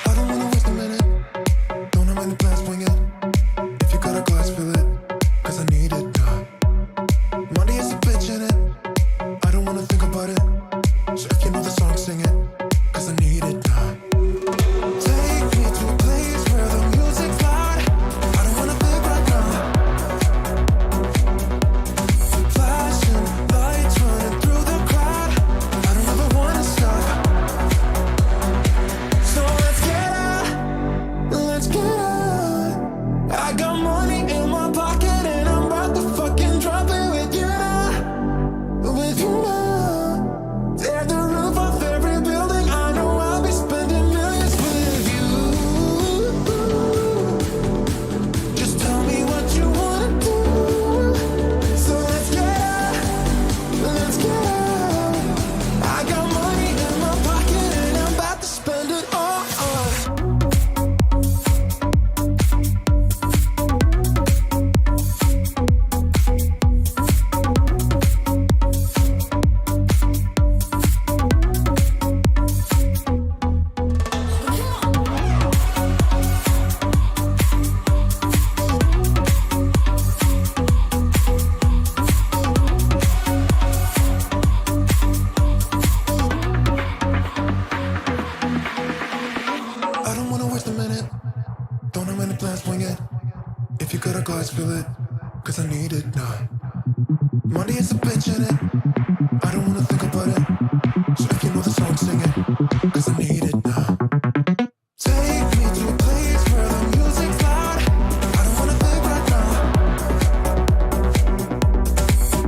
I don't wanna waste a minute. Don't have many plans, wing it. If you got a glass, fill it. Cause I need it now. Money is a bitch in it. I don't wanna think about it. So if you know the song, sing it. Cause I need it now. Take me to a place where the music's loud. I don't wanna think right now. Flashing lights running through the crowd. I don't ever wanna stop. So let's get out. Let's get out. I got money in my pocket and I'm about to fucking drop it with you now. With you now. Tear the roof off every building. I know I'll be spending millions with you. Just tell me what you wanna do. So let's get out. Let's get out. I got money in my pocket and I'm about to spend it all. I don't wanna waste a minute. Don't have many plans, wing it. If you got a glass, fill it. Cause I need it now. Money is a bitch in it. I don't wanna think about it. So if you know the song, sing it. Cause I need it now. Take me to a place where the music's loud. I don't wanna think right now.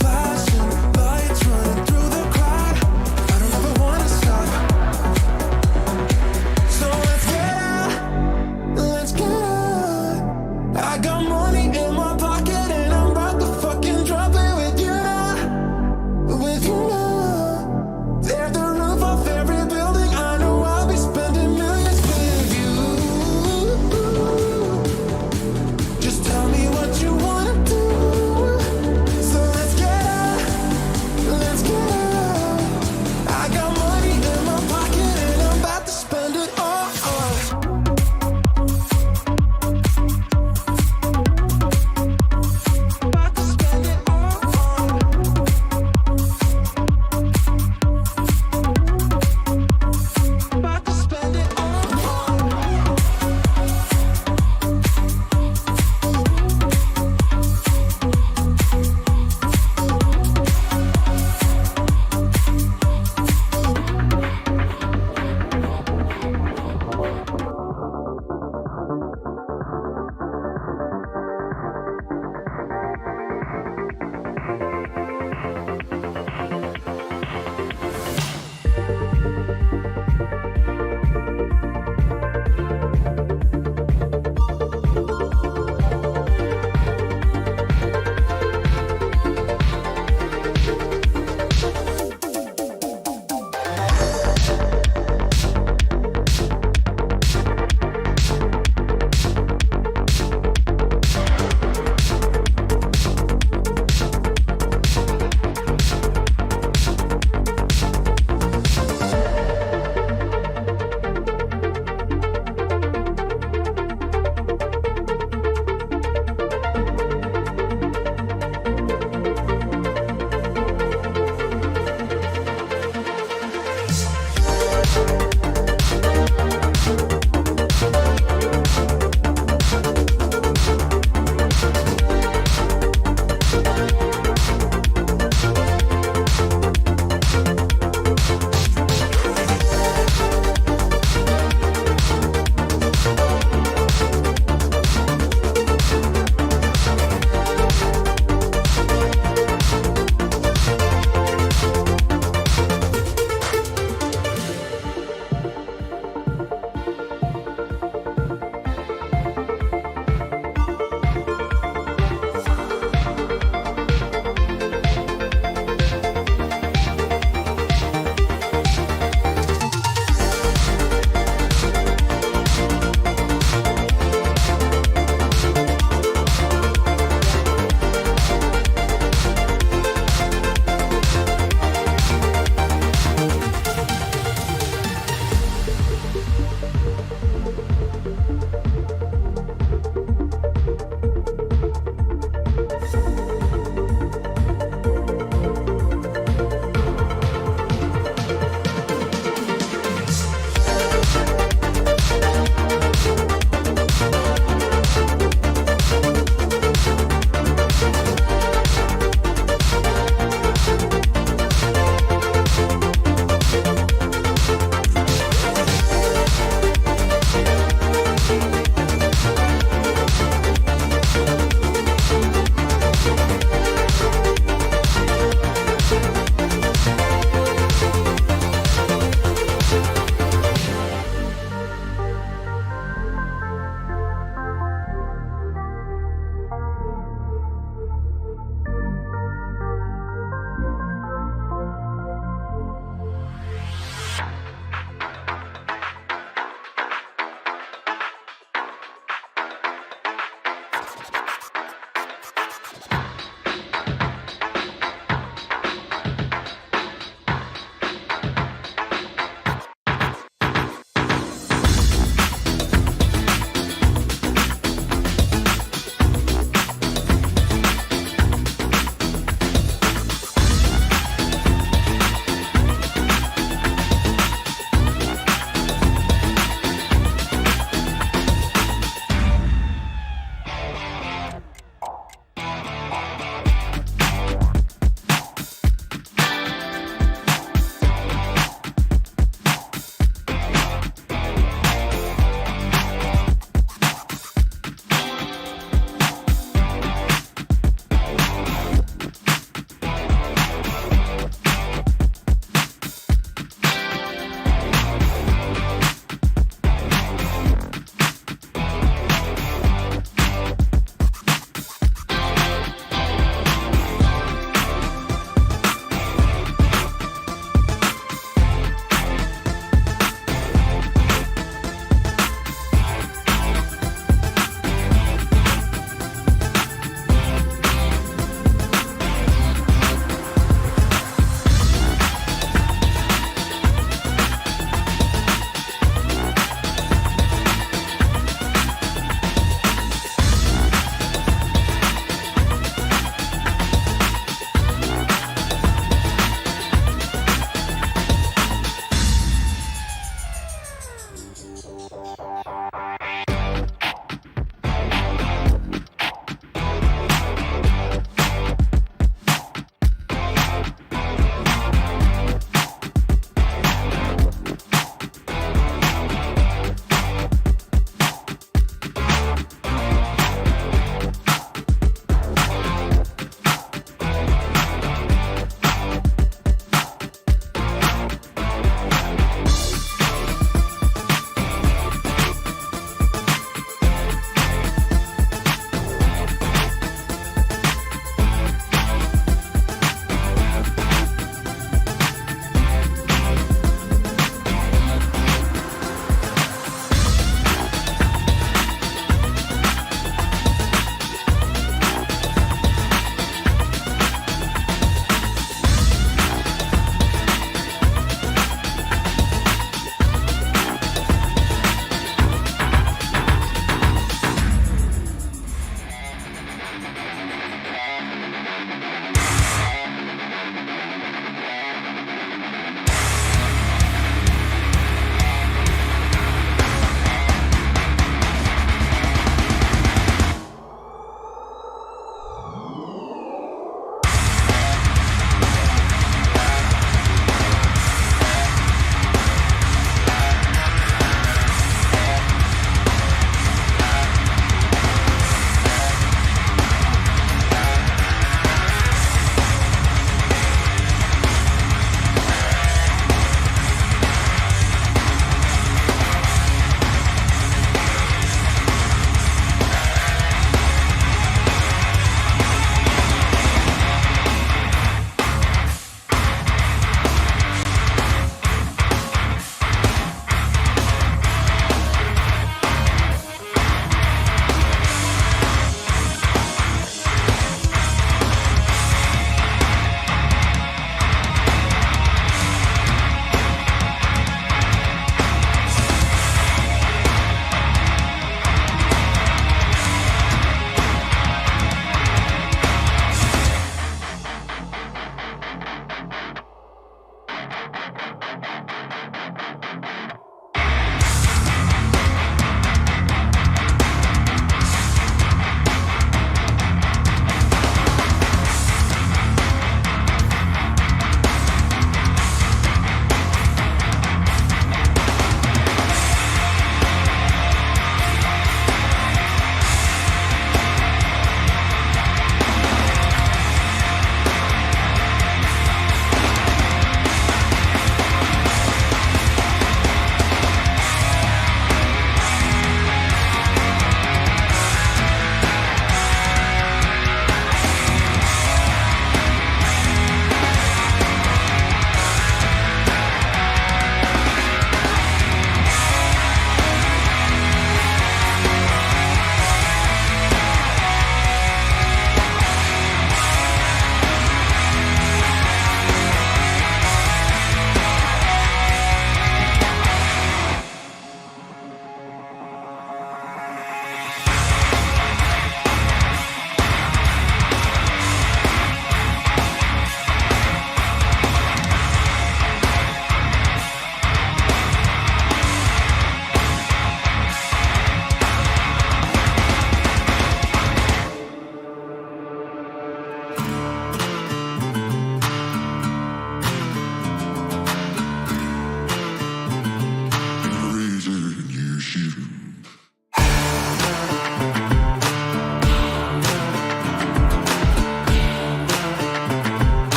Flashing lights running through the crowd. I don't ever wanna stop. So let's get out. Let's get out. I got money in my pocket and I'm about to fucking drop it with you now. With you now. Tear the roof off every building. I know I'll be spending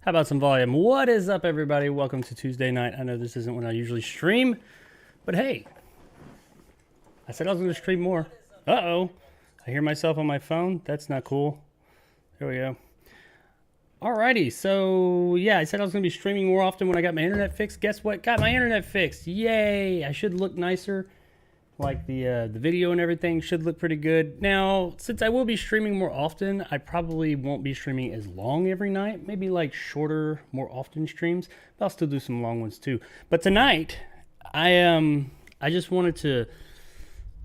How about some volume? What is up, everybody? Welcome to Tuesday night. I know this isn't when I usually stream, but hey, I said I was going to stream more. Uh-oh. I hear myself on my phone. That's not cool. There we go. Alrighty, so yeah, I said I was going to be streaming more often when I got my internet fixed. Guess what? Got my internet fixed. Yay! I should look nicer. Like the video and everything should look pretty good. Now, since I will be streaming more often, I probably won't be streaming as long every night. Maybe like shorter, more often streams. But I'll still do some long ones too. But tonight, I just wanted to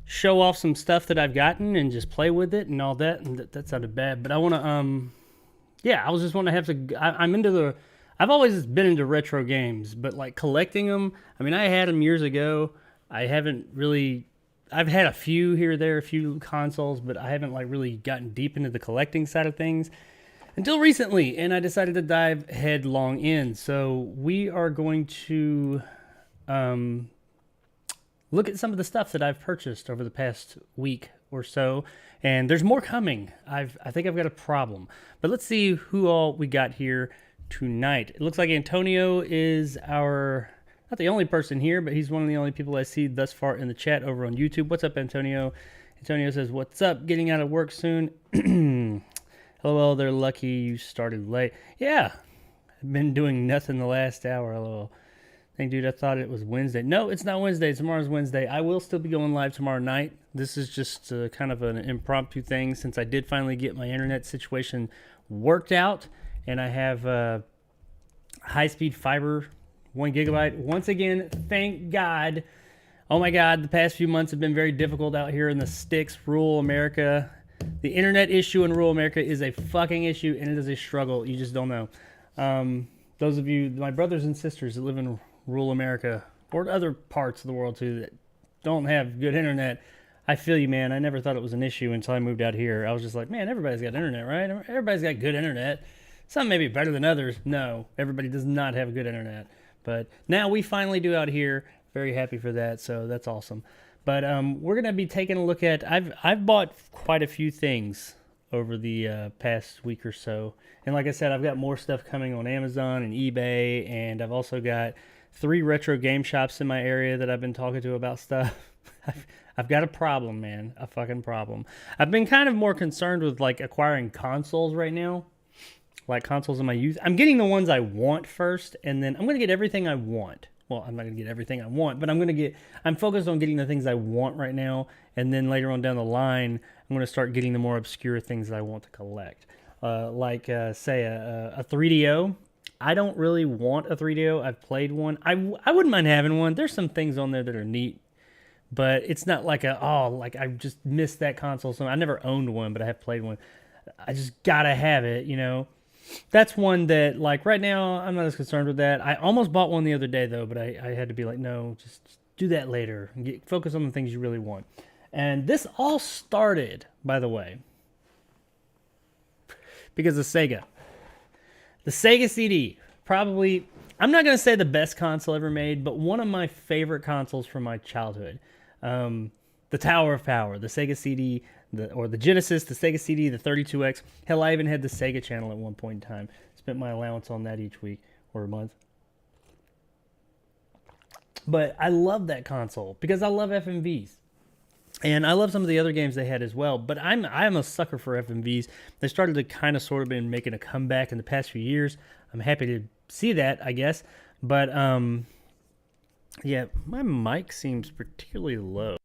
show off some stuff that I've gotten and just play with it and all that. And that sounded bad, but I want to yeah, I was just want to have to. I'm into the. I've always been into retro games, but like collecting them. I mean, I had them years ago. I haven't really. I've had a few here or there, a few consoles, but I haven't like really gotten deep into the collecting side of things until recently, and I decided to dive headlong in. So we are going to look at some of the stuff that I've purchased over the past week or so, and there's more coming. I think I've got a problem, but let's see who all we got here tonight. It looks like Antonio is our not the only person here, but he's one of the only people I see thus far in the chat over on YouTube. What's up, Antonio? Antonio says, "What's up? Getting out of work soon." LOL, they're lucky you started late. Yeah, I've been doing nothing the last hour. LOL. Dang, dude, I thought it was Wednesday. No, it's not Wednesday. Tomorrow's Wednesday. I will still be going live tomorrow night. This is just kind of an impromptu thing since I did finally get my internet situation worked out, and I have high-speed fiber, 1 gigabyte. Once again, thank God. Oh my God, the past few months have been very difficult out here in the sticks, rural America. The internet issue in rural America is a fucking issue, and it is a struggle. You just don't know. Those of you, my brothers and sisters that live in rural America or other parts of the world too that don't have good internet, I feel you, man. I never thought it was an issue until I moved out here. I was just like, man, everybody's got internet, right? Everybody's got good internet. Some may be better than others. No, everybody does not have good internet. But now we finally do out here. Very happy for that. So that's awesome. But we're gonna be taking a look at. I've bought quite a few things over the past week or so, and like I said, I've got more stuff coming on Amazon and eBay, and I've also got 3 retro game shops in my area that I've been talking to about stuff. I've got a problem, man. A fucking problem. I've been kind of more concerned with like acquiring consoles right now. Like consoles in my youth. I'm getting the ones I want first, and then I'm going to get everything I want. Well, I'm not going to get everything I want, but I'm focused on getting the things I want right now, and then later on down the line, I'm going to start getting the more obscure things that I want to collect. Say a 3DO. I don't really want a 3DO. I've played one. I wouldn't mind having one. There's some things on there that are neat, but it's not like I just missed that console. So I never owned one, but I have played one. I just gotta have it, you know. That's one that, like, right now, I'm not as concerned with that. I almost bought one the other day, though, but I had to be like, no, just do that later. Focus on the things you really want. And this all started, by the way, because of Sega. The Sega CD, probably, I'm not going to say the best console ever made, but one of my favorite consoles from my childhood. The Tower of Power, the Sega CD, the Genesis, the Sega CD, the 32X. Hell, I even had the Sega channel at one point in time. Spent my allowance on that each week or a month. But I love that console because I love FMVs. And I love some of the other games they had as well. But I'm a sucker for FMVs. They started to kind of sort of been making a comeback in the past few years. I'm happy to see that, I guess. But yeah, my mic seems particularly low.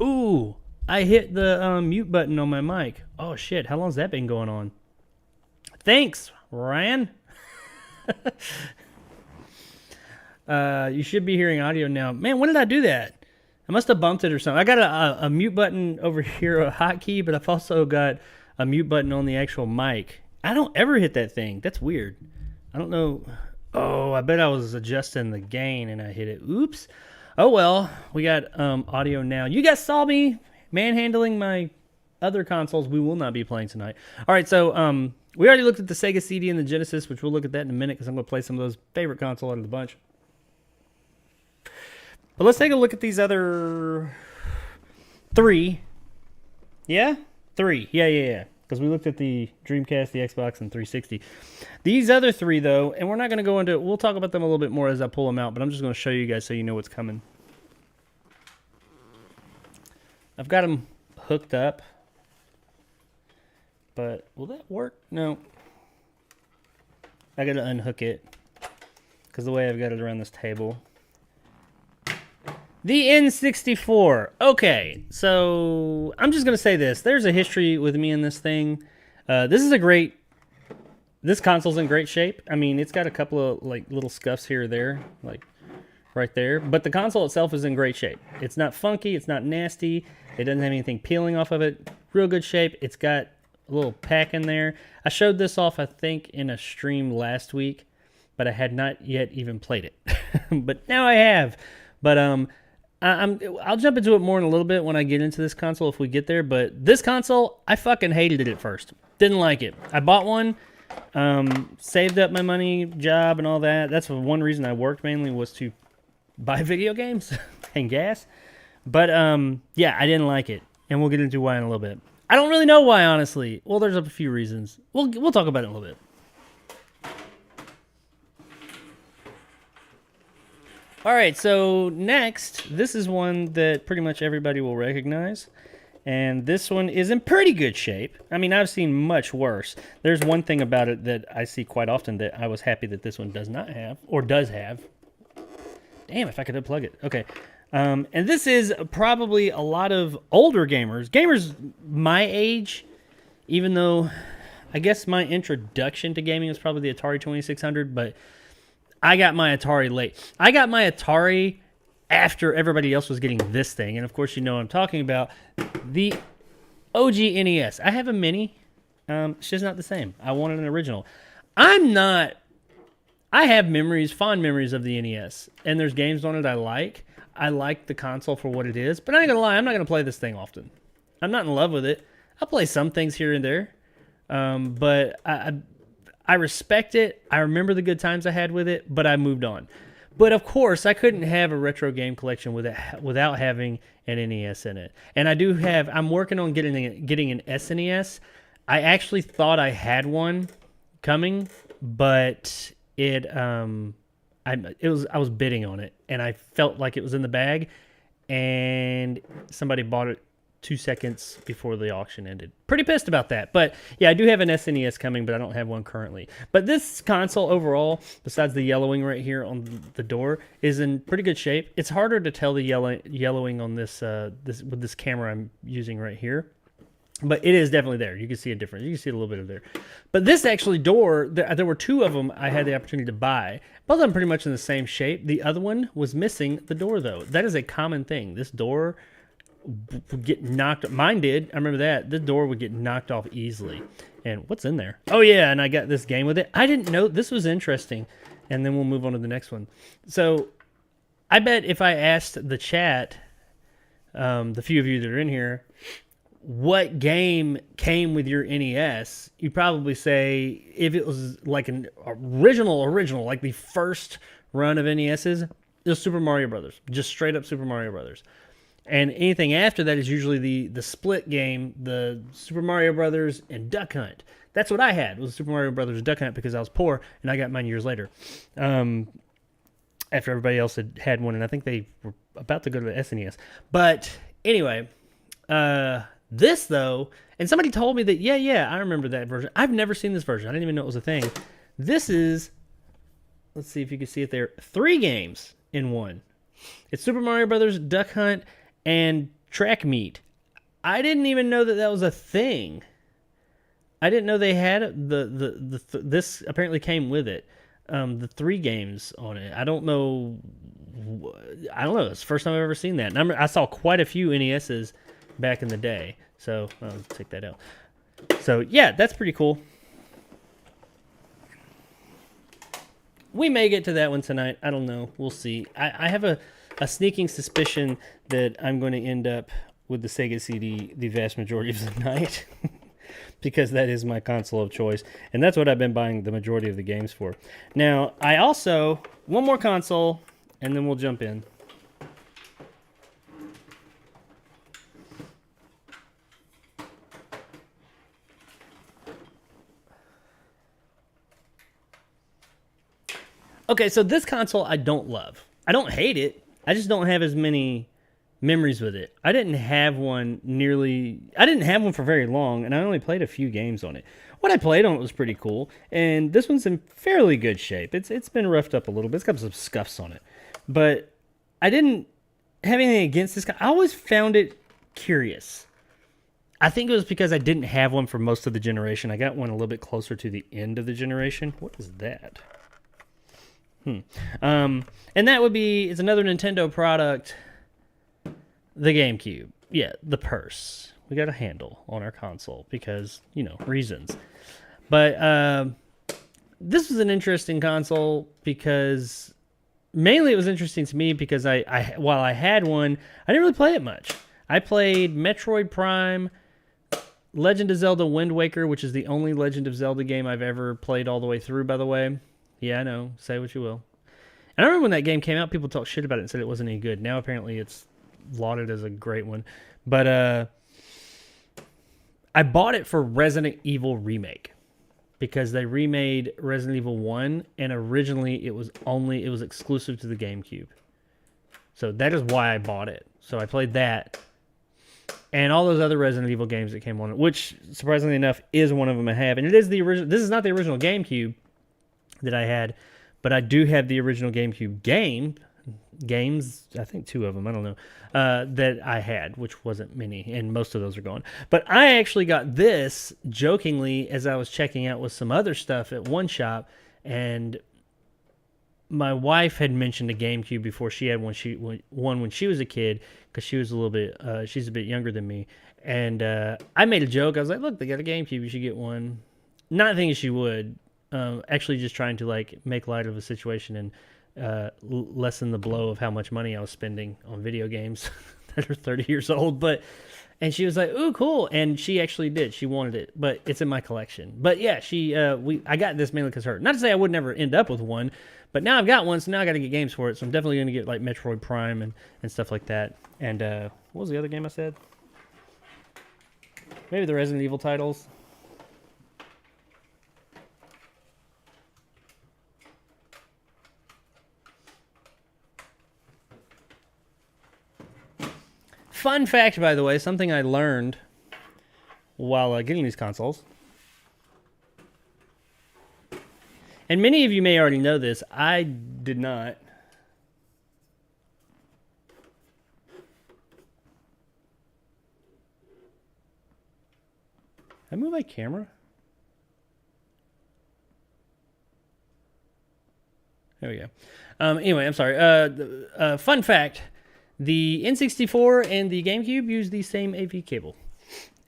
Ooh, I hit the mute button on my mic. Oh shit, how long's that been going on? Thanks, Ryan. You should be hearing audio now. Man, when did I do that? I must have bumped it or something. I got a mute button over here, a hotkey, but I've also got a mute button on the actual mic. I don't ever hit that thing. That's weird. I don't know. Oh, I bet I was adjusting the gain and I hit it. Oops. Oh well, we got audio now. You guys saw me manhandling my other consoles. We will not be playing tonight. All right, so we already looked at the Sega CD and the Genesis, which we'll look at that in a minute because I'm going to play some of those favorite console out of the bunch. But let's take a look at these other three. Yeah? Three. Yeah. Because we looked at the Dreamcast, the Xbox, and 360. These other three, though, and we're not going to go into it. We'll talk about them a little bit more as I pull them out, but I'm just going to show you guys so you know what's coming. I've got them hooked up. But will that work? No. I got to unhook it because the way I've got it around this table. The N64. Okay, so I'm just going to say this. There's a history with me in this thing. This console's in great shape. I mean, it's got a couple of like little scuffs here or there, like right there. But the console itself is in great shape. It's not funky. It's not nasty. It doesn't have anything peeling off of it. Real good shape. It's got a little pack in there. I showed this off, I think, in a stream last week, but I had not yet even played it. But now I have. But I'll jump into it more in a little bit when I get into this console if we get there. But this console, I fucking hated it at first. Didn't like it. I bought one, saved up my money, job, and all that. That's one reason I worked mainly was to buy video games and gas. But yeah, I didn't like it, and we'll get into why in a little bit. I don't really know why, honestly. Well, there's a few reasons. We'll talk about it in a little bit. All right, so next, this is one that pretty much everybody will recognize. And this one is in pretty good shape. I mean, I've seen much worse. There's one thing about it that I see quite often that I was happy that this one does not have, or does have. Damn, if I could unplug it. Okay. And this is probably a lot of older gamers my age, even though I guess my introduction to gaming was probably the Atari 2600, but I got my Atari late. I got my Atari after everybody else was getting this thing, and of course you know what I'm talking about, the OG NES. I have a mini. It's just not the same. I wanted an original. I have memories, fond memories of the NES, and there's games on it I like. I like the console for what it is, but I ain't gonna lie, I'm not gonna play this thing often. I'm not in love with it. I'll play some things here and there, but I respect it. I remember the good times I had with it, but I moved on. But of course, I couldn't have a retro game collection without having an NES in it. And I'm working on getting an SNES. I actually thought I had one coming, but I was bidding on it, and I felt like it was in the bag, and somebody bought it 2 seconds before the auction ended. Pretty pissed about that. But yeah, I do have an SNES coming, but I don't have one currently. But this console overall, besides the yellowing right here on the door, is in pretty good shape. It's harder to tell the yellowing on this with this camera I'm using right here. But it is definitely there. You can see a difference. You can see a little bit of there. But this actually door, there were two of them I had the opportunity to buy. Both of them pretty much in the same shape. The other one was missing the door, though. That is a common thing. This door would get knocked. Mine did. I remember that. The door would get knocked off easily. And what's in there? Oh, yeah, and I got this game with it. I didn't know. This was interesting. And then we'll move on to the next one. So I bet if I asked the chat, the few of you that are in here, what game came with your NES, you'd probably say, if it was like an original, like the first run of NESs, it was Super Mario Brothers. Just straight up Super Mario Brothers. And anything after that is usually the split game, the Super Mario Brothers and Duck Hunt. That's what I had, was Super Mario Brothers Duck Hunt, because I was poor, and I got mine years later. After everybody else had one, and I think they were about to go to the SNES. But anyway, this, though, and somebody told me that, yeah, I remember that version. I've never seen this version. I didn't even know it was a thing. This is, let's see if you can see it there, 3 games in one. It's Super Mario Brothers, Duck Hunt, and Track meet. I didn't even know that was a thing. I didn't know they had this apparently came with it. The 3 games on it. I don't know. It's the first time I've ever seen that. And I saw quite a few NESs back in the day. So I'll take that out. So yeah, that's pretty cool. We may get to that one tonight. I don't know. We'll see. I have a sneaking suspicion that I'm going to end up with the Sega CD the vast majority of the night. Because that is my console of choice. And that's what I've been buying the majority of the games for. Now, I also... One more console, and then we'll jump in. Okay, so this console I don't love. I don't hate it. I just don't have as many memories with it. I didn't have one for very long, and I only played a few games on it. What I played on it was pretty cool, and this one's in fairly good shape. It's been roughed up a little bit. It's got some scuffs on it. But I didn't have anything against this guy. I always found it curious. I think it was because I didn't have one for most of the generation. I got one a little bit closer to the end of the generation. What is that? And that would be, it's another Nintendo product, the Gamecube. Yeah, the purse. We got a handle on our console because, reasons. But this was an interesting console because, mainly it was interesting to me because while I had one, I didn't really play it much. I played Metroid Prime, Legend of Zelda Wind Waker, which is the only Legend of Zelda game I've ever played all the way through, by the way. Yeah, I know. Say what you will. And I remember when that game came out, people talked shit about it and said it wasn't any good. Now, apparently, it's lauded as a great one. But I bought it for Resident Evil Remake because they remade Resident Evil 1, and originally it was exclusive to the GameCube. So that is why I bought it. So I played that. And all those other Resident Evil games that came on it, which, surprisingly enough, is one of them I have. And it is the original. This is not the original GameCube that I had, but I do have the original GameCube games, I think 2 of them, I don't know, that I had, which wasn't many, and most of those are gone. But I actually got this, jokingly, as I was checking out with some other stuff at one shop, and my wife had mentioned a GameCube before. She had one when she was a kid, because she was she's a bit younger than me, and I made a joke. I was like, look, they got a GameCube, you should get one. Not thinking she would. Actually just trying to make light of a situation and lessen the blow of how much money I was spending on video games that are 30 years old. And she was like, ooh, cool. And she actually did. She wanted it, but it's in my collection. But yeah, I got this mainly because of her. Not to say I would never end up with one, but now I've got one, so now I got to get games for it. So I'm definitely going to get Metroid Prime and stuff like that. And what was the other game I said? Maybe the Resident Evil titles. Fun fact, by the way, something I learned while getting these consoles. And many of you may already know this. I did not. Did I move my camera? There we go. Anyway, I'm sorry. Fun fact. The N64 and the GameCube use the same AV cable.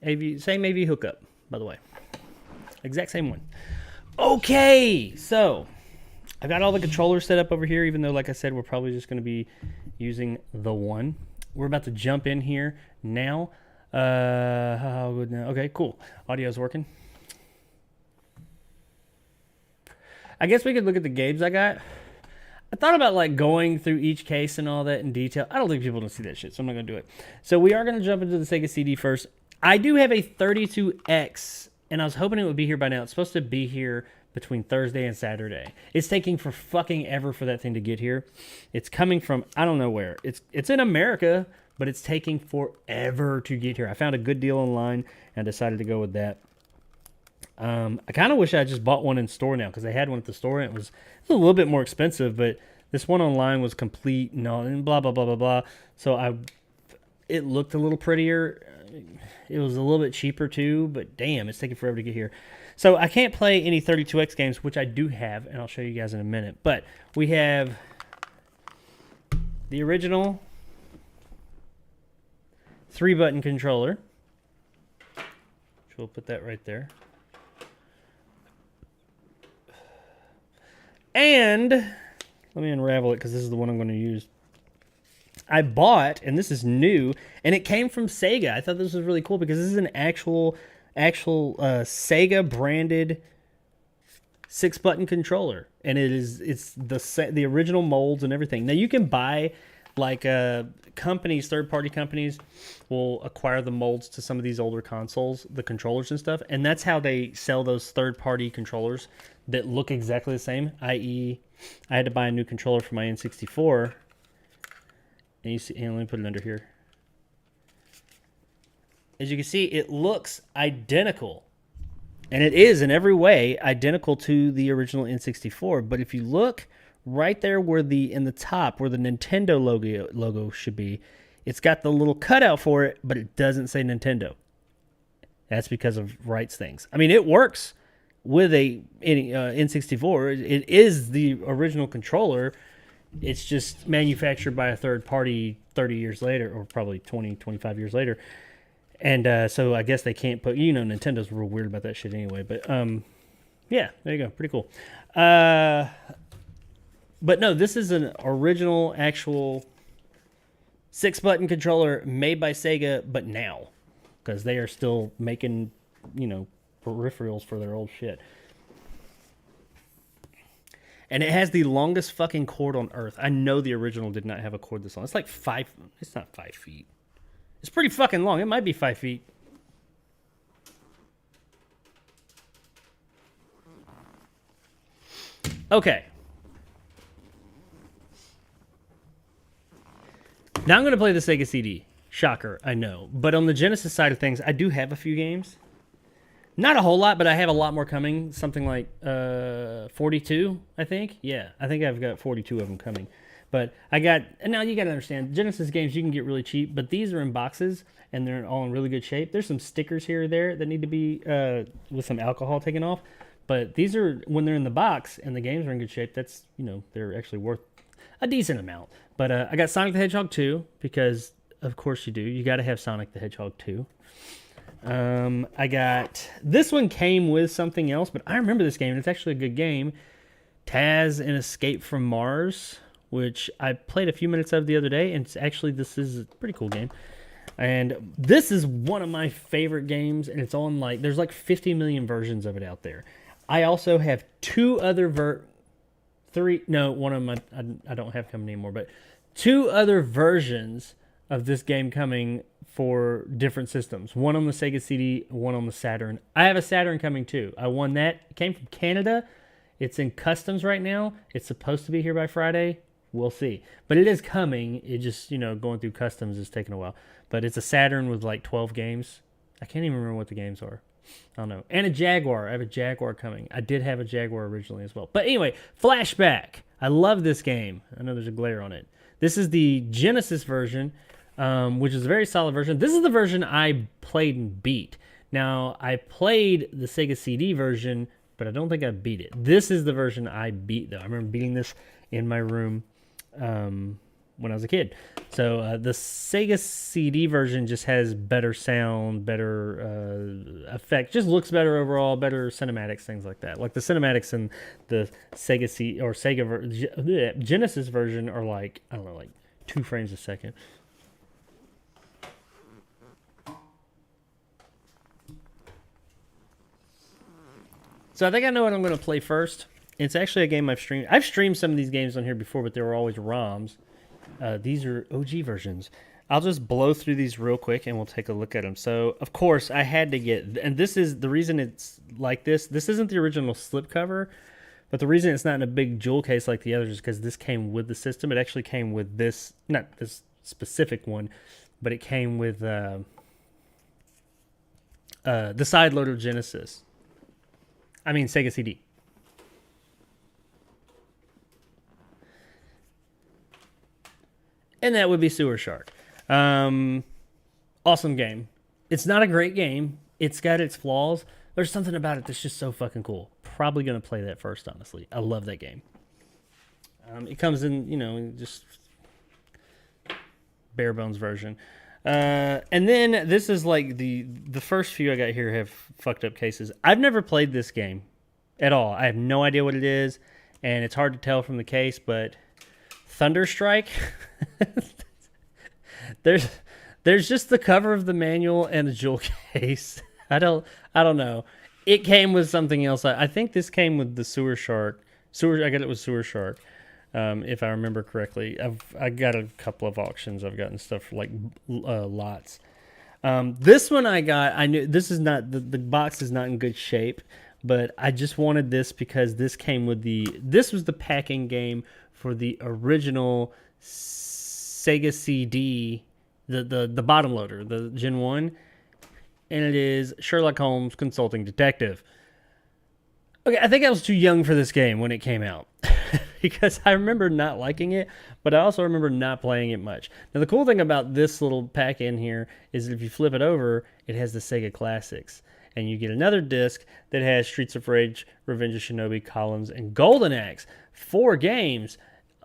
Same AV hookup, by the way. Exact same one. Okay, so I've got all the controllers set up over here, even though, like I said, we're probably just going to be using the one. We're about to jump in here now. How good now? Okay, cool. Audio's working. I guess we could look at the games I got. I thought about going through each case and all that in detail. I don't think people don't see that shit, so I'm not going to do it. So we are going to jump into the Sega CD first. I do have a 32X, and I was hoping it would be here by now. It's supposed to be here between Thursday and Saturday. It's taking for fucking ever for that thing to get here. It's coming from, I don't know where. It's in America, but it's taking forever to get here. I found a good deal online and decided to go with that. I kind of wish I just bought one in store now because they had one at the store and it was a little bit more expensive, but this one online was complete and blah, blah, blah, blah, blah. So it looked a little prettier. It was a little bit cheaper too, but damn, it's taking forever to get here. So I can't play any 32X games, which I do have, and I'll show you guys in a minute. But we have the original 3-button controller. We'll put that right there. And let me unravel it because this is the one I'm going to use. I bought, and this is new, and it came from Sega. I thought this was really cool because this is an actual Sega branded 6-button controller, and it's the original molds and everything. Now you can buy like companies, third-party companies will acquire the molds to some of these older consoles, the controllers and stuff, and that's how they sell those third-party controllers that look exactly the same, i.e. I had to buy a new controller for my N64, and you see, and let me put it under here. As you can see, it looks identical, and it is in every way identical to the original N64, but if you look right there where in the top where the Nintendo logo should be, it's got the little cutout for it, but it doesn't say Nintendo. That's because of rights things. I mean, it works with a N64. It is the original controller. It's just manufactured by a third party 30 years later, or probably 20, 25 years later. And so I guess they can't put, Nintendo's real weird about that shit anyway. But yeah, there you go. Pretty cool. But no, this is an original, actual 6-button controller made by Sega, but now, because they are still making, peripherals for their old shit. And it has the longest fucking cord on Earth. I know the original did not have a cord this long. It's like it's not 5 feet. It's pretty fucking long. It might be 5 feet. Okay. Now I'm going to play the Sega CD. Shocker, I know. But on the Genesis side of things, I do have a few games. Not a whole lot, but I have a lot more coming. Something like 42, I think. Yeah, I think I've got 42 of them coming. But and now you got to understand, Genesis games you can get really cheap, but these are in boxes, and they're all in really good shape. There's some stickers here or there that need to be, with some alcohol taken off. But these are, when they're in the box and the games are in good shape, that's, they're actually worth a decent amount. But I got Sonic the Hedgehog 2, because of course you do. You got to have Sonic the Hedgehog 2. I got, this one came with something else, but I remember this game, and it's actually a good game. Taz and Escape from Mars, which I played a few minutes of the other day, and this is a pretty cool game. And this is one of my favorite games, and it's on there's like 50 million versions of it out there. I also have two other one of them I don't have coming anymore, but two other versions of this game coming for different systems. One on the Sega CD, one on the Saturn. I have a Saturn coming too. I won that. It came from Canada. It's in customs right now. It's supposed to be here by Friday. We'll see. But it is coming. It just, going through customs is taking a while. But it's a Saturn with like 12 games. I can't even remember what the games are. I don't know. And a Jaguar. I have a Jaguar coming. I did have a Jaguar originally as well. But anyway, Flashback. I love this game. I know there's a glare on it. This is the Genesis version, which is a very solid version. This is the version I played and beat. Now, I played the Sega CD version, but I don't think I beat it. This is the version I beat, though. I remember beating this in my room when I was a kid. So the Sega CD version just has better sound, better effect, just looks better overall, better cinematics, things like that. Like the cinematics in the Sega CD or Genesis version are like, I don't know, like 2 frames a second. So I think I know what I'm going to play first. It's actually a game I've streamed. I've streamed some of these games on here before, but they were always ROMs. These are OG versions. I'll just blow through these real quick, and we'll take a look at them. So, of course, I had to get... And this is the reason it's like this. This isn't the original slipcover, but the reason it's not in a big jewel case like the others is because this came with the system. It actually came with this... Not this specific one, but it came with the side loader Genesis. I mean, Sega CD. And that would be Sewer Shark. Awesome game. It's not a great game. It's got its flaws. There's something about it that's just so fucking cool. Probably going to play that first, honestly. I love that game. It comes in, just bare bones version. And then this is like the first few I got here have fucked up cases. I've never played this game at all. I have no idea what it is, and it's hard to tell from the case, but Thunderstrike. There's just the cover of the manual and a jewel case. I don't know. It came with something else. I think this came with the Sewer Shark. I got it with Sewer Shark, if I remember correctly. I got a couple of auctions. I've gotten stuff for like lots. This one I got. I knew this is not the box is not in good shape, but I just wanted this because this came with this was the packing game for the original Sega CD, the bottom loader, the Gen 1. And it is Sherlock Holmes Consulting Detective. Okay, I think I was too young for this game when it came out. Because I remember not liking it, but I also remember not playing it much. Now, the cool thing about this little pack in here is that if you flip it over, it has the Sega Classics. And you get another disc that has Streets of Rage, Revenge of Shinobi, Columns, and Golden Axe. 4 games.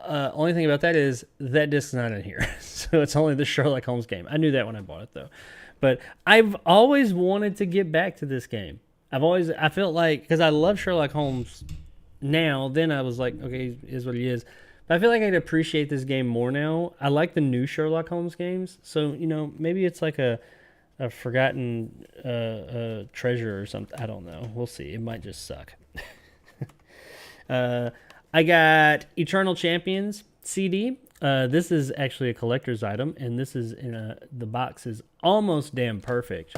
Only thing about that is that disc's not in here. So it's only the Sherlock Holmes game. I knew that when I bought it, though. But I've always wanted to get back to this game. I felt like, because I love Sherlock Holmes now, then I was like, okay, he is what he is. But I feel like I'd appreciate this game more now. I like the new Sherlock Holmes games. So, maybe it's like a forgotten treasure or something. I don't know. We'll see. It might just suck. I got Eternal Champions CD. This is actually a collector's item, and this is the box is almost damn perfect.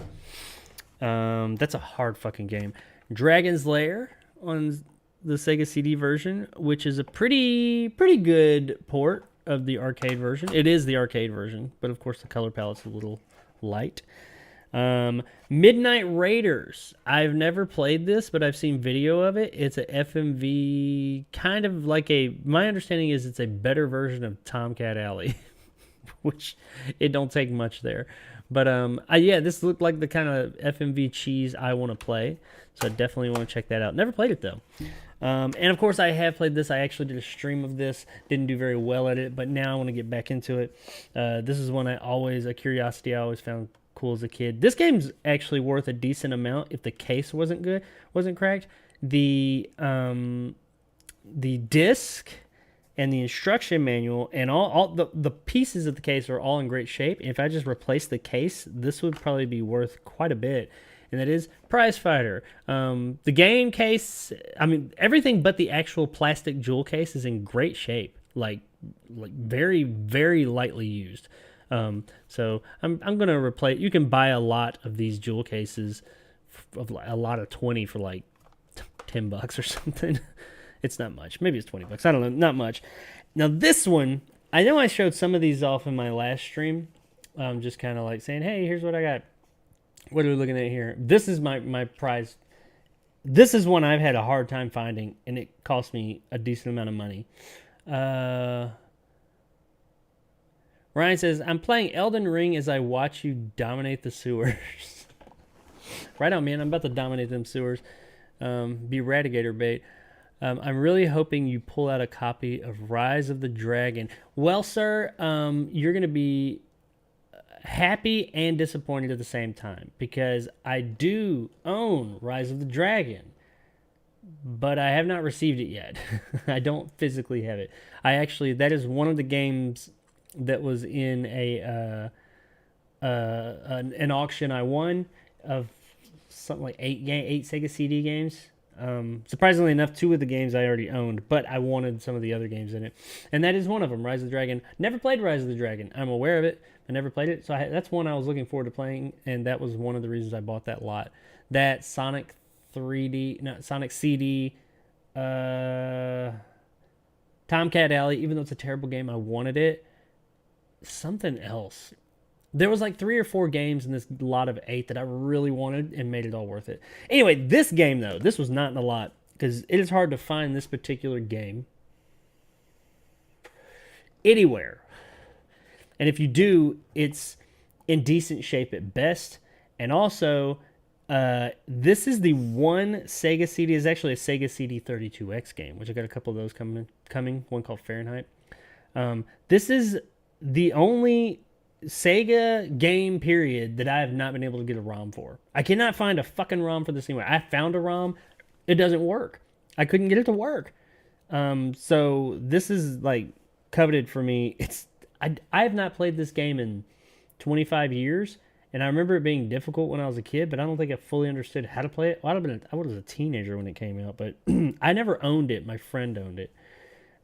That's a hard fucking game. Dragon's Lair on the Sega CD version, which is a pretty good port of the arcade version. It is the arcade version, but of course the color palette's a little light. Midnight Raiders. I've never played this, but I've seen video of it. It's a FMV, kind of like my understanding is it's a better version of Tomcat Alley, which it don't take much there. But this looked like the kind of FMV cheese I want to play, so I definitely want to check that out. Never played it though. And of course I have played this. I actually did a stream of this. Didn't do very well at it, but now I want to get back into it. This is one a curiosity I always found cool as a kid. This game's actually worth a decent amount if the case wasn't cracked. The disc and the instruction manual and all the pieces of the case are all in great shape. If I just replace the case, this would probably be worth quite a bit. And that is Prize Fighter. The game case, everything but the actual plastic jewel case is in great shape. Like very, very lightly used. So I'm going to replace. You can buy a lot of these jewel cases, a lot of 20 for like $10 or something. It's not much. Maybe it's $20. I don't know. Not much. Now this one, I know I showed some of these off in my last stream. Just kind of like saying, hey, here's what I got. What are we looking at here? This is my prize. This is one I've had a hard time finding, and it cost me a decent amount of money. Ryan says, I'm playing Elden Ring as I watch you dominate the sewers. Right on, man. I'm about to dominate them sewers. Be Radigator bait. I'm really hoping you pull out a copy of Rise of the Dragon. Well, sir, you're going to be happy and disappointed at the same time, because I do own Rise of the Dragon, but I have not received it yet. I don't physically have it. That is one of the games that was in an auction I won of something like 8 Sega CD games. Surprisingly enough, 2 of the games I already owned, but I wanted some of the other games in it, and that is one of them. Rise of the Dragon. Never played Rise of the Dragon. I'm aware of it. I never played it, so that's one I was looking forward to playing, and that was one of the reasons I bought that lot. That Sonic CD, Tomcat Alley. Even though it's a terrible game, I wanted it. Something else. There was like 3 or 4 games in this lot of 8 that I really wanted and made it all worth it. Anyway, this game though, this was not in the lot because it is hard to find this particular game anywhere. And if you do, it's in decent shape at best. And also, this is the one Sega CD. Is actually a Sega CD 32X game, which I got a couple of those coming. One called Fahrenheit. This is the only Sega game period that I have not been able to get a ROM for. I cannot find a fucking ROM for this anywhere. I found a ROM, it doesn't work. I couldn't get it to work. So this is like coveted for me. I have not played this game in 25 years, and I remember it being difficult when I was a kid, but I don't think I fully understood how to play it. Well, I was a teenager when it came out, but I never owned it. My friend owned it.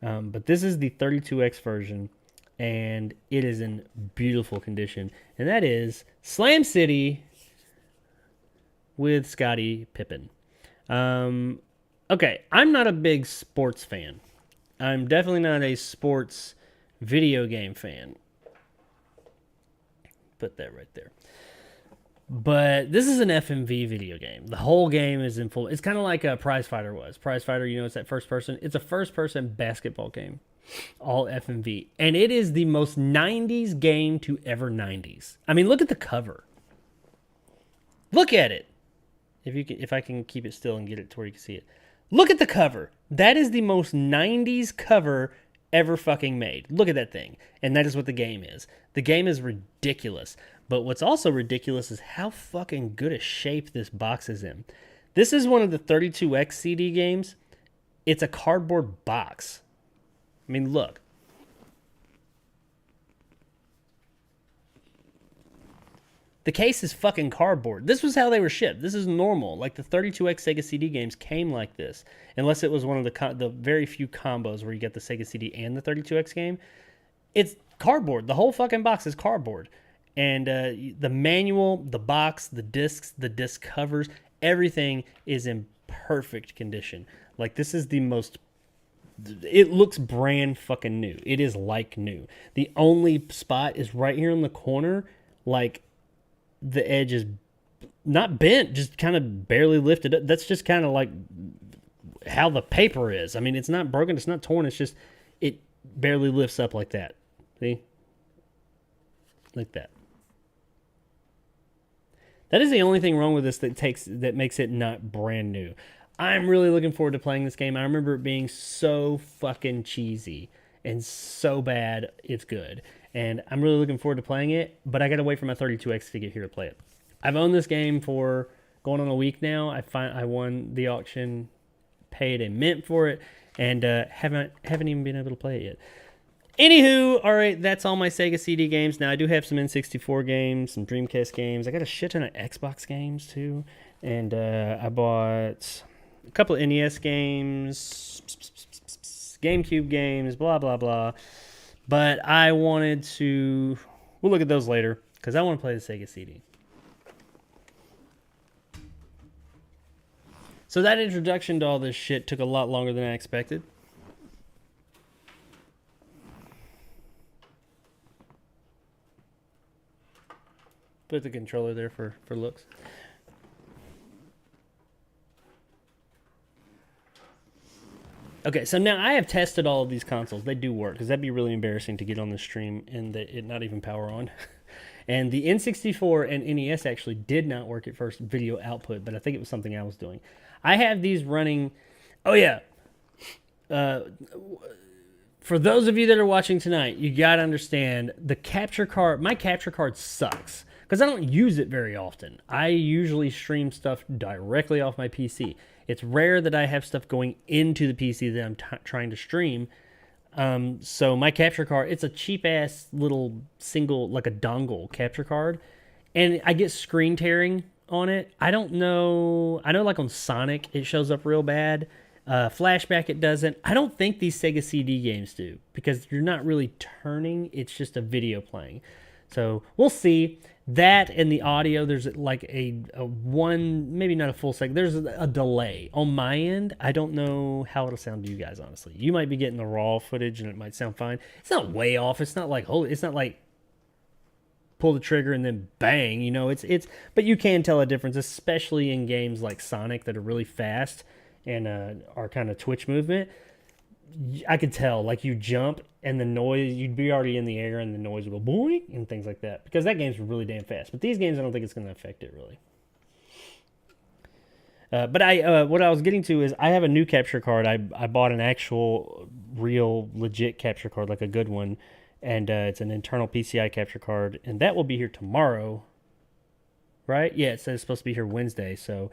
But this is the 32X version, and it is in beautiful condition. And that is Slam City with Scottie Pippen. Okay, I'm not a big sports fan. I'm definitely not a sports video game fan. Put that right there. But this is an FMV video game. The whole game is in full. It's kind of like a Prize Fighter was. Prize Fighter, it's that first person. It's a first person basketball game. All FMV. And it is the most 90s game to ever 90s. I mean, look at the cover. Look at it. If I can keep it still and get it to where you can see it. Look at the cover. That is the most 90s cover ever fucking made. Look at that thing. And that is what the game is. The game is ridiculous. But what's also ridiculous is how fucking good a shape this box is in. This is one of the 32X CD games. It's a cardboard box. I mean, look. The case is fucking cardboard. This was how they were shipped. This is normal. Like the 32X Sega CD games came like this. Unless it was one of the very few combos where you get the Sega CD and the 32X game. It's cardboard. The whole fucking box is cardboard. And the manual, the box, the discs, the disc covers, everything is in perfect condition. Like this is the most... It looks brand fucking new. It is like new. The only spot is right here in the corner. Like... the edge is not bent, just kind of barely lifted up. That's just kind of like how the paper is. I mean, it's not broken, it's not torn, it's just, it barely lifts up like that. See? Like that. That is the only thing wrong with this that makes it not brand new. I'm really looking forward to playing this game. I remember it being so fucking cheesy and so bad it's good. And I'm really looking forward to playing it, but I got to wait for my 32X to get here to play it. I've owned this game for going on a week now. I won the auction, paid a mint for it, and haven't even been able to play it yet. Anywho, all right, that's all my Sega CD games. Now, I do have some N64 games, some Dreamcast games. I got a shit ton of Xbox games, too. And I bought a couple of NES games, Gamecube games, blah, blah, blah. But I wanted to... We'll look at those later, because I want to play the Sega CD. So that introduction to all this shit took a lot longer than I expected. Put the controller there for looks. Okay, so now I have tested all of these consoles. They do work, because that'd be really embarrassing to get on the stream and it not even power on. And the N64 and NES actually did not work at first video output, but I think it was something I was doing. I have these running... Oh, yeah. For those of you that are watching tonight, you got to understand the capture card... My capture card sucks, because I don't use it very often. I usually stream stuff directly off my PC. It's rare that I have stuff going into the PC that I'm trying to stream. So my capture card, it's a cheap-ass little single, like a dongle capture card. And I get screen tearing on it. I don't know. I know like on Sonic, it shows up real bad. Flashback, it doesn't. I don't think these Sega CD games do, because you're not really turning. It's just a video playing. So we'll see. That and the audio, there's like a one, maybe not a full second. There's a delay on my end. I don't know how it'll sound to you guys, honestly. You might be getting the raw footage and it might sound fine. It's not way off. It's not like it's not like pull the trigger and then bang. You know, but you can tell a difference, especially in games like Sonic that are really fast and are kind of twitch movement. I could tell, like you jump and the noise, you'd be already in the air and the noise would go boing and things like that. Because that game's really damn fast. But these games, I don't think it's going to affect it really. But what I was getting to is I have a new capture card. I bought an actual, real, legit capture card, like a good one. And it's an internal PCI capture card. And that will be here tomorrow. Right? Yeah, it says it's supposed to be here Wednesday. So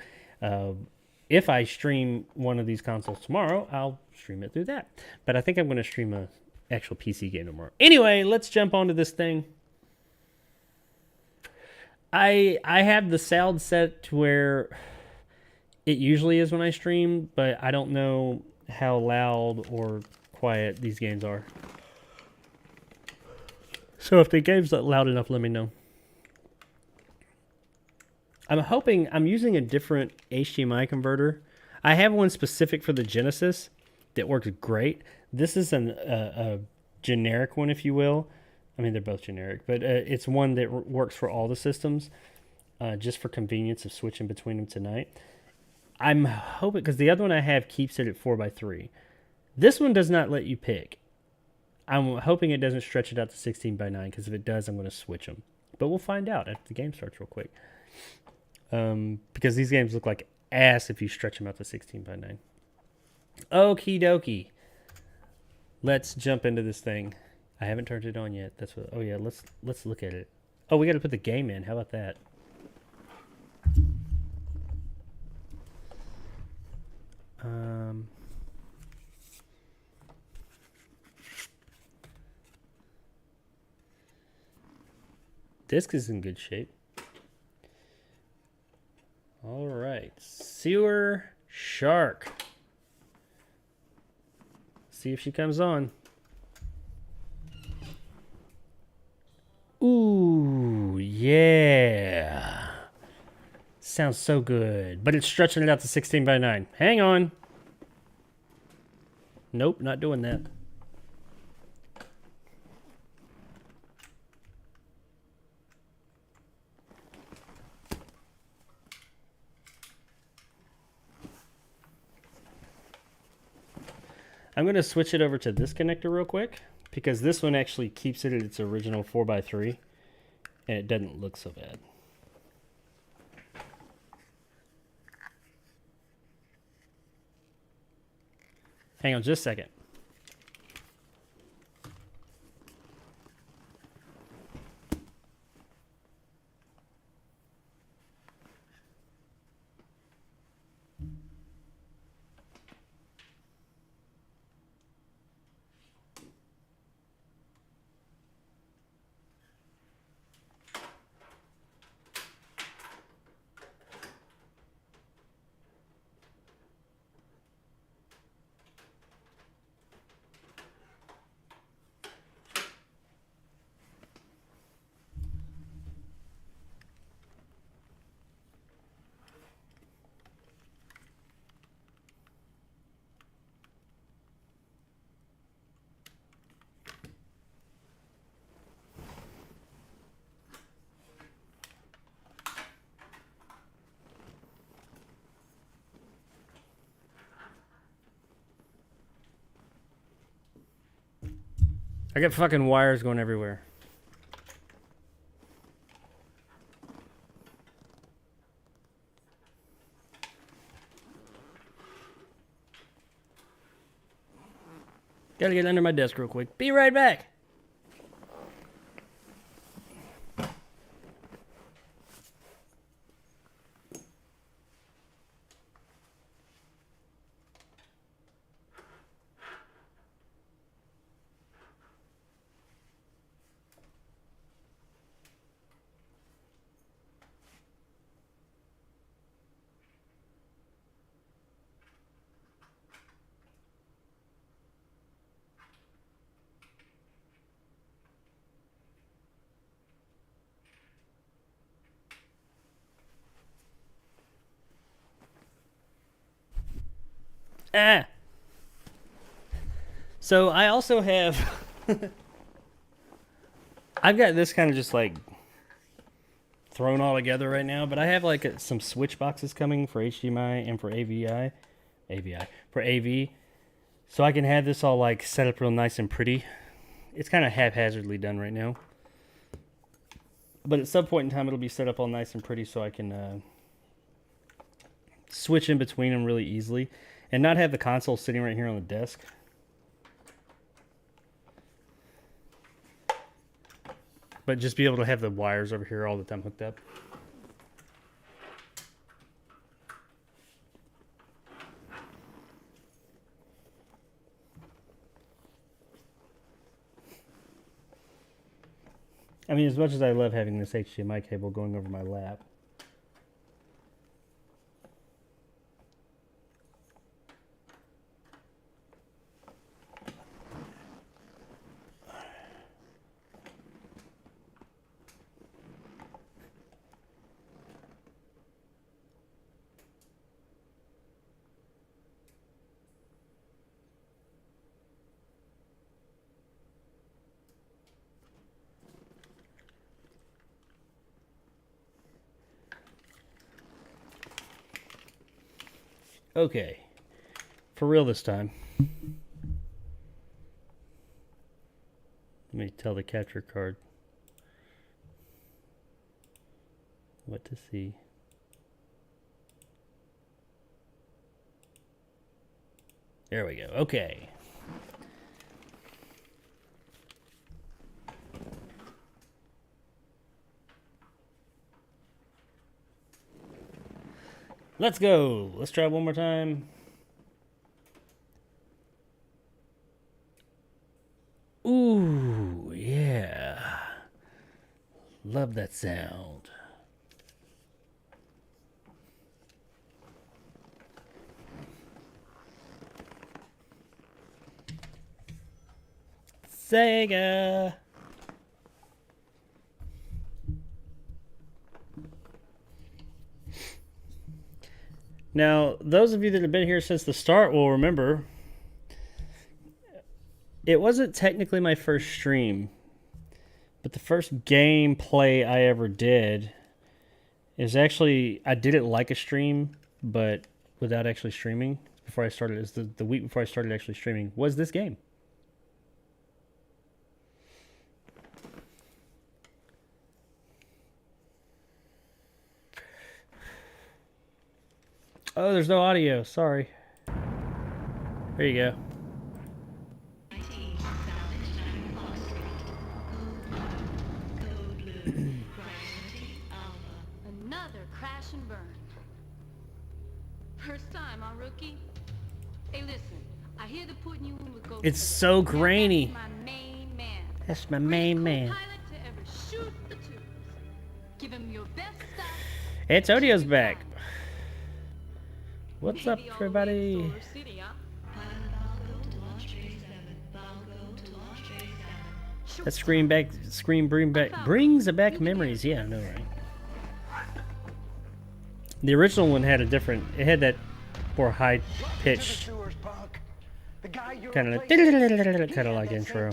if I stream one of these consoles tomorrow, I'll stream it through that. But I think I'm going to stream a actual PC game tomorrow. Anyway, let's jump onto this thing. I have the sound set to where it usually is when I stream, but I don't know how loud or quiet these games are. So if the game's not loud enough, let me know. I'm using a different HDMI converter. I have one specific for the Genesis that works great. This is a generic one, if you will. I mean, they're both generic, but it's one that works for all the systems, just for convenience of switching between them tonight. I'm hoping, because the other one I have keeps it at 4:3. This one does not let you pick. I'm hoping it doesn't stretch it out to 16:9, because if it does, I'm going to switch them. But we'll find out after the game starts real quick. Because these games look like ass if you stretch them out to 16:9. Okie dokie. Let's jump into this thing. I haven't turned it on yet. That's what. Oh yeah, let's look at it. Oh, we got to put the game in. How about that? Disc is in good shape. All right, Sewer Shark. See if she comes on. Ooh, yeah. Sounds so good. But it's stretching it out to 16:9. Hang on. Nope, not doing that. I'm going to switch it over to this connector real quick, because this one actually keeps it at its original 4:3, and it doesn't look so bad. Hang on just a second. I got fucking wires going everywhere. Gotta get under my desk real quick. Be right back. Ah. So I also have I've got this kind of just like thrown all together right now, but I have like some switch boxes coming for HDMI and for AVI for AV. So I can have this all like set up real nice and pretty. It's kind of haphazardly done right now. But at some point in time, it'll be set up all nice and pretty so I can switch in between them really easily and not have the console sitting right here on the desk. But just be able to have the wires over here all the time hooked up. I mean, as much as I love having this HDMI cable going over my lap. Okay, for real this time. Let me tell the capture card what to see. There we go. Okay. Let's go. Let's try it one more time. Ooh, yeah. Love that sound. Sega. Now, those of you that have been here since the start will remember it wasn't technically my first stream, but the first gameplay I ever did is actually, I did it like a stream, but without actually streaming. Before I started, is the week before I started actually streaming, was this game. Oh, there's no audio. Sorry. There you go. Another crash and burn. First time, huh, rookie? Hey, listen. I hear they're putting you in with Ghost. It's so grainy. That's my main man. That's my main man. Pilot to ever shoot the tubes. Give him your best stuff. Antonio's back. What's up, Maybe all everybody? in Solar City, huh? That screen brings back memories. Yeah, I know, right? The original one had a different. It had that more high pitched, kind of like intro.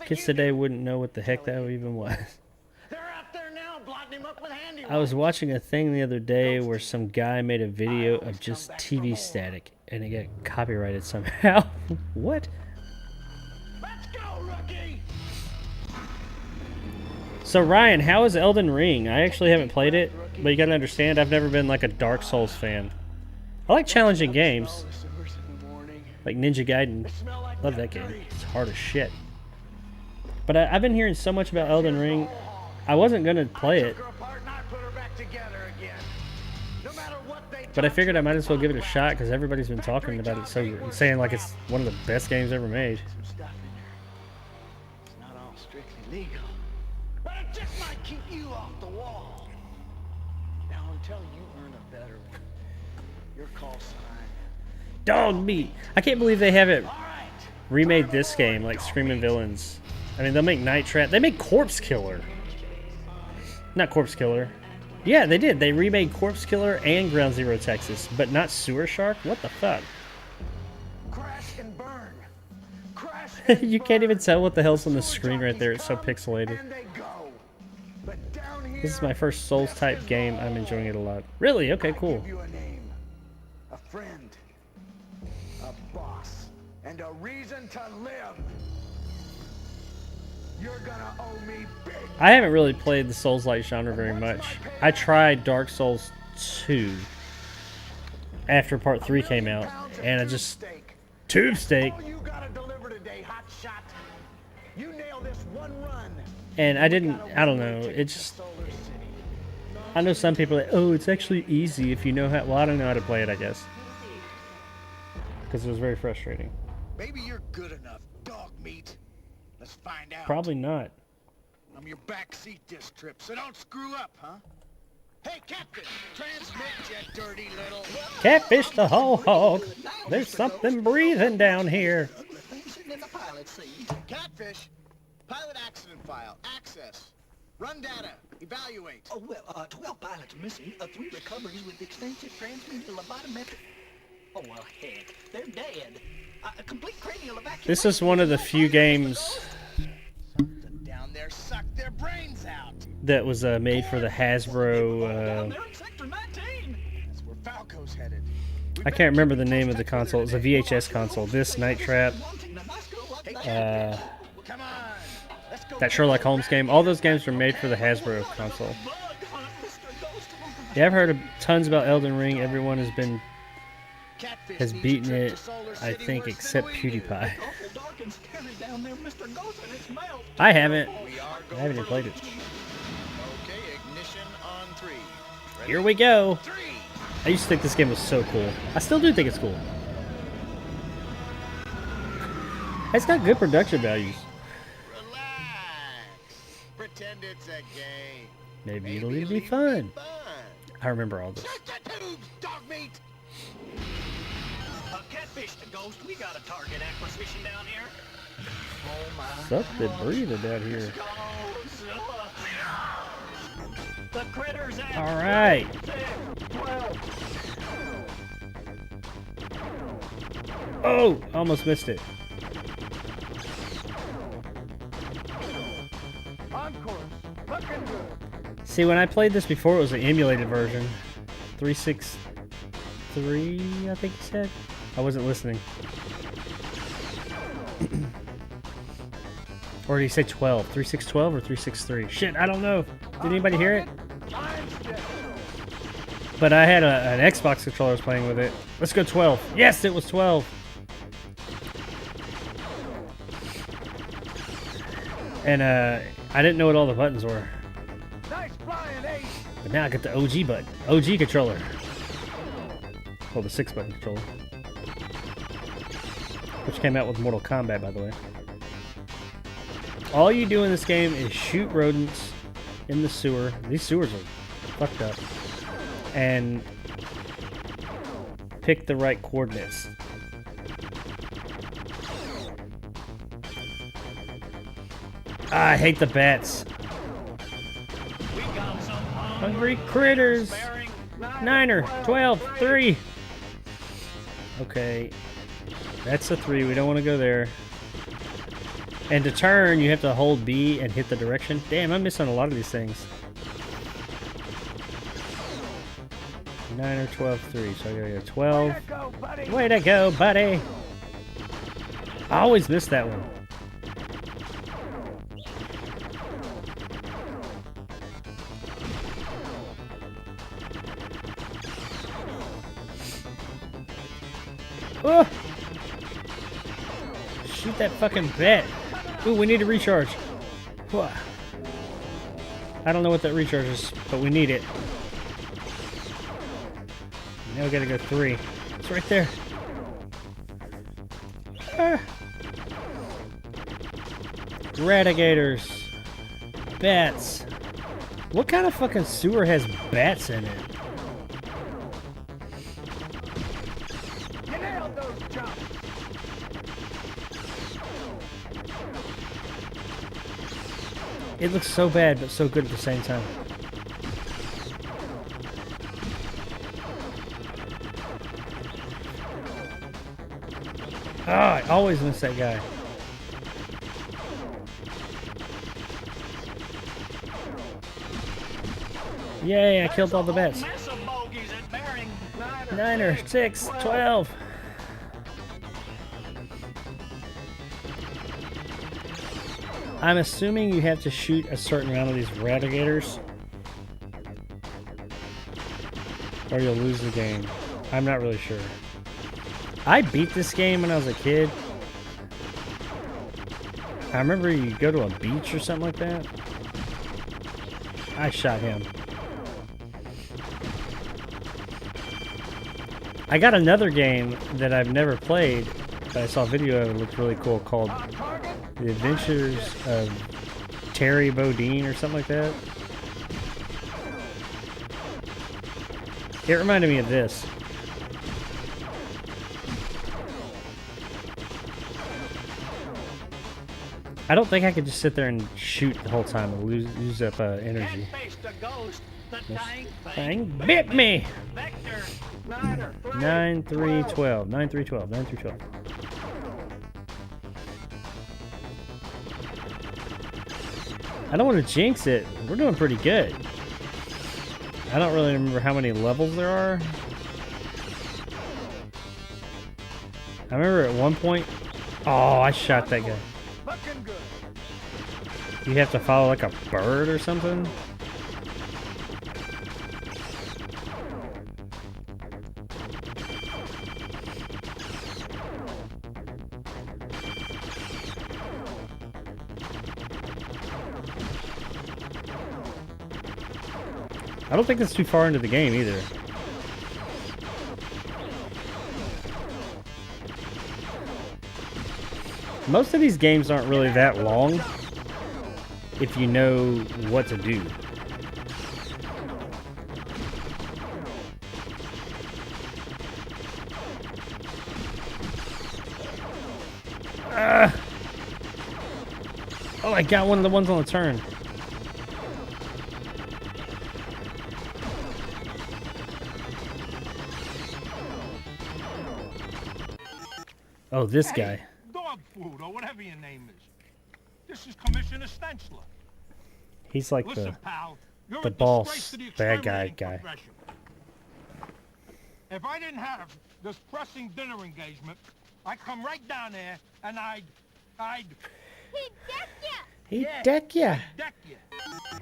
Kids today wouldn't know what the heck that even was. I was watching a thing the other day where some guy made a video of just TV static and it got copyrighted somehow. What? Let's go, rookie. So Ryan, how is Elden Ring? I actually haven't played it, but you gotta understand, I've never been like a Dark Souls fan. I like challenging games, like Ninja Gaiden. Love that game. It's hard as shit. But I've been hearing so much about Elden Ring. I wasn't gonna play it, but I figured I might as well give it a shot because everybody's been talking about it, so saying like it's one of the best games ever made. It's not all strictly legal, but it just might keep you off the wall. Now until you earn a better one, your call sign. Dog meat. I can't believe they haven't remade this game like Screaming Villains. I mean, they'll make Night Trap. They make Corpse Killer. Not Corpse Killer. Yeah, they did. They remade Corpse Killer and Ground Zero Texas, but not Sewer Shark? What the fuck? Crash and burn. Crash You can't even tell what the hell's on the screen right there. It's so pixelated. and they go. But down here, This is my first Souls type game. I'm enjoying it a lot. Really? Okay, cool. give you a name, a friend, A boss and a reason to live. You're gonna owe me big. I haven't really played the Souls-like genre very much. I tried Dark Souls 2 after Part 3 came out, and I just... Tube steak. All you gotta deliver today, hot shot. You nail this one run. And I didn't... I don't know. It just... I know some people are like, oh, it's actually easy if you know how... Well, I don't know how to play it, I guess. Because it was very frustrating. Maybe you're good enough, dog meat. Let's find out. Probably not. I'm your backseat this trip, so don't screw up, huh? Hey, Captain, transmit, you dirty little... Catfish the whole hog. There's something breathing down here. Catfish, pilot accident file, access. Run data, evaluate. Oh, well, 12 pilots missing, 3 recoveries with extensive transmutal lobotometric. Oh, well, heck, they're dead. Complete cranial evacuation. This is one of the few games Down there sucked their brains out. that was made for the Hasbro... They're in Sector 19. That's where Falco's headed. I can't remember the name of the console. It was a VHS console. This, Night Trap, Come on, let's go. that Sherlock Holmes game. All those games were made for the Hasbro console. Yeah, I've heard tons about Elden Ring. Everyone Catfish has needs beaten a trip it, to Solar I City think, worse except than we do. PewDiePie. Awful dark and scary down there, Mr. Ghost, and it's melt. I haven't. We are I going haven't even for played it. launch. Okay, ignition on 3. Ready? Here we go. 3. I used to think this game was so cool. I still do think it's cool. It's got good production values. Relax. Pretend it's a game. Maybe it'll even be fun. I remember all this. Shut the tubes, dog meat. Catfish the Ghost, we got a target acquisition down here. Oh, my. Something breathing down here. Ghost. The critters at All right. 12. Oh, almost missed it. On course. Looking good. See, when I played this before, it was an emulated version. 363, I think he said. I wasn't listening. Or did he say 12? 3612 or 363? Shit, I don't know. Did anybody hear it? But I had an Xbox controller I was playing with it. Let's go 12. Yes, it was 12. And I didn't know what all the buttons were. Nice flying, Ace. But now I got the OG button. OG controller. Well, the 6-button controller. Which came out with Mortal Kombat, by the way. All you do in this game is shoot rodents in the sewer. These sewers are fucked up. And pick the right coordinates. I hate the bats. We got some Hungry critters. bearing 9er, 12, 3. Okay. That's a 3. We don't want to go there. And to turn, you have to hold B and hit the direction. Damn, I'm missing a lot of these things. 9er, 12, 3. So I gotta go 12. Go, buddy. Way to go, buddy. I always miss that one. Oh! Shoot that fucking bat. Ooh, we need to recharge. Whew. I don't know what that recharge is, but we need it. Now we gotta go 3. It's right there. Ah. Radigators. Bats. What kind of fucking sewer has bats in it? You nailed those jumps. It looks so bad, but so good at the same time. Ah, I always miss that guy. Yay, I killed all the bats. Mess of bogeys at bearing 9er, 6, 12. I'm assuming you have to shoot a certain amount of these radigators, or you'll lose the game. I'm not really sure. I beat this game when I was a kid. I remember you go to a beach or something like that. I shot him. I got another game that I've never played, but I saw a video of it. It looked really cool, called The Adventures of Terry Bodine or something like that. It reminded me of this. I don't think I could just sit there and shoot the whole time and use up energy. This thing bit me! 9, 3, 12. 9, 3, 12. 9, 3, 12. I don't want to jinx it. We're doing pretty good. I don't really remember how many levels there are. I remember at one point... Oh, I shot that guy. You have to follow like a bird or something? I don't think that's too far into the game either. Most of these games aren't really that long if you know what to do. Oh, I got one of the ones on the turn. Oh, this guy. Dog food, or whatever your name is. This is Commissioner Stensler. He's like Listen, pal, you're the a boss, disgrace to the bad guy exterminating profession. If I didn't have this pressing dinner engagement, I'd come right down there and I'd He'd deck ya. deck you.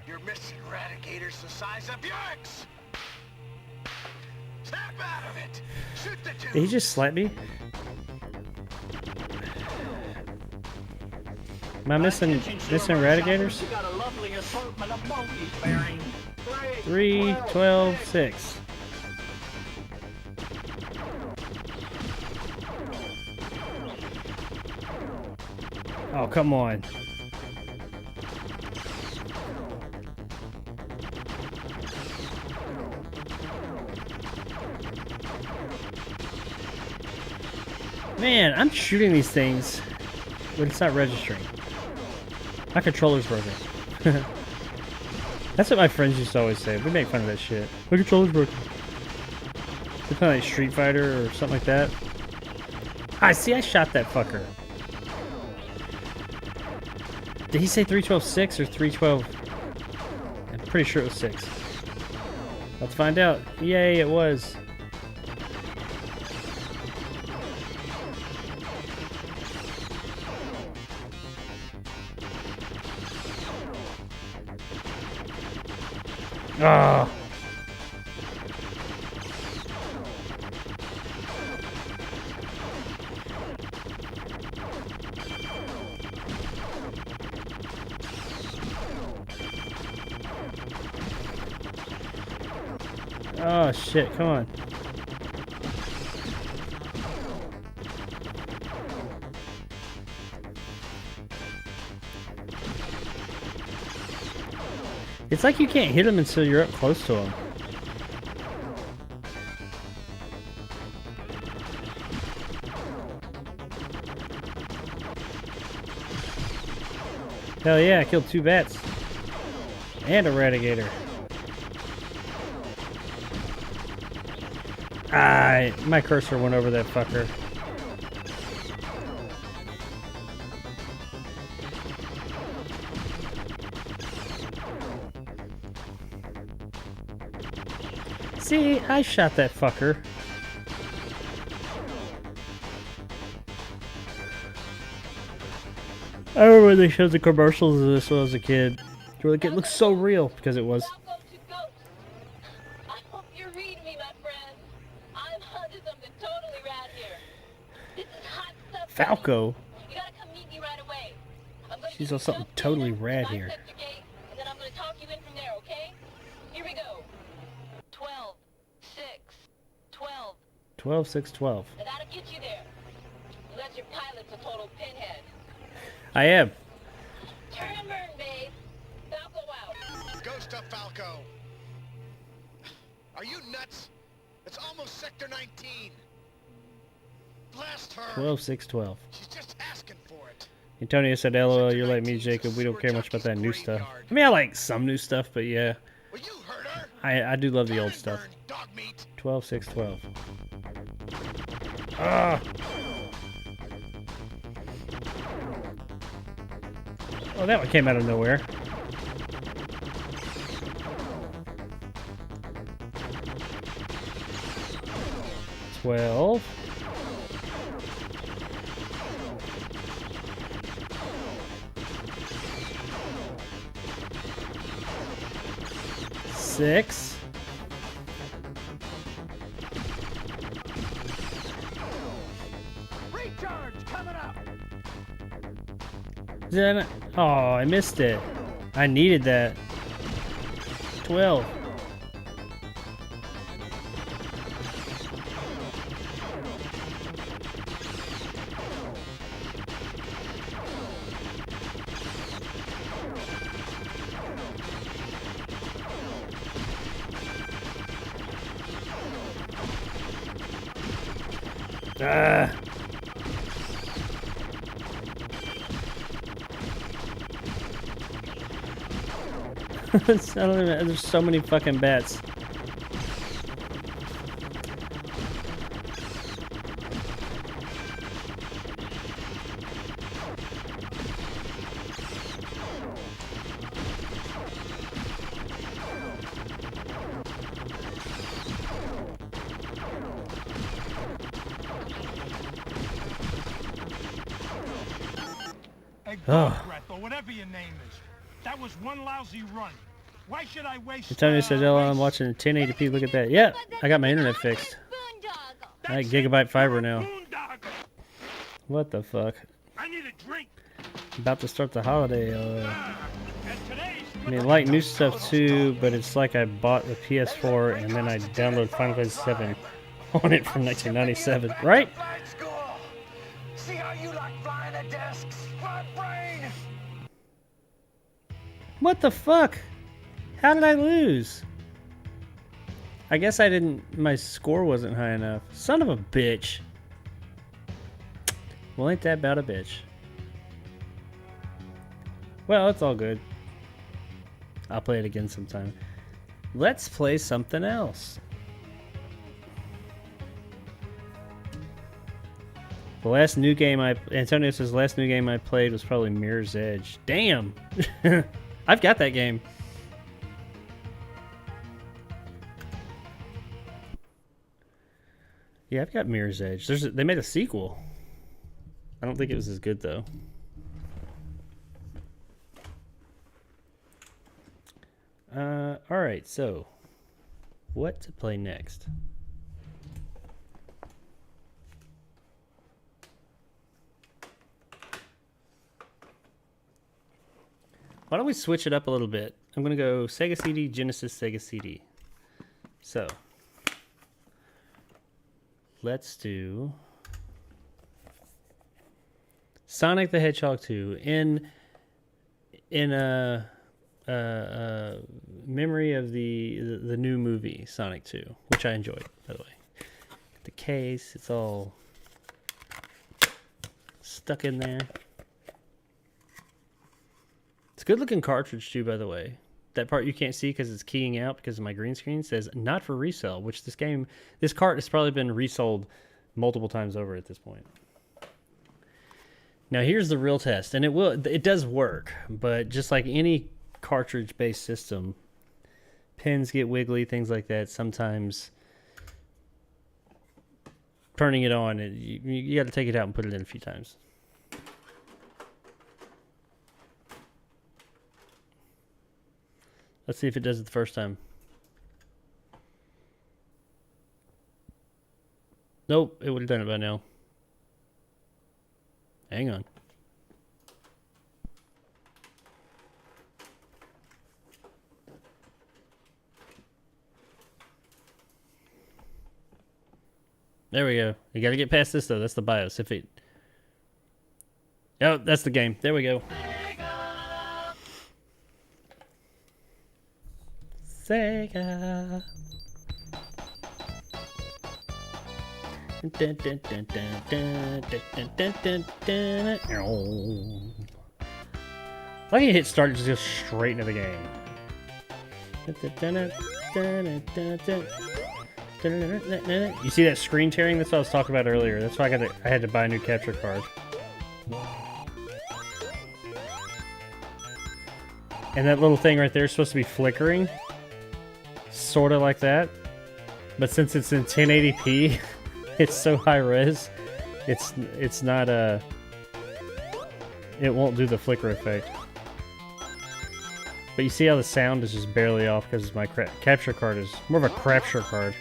You're missing radigators the size of yurks! Snap out of it! Shoot the two! Did he just slap me? Am I missing eradigators? 3, 12, 6. Oh, come on. Man, I'm shooting these things, but it's not registering. My controller's broken. That's what my friends used to always say. We make fun of that shit. My controller's broken. They play like Street Fighter or something like that. I see. I shot that fucker. Did he say 312-6 or 312? I'm pretty sure it was 6. Let's find out. Yay, it was. Ah. Oh shit, come on. It's like you can't hit him until you're up close to him. Hell yeah, I killed 2 bats. And a radigator. Ah, my cursor went over that fucker. See, I shot that fucker. I remember when they showed the commercials of this when I was a kid. You're like, it looks so real because it was. I hope you read me, my friend. I'm onto something totally rad here. This is hot stuff. Falco. You gotta come meet me right away. I'm gonna She's give on you something just totally minutes rad to here. dissect your gate, and then I'm gonna talk you in from there, okay? Here we go. 12, 6, 12. 12, 6, 12. Now that'll get you there. Unless your pilot's a total pinhead. I am. Turn and burn, babe. Falco out. Ghost of Falco. Are you nuts? It's almost Sector 19. Blast her. 12, 6, 12. She's just asking for it. Antonio said, LOL, you're like me, Jacob. We don't care much about that new stuff. I mean, I like some new stuff, but yeah. Well, you heard her. I do love the Turn old and stuff. burn, dog meat. 12, 6, 12. Ah! Oh, that one came out of nowhere. $12. $6. Recharge coming up. Then, oh, I missed it. I needed that. 12. Ah. I don't even, there's so many fucking bets. Hey, Oh. Breath, or whatever your name is. That was one lousy run. Why should I waste? Antonio says, "Oh, I'm watching 1080p. Look at that. Yeah, I got my internet fixed. I got gigabyte fiber now. What the fuck? I need a drink. About to start the holiday. And today's I mean, like new stuff too, but it's like I bought the PS4 and then I downloaded Final Fantasy 7 on it from 1997, right? Flight school. See how you like flying the desks, my brain. What the fuck? How did I lose? I guess I didn't. My score wasn't high enough. Son of a bitch. Well, ain't that about a bitch? Well, it's all good. I'll play it again sometime. Let's play something else. The last new game Antonio says last new game I played was probably Mirror's Edge. Damn! I've got that game. Yeah, I've got Mirror's Edge. They made a sequel. I don't think it was as good though. Alright, so what to play next? Why don't we switch it up a little bit? I'm going to go Sega CD, Genesis, Sega CD. So, let's do Sonic the Hedgehog 2 in a memory of the new movie Sonic 2, which I enjoyed, by the way. The case, it's all stuck in there. It's a good looking cartridge too, by the way. That part you can't see because it's keying out because of my green screen says not for resale, which this cart has probably been resold multiple times over at this point. Now here's the real test, and it does work, but just like any cartridge based system, pins get wiggly, things like that. Sometimes turning it on, you got to take it out and put it in a few times. Let's see if it does it the first time. Nope, it would have done it by now. Hang on. There we go. You got to get past this though. That's the BIOS. If it. Oh, that's the game. There we go. Sega. Dun, dun, dun, dun, dun, dun, dun, dun, dun, dun. Like you hit start, just go straight into the game. You see that screen tearing? That's what I was talking about earlier. That's why I had to buy a new capture card. And that little thing right there is supposed to be flickering. Sort of like that. But since it's in 1080p, it's so high res, it's not it won't do the flicker effect. But you see how the sound is just barely off because my capture card is more of a crapture card.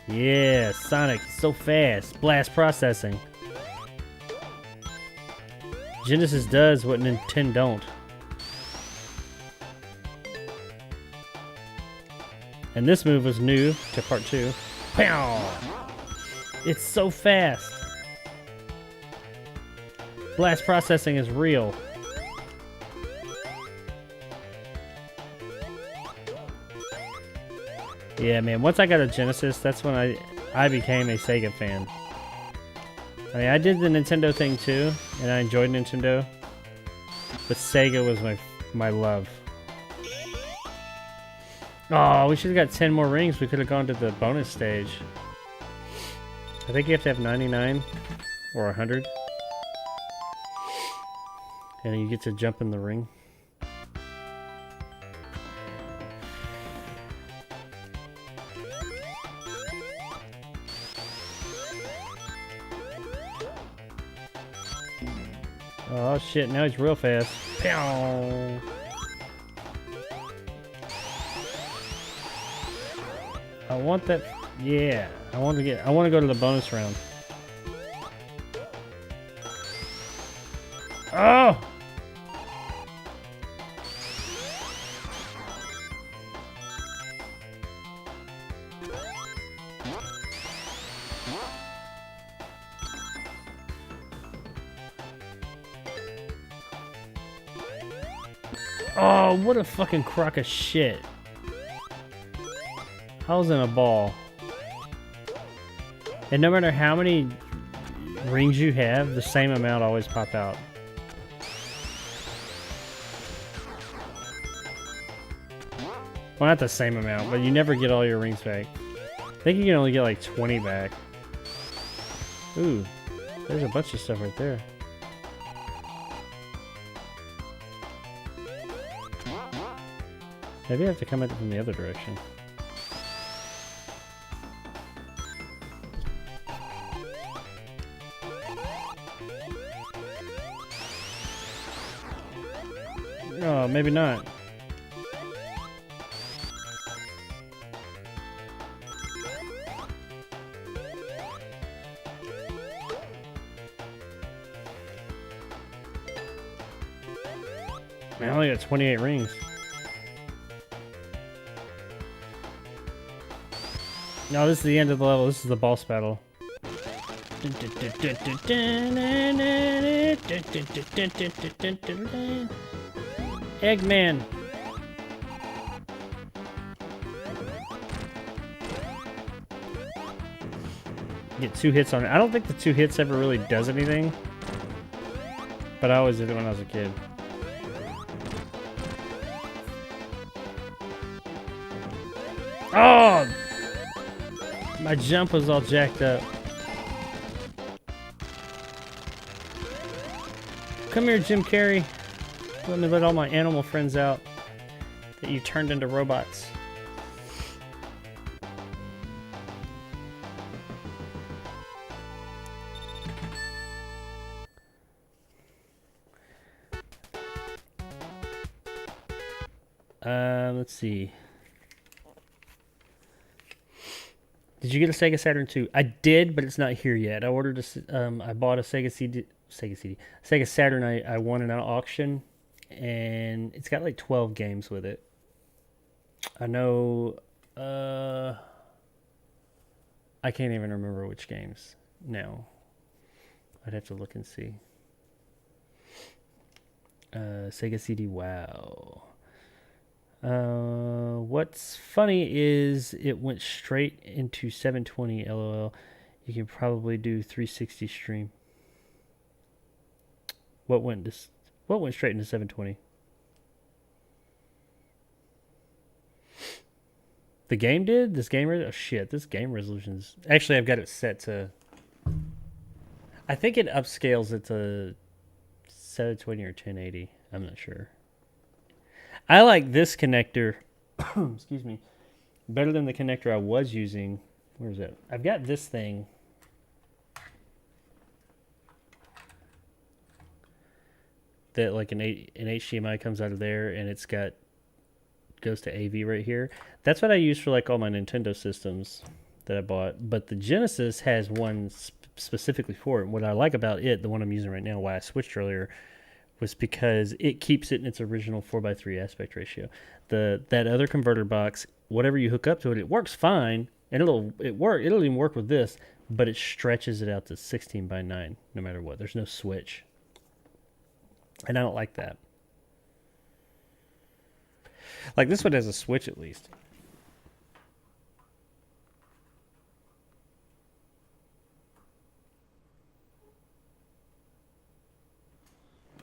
Yeah, Sonic, so fast. Blast processing. Genesis does what Nintendo don't. And this move was new to part 2. Pow! It's so fast. Blast processing is real. Yeah, man, once I got a Genesis, that's when I became a Sega fan. I mean, I did the Nintendo thing too, and I enjoyed Nintendo. But Sega was my love. Oh, we should have got 10 more rings. We could have gone to the bonus stage. I think you have to have 99 or 100. And you get to jump in the ring. Oh shit, now he's real fast. Pew! I want that. Yeah, I want to go to the bonus round. Oh! Oh, what a fucking crock of shit. I was in a ball. And no matter how many rings you have, the same amount always pop out. Well, not the same amount, but you never get all your rings back. I think you can only get like 20 back. Ooh, there's a bunch of stuff right there. Maybe I have to come at it from the other direction. Oh, maybe not. Man, I only got 28 rings. No, this is the end of the level. This is the boss battle. Eggman. Get 2 hits on it. I don't think the 2 hits ever really does anything. But I always did it when I was a kid. Oh! My jump was all jacked up. Come here, Jim Carrey. Let me let all my animal friends out that you turned into robots. Let's see. Did you get a Sega Saturn 2? I did, but it's not here yet. I ordered I bought a Sega Saturn. I won in an auction, and it's got like 12 games with it. I know. I can't even remember which games now. I'd have to look and see. Sega CD, wow. What's funny is it went straight into 720, LOL. You can probably do 360 stream. What went straight into 720? The game did? This game resolution's... Actually, I've got it set to... I think it upscales it to 720 or 1080. I'm not sure. I like this connector, excuse me, better than the connector I was using. Where is it? I've got this thing. That like an HDMI comes out of there, and it's got goes to AV right here. That's what I use for like all my Nintendo systems that I bought. But the Genesis has one specifically for it. What I like about it, the one I'm using right now, why I switched earlier, was because it keeps it in its original 4:3 aspect ratio. That other converter box, whatever you hook up to it, it works fine, and it'll even work with this, but it stretches it out to 16:9 no matter what. There's no switch, and I don't like that. Like this one has a switch at least.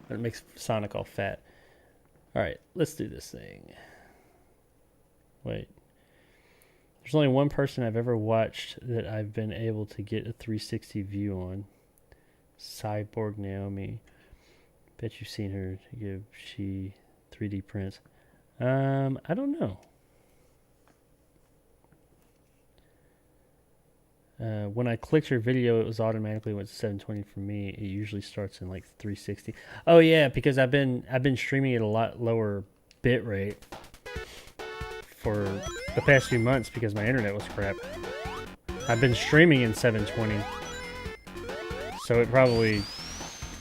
It makes Sonic all fat. All right, let's do this thing. Wait. There's only one person I've ever watched that I've been able to get a 360 view on. Cyborg Naomi. Bet you've seen her give she 3D prints. I don't know. When I clicked her video, it was automatically went to 720 for me. It usually starts in like 360. Oh yeah, because I've been streaming at a lot lower bit rate for the past few months because my internet was crap. I've been streaming in 720, so it probably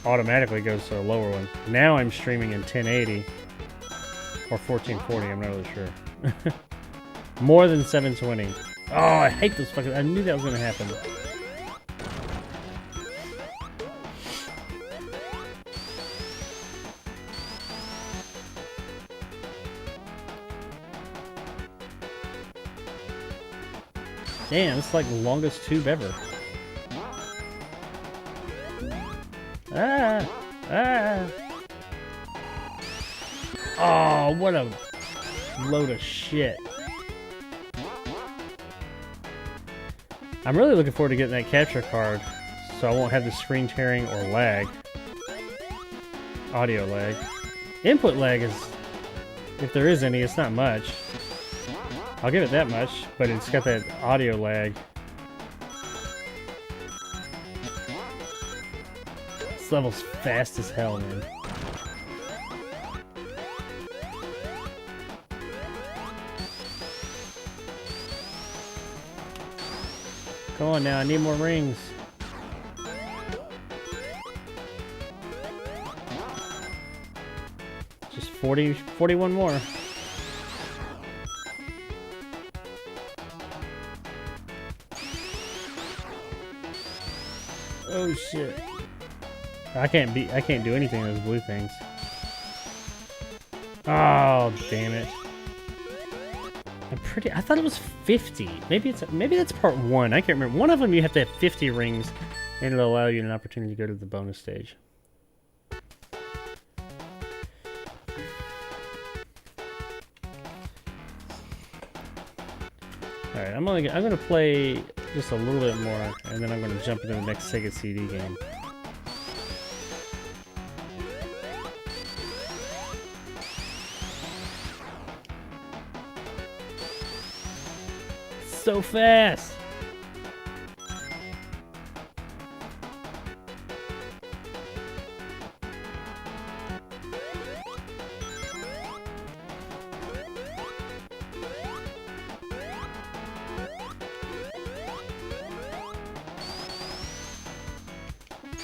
automatically goes to a lower one. Now I'm streaming in 1080 or 1440. I'm not really sure. More than 720. Oh, I hate those fucking... I knew that was going to happen. Damn, it's like the longest tube ever. Ah! Ah! Oh, what a load of shit. I'm really looking forward to getting that capture card so I won't have the screen tearing or lag. Audio lag. Input lag is, if there is any, it's not much. I'll give it that much, but it's got that audio lag. This level's fast as hell, man. Come on now, I need more rings. Just 41 more. Oh shit. I can't do anything with those blue things. Oh, damn it. I thought it was 50. Maybe that's part 1. I can't remember. One of them you have to have 50 rings and it'll allow you an opportunity to go to the bonus stage. Alright, I'm gonna play just a little bit more and then I'm gonna jump into the next Sega CD game. So fast.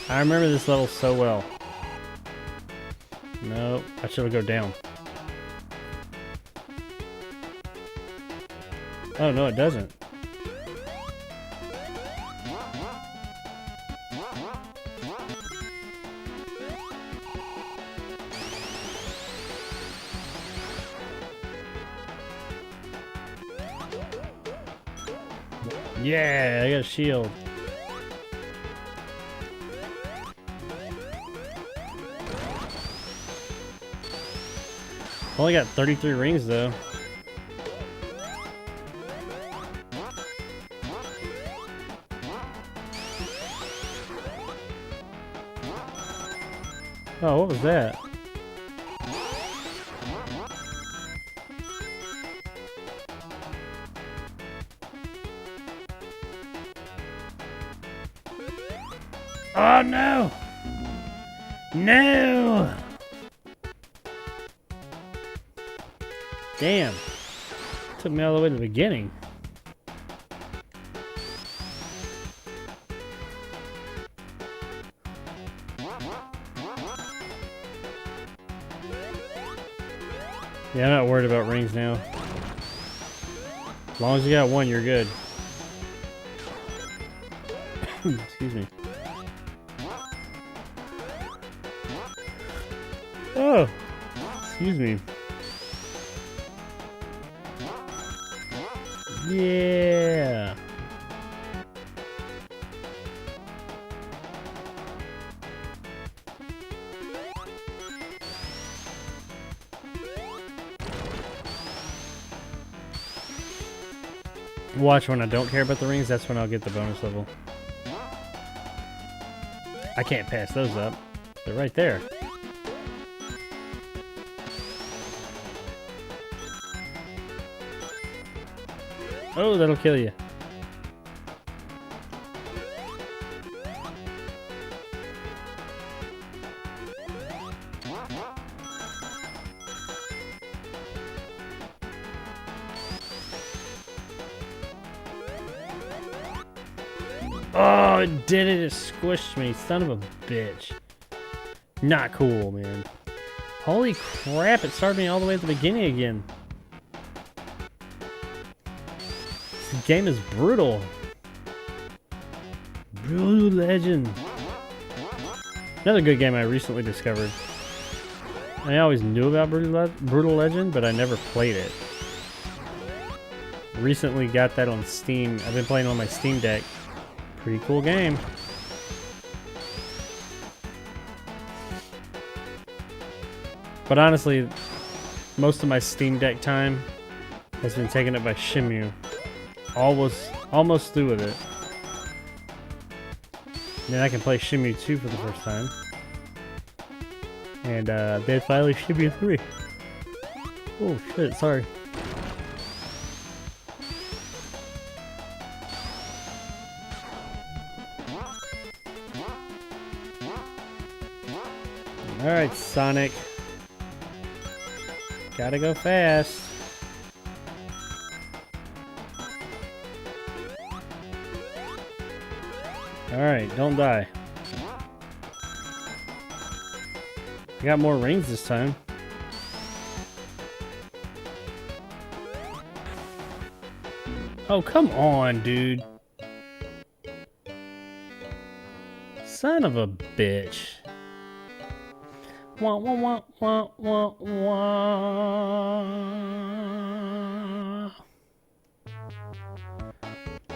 I remember this level so well. Nope, I should have go down. Oh no, it doesn't. Yeah, I got a shield. Only got 33 rings though. Oh, what was that? Oh no! No! Damn. Took me all the way to the beginning. Yeah, I'm not worried about rings now. As long as you got one, you're good. Excuse me. Oh! Excuse me. Yeah! Watch, when I don't care about the rings, that's when I'll get the bonus level. I can't pass those up. They're right there. Oh, that'll kill you. Oh, it did it. It squished me. Son of a bitch. Not cool, man. Holy crap, it started me all the way at the beginning again. This game is brutal. Brutal Legend. Another good game I recently discovered. I always knew about Brutal Legend, but I never played it. Recently got that on Steam. I've been playing on my Steam Deck. Pretty cool game. But honestly, most of my Steam Deck time has been taken up by Shenmue. Almost through with it. Then I can play Shenmue 2 for the first time. And then finally Shenmue 3. Oh shit, sorry. Alright, Sonic. Gotta go fast. Alright, don't die. I got more rings this time. Oh, come on, dude. Son of a bitch. Wah, wah, wah, wah, wah, wah.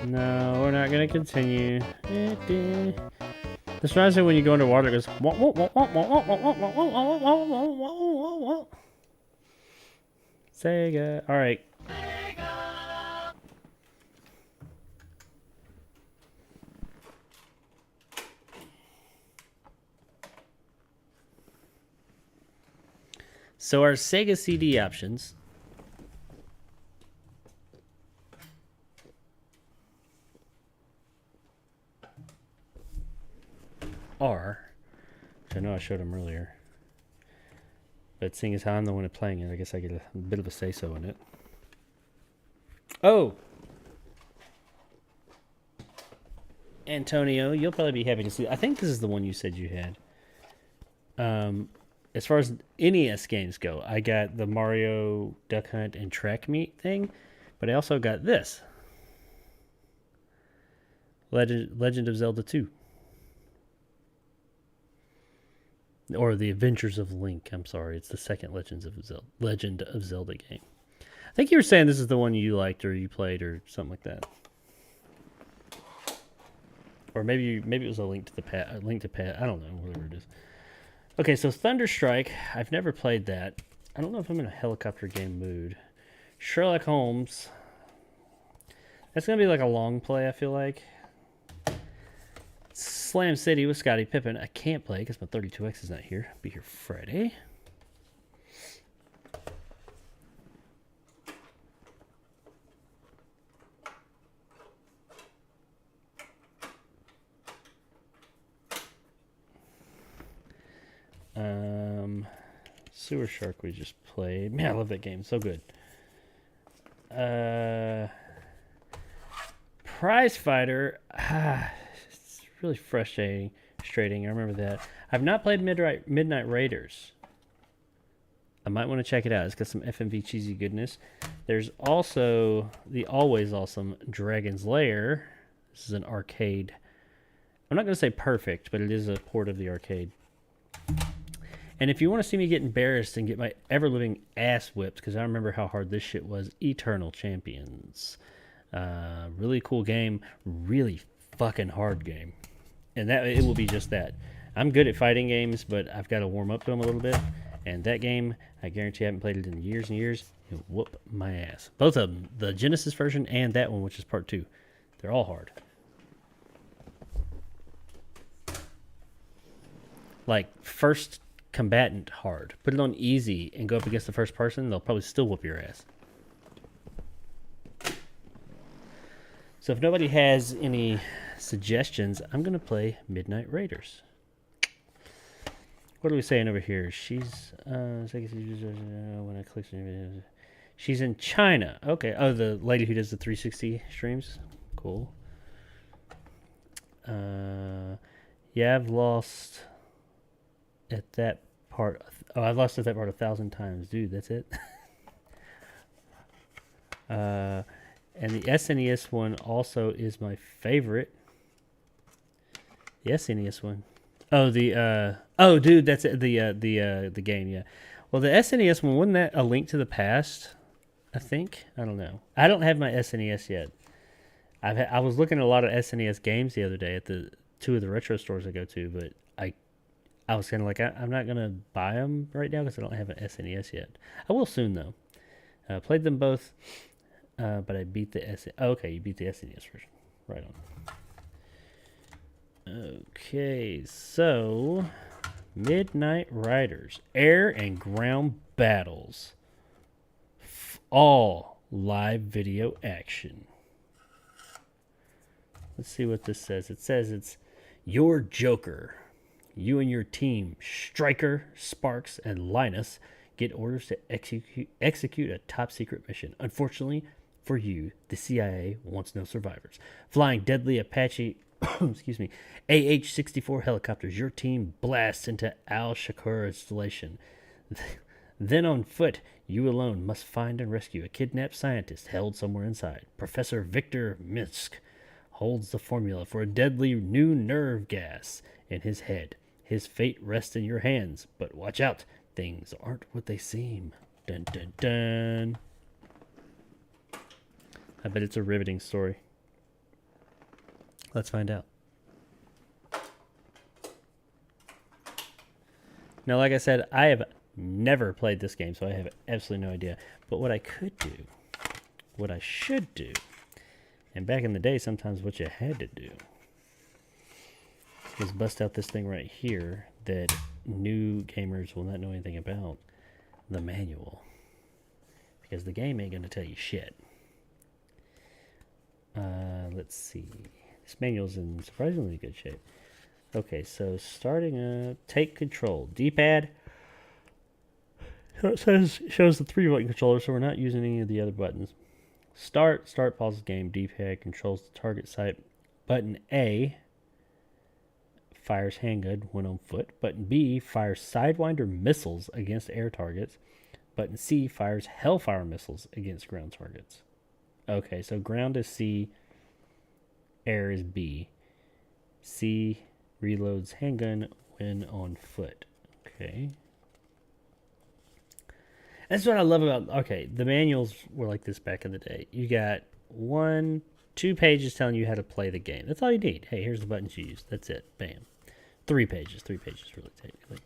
No, we're not gonna continue. This reminds me when you go underwater, it goes wah, wah, wah, wah, wah, wah, wah, wah, wah, wah, wah, wah, wah, wah. Sega. Alright. So our Sega CD options are, which I know I showed them earlier, but seeing as how I'm the one playing it, I guess I get a bit of a say-so in it. Oh! Antonio, you'll probably be happy to see. I think this is the one you said you had. As far as NES games go, I got the Mario Duck Hunt and Track Meet thing, but I also got this. Legend of Zelda 2. Or The Adventures of Link. I'm sorry, it's the second Legend of Zelda game. I think you were saying this is the one you liked or you played or something like that. Or maybe it was a Link to Past. I don't know, whatever it is. Okay, so Thunderstrike. I've never played that. I don't know if I'm in a helicopter game mood. Sherlock Holmes. That's gonna be like a long play, I feel like. Slam City with Scottie Pippen. I can't play because my 32X is not here. I'll be here Friday. Sewer Shark we just played. Man, I love that game. So good. Prize Fighter. It's really frustrating. I remember that. I've not played Midnight Raiders. I might want to check it out. It's got some FMV cheesy goodness. There's also the always awesome Dragon's Lair. This is an arcade. I'm not going to say perfect, but it is a port of the arcade. And if you want to see me get embarrassed and get my ever-living ass whipped, because I remember how hard this shit was, Eternal Champions. Really cool game. Really fucking hard game. And that it will be just that. I'm good at fighting games, but I've got to warm up to them a little bit. And that game, I guarantee I haven't played it in years and years. It'll whoop my ass. Both of them. The Genesis version and that one, which is part 2. They're all hard. Like, first combatant hard. Put it on easy and go up against the first person, they'll probably still whoop your ass. So if nobody has any suggestions, I'm going to play Midnight Raiders. What are we saying over here? She's when I click, she's in China. Okay. Oh, the lady who does the 360 streams. Cool. Yeah, I've lost at that part. Oh, I've lost at that part 1,000 times, dude. That's it. And the SNES one also is my favorite. The SNES one. Oh, dude, that's it. The game, yeah. Well, the SNES one, wasn't that A Link to the Past? I think. I don't know. I don't have my SNES yet. I was looking at a lot of SNES games the other day at the 2 of the retro stores I go to, but I was kind of like, I'm not gonna buy them right now because I don't have an SNES yet. I will soon though. Played them both, but I beat the SNES. Oh, okay, you beat the SNES version. Right on. Okay, so Midnight Riders, air and ground battles, all live video action. Let's see what this says. It says it's your Joker. You and your team, Stryker, Sparks, and Linus, get orders to execute a top-secret mission. Unfortunately for you, the CIA wants no survivors. Flying deadly Apache AH-64 helicopters, your team blasts into Al-Shakur installation. Then on foot, you alone must find and rescue a kidnapped scientist held somewhere inside. Professor Victor Minsk holds the formula for a deadly new nerve gas in his head. His fate rests in your hands, but watch out. Things aren't what they seem. Dun dun dun. I bet it's a riveting story. Let's find out. Now, like I said, I have never played this game, so I have absolutely no idea. But what I could do, what I should do, and back in the day, sometimes what you had to do, is bust out this thing right here that new gamers will not know anything about, the manual. Because the game ain't going to tell you shit. Let's see. This manual's in surprisingly good shape. Okay, so starting up, take control. D-pad. So it shows the 3-button controller, so we're not using any of the other buttons. Start pauses game. D-pad controls the target site. Button A fires handgun when on foot. Button B fires Sidewinder missiles against air targets. Button C fires Hellfire missiles against ground targets. Okay, so ground is C, air is B. C reloads handgun when on foot. Okay. That's what I love about... Okay, the manuals were like this back in the day. You got 2 pages telling you how to play the game. That's all you need. Hey, here's the buttons you use. That's it. Bam. 3 pages really technically.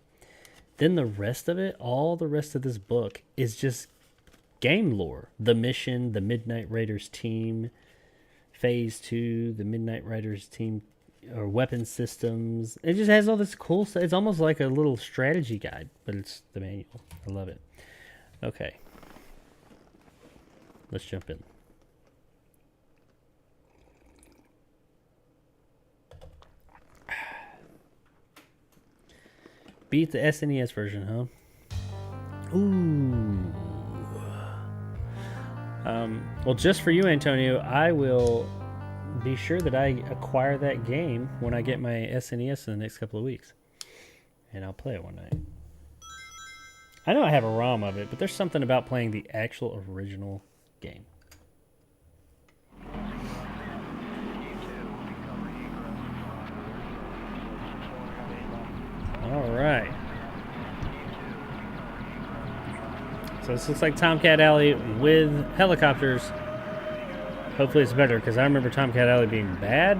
Then the rest of it, all the rest of this book is just game lore. The mission, the Midnight Raiders team, Phase 2, the Midnight Raiders team, or weapon systems. It just has all this cool stuff. It's almost like a little strategy guide, but it's the manual. I love it. Okay. Let's jump in. Beat the SNES version, huh? Ooh. Well, just for you, Antonio, I will be sure that I acquire that game when I get my SNES in the next couple of weeks. And I'll play it one night. I know I have a ROM of it, but there's something about playing the actual original game. Alright. So this looks like Tomcat Alley with helicopters. Hopefully it's better, because I remember Tomcat Alley being bad.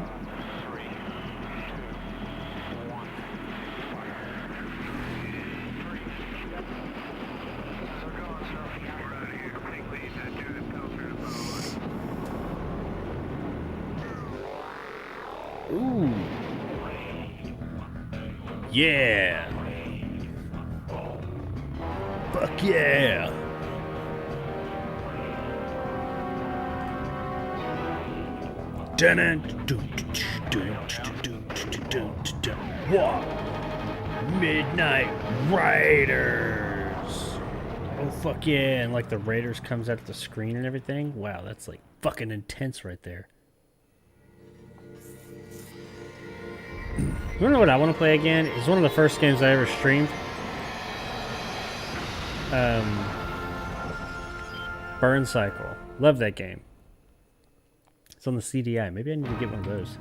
Ooh. Yeah. Fuck yeah. Midnight Raiders. Oh fuck yeah. And like the Raiders comes out the screen and everything. Wow, that's like fucking intense right there. You know what I want to play again? It's one of the first games I ever streamed. Burn Cycle. Love that game. It's on the CDI. Maybe I need to get one of those.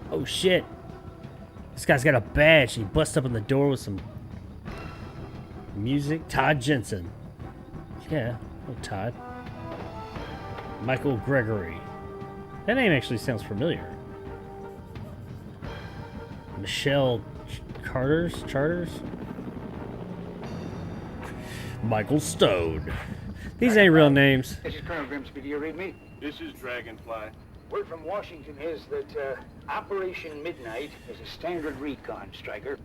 Oh shit. This guy's got a badge. He busts up in the door with some music. Todd Jensen. Yeah. Oh, Todd. Michael Gregory. That name actually sounds familiar. Michelle Charters? Michael Stone. These ain't real names. This is Colonel Grimsby. Do you read me? This is Dragonfly. Word from Washington is that Operation Midnight is a standard recon, Stryker.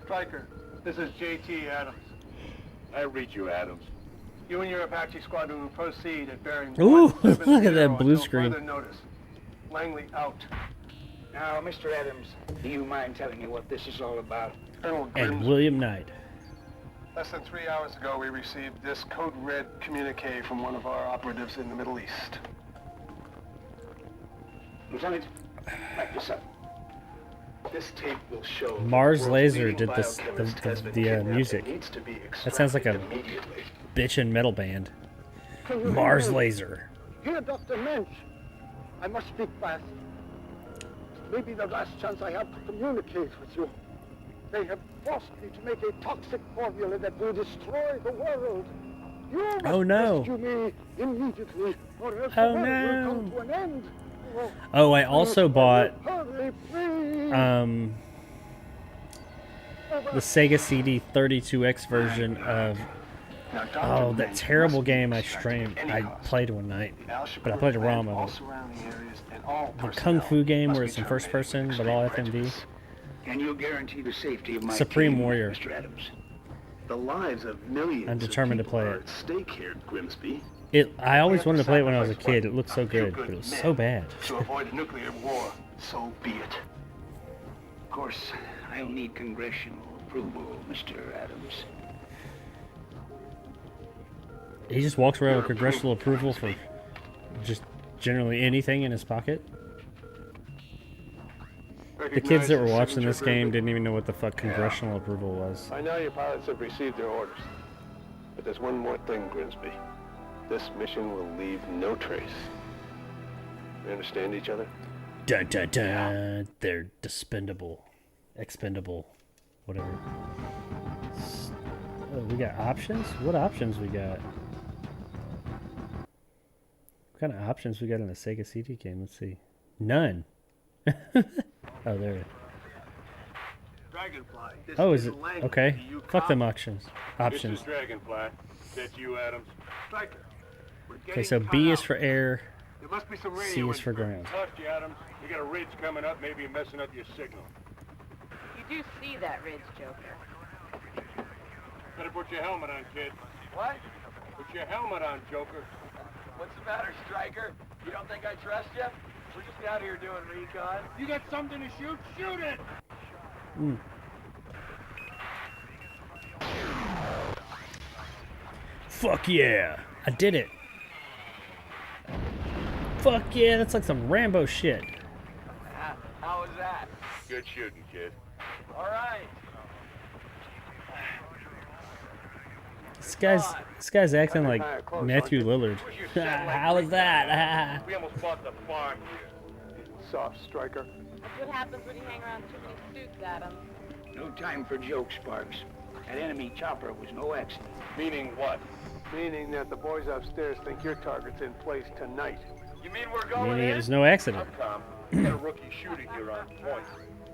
Stryker, this is J.T. Adams. I read you, Adams. You and your Apache squadron will proceed at bearing. Ooh, look at that blue screen. Further notice. Langley out. Now, Mr. Adams, do you mind telling me what this is all about? Colonel And Grimsby. William Knight. Less than 3 hours ago, we received this code red communique from one of our operatives in the Middle East. Lieutenant, back this up. This tape will show Mars Laser did this, the music. That sounds like a bitchin' metal band. Mars Laser. Here, Dr. Mensch. I must speak fast. Maybe the last chance I have to communicate with you. They have forced me to make a toxic formula that will destroy the world. You must rescue me immediately, or else the world will come to an end. Oh, I also bought Hurry, please. the Sega CD 32X version of that terrible game I streamed. I played one night, but I played a ROM of it. The Kung Fu game where it's in first person, but all FMV. Can you guarantee the safety of my Supreme team, Warrior. Mr. Adams? The lives of millions I'm determined to of play people it. are at stake here, Grimsby. I always wanted to play it when I was a kid. It looked so good, but it was so bad. To avoid nuclear war, so be it. Of course, I'll need congressional approval, Mr. Adams. He just walks around with congressional approval for just generally anything in his pocket. The kids that were watching this game didn't even know what the fuck congressional approval was. I know your pilots have received their orders. But there's one more thing, Grimsby. This mission will leave no trace. We understand each other? Dun dun dun. They're expendable, whatever. Oh, we got options? What options we got? What kind of options we got in the Sega CD game? Let's see. None. Oh, there it is. Dragonfly. Oh, is it? Okay. Fuck them options. This is Dragonfly. That's you, Adams. Striker. Okay, so B is for air. There must be some C is for ground. Lost you, Adams. You got a ridge coming up, maybe you're messing up your signal. You do see that ridge, Joker. Better put your helmet on, kid. What? Put your helmet on, Joker. What's the matter, Striker? You don't think I trust you? We're just out here doing recon. You got something to shoot? Shoot it! Fuck yeah! I did it! Fuck yeah, that's like some Rambo shit. How was that? Good shooting, kid. All right. This guy's acting like Matthew Lillard. How was that? We almost bought the farm here. Soft, Striker. That's what happens when you hang around too many suits, Adam. No time for jokes, Sparks. That enemy chopper was no accident. Meaning what? Meaning that the boys upstairs think your target's in place tonight. You mean we're going Meaning in? it was no accident. Calm. You got a rookie shooting here on point.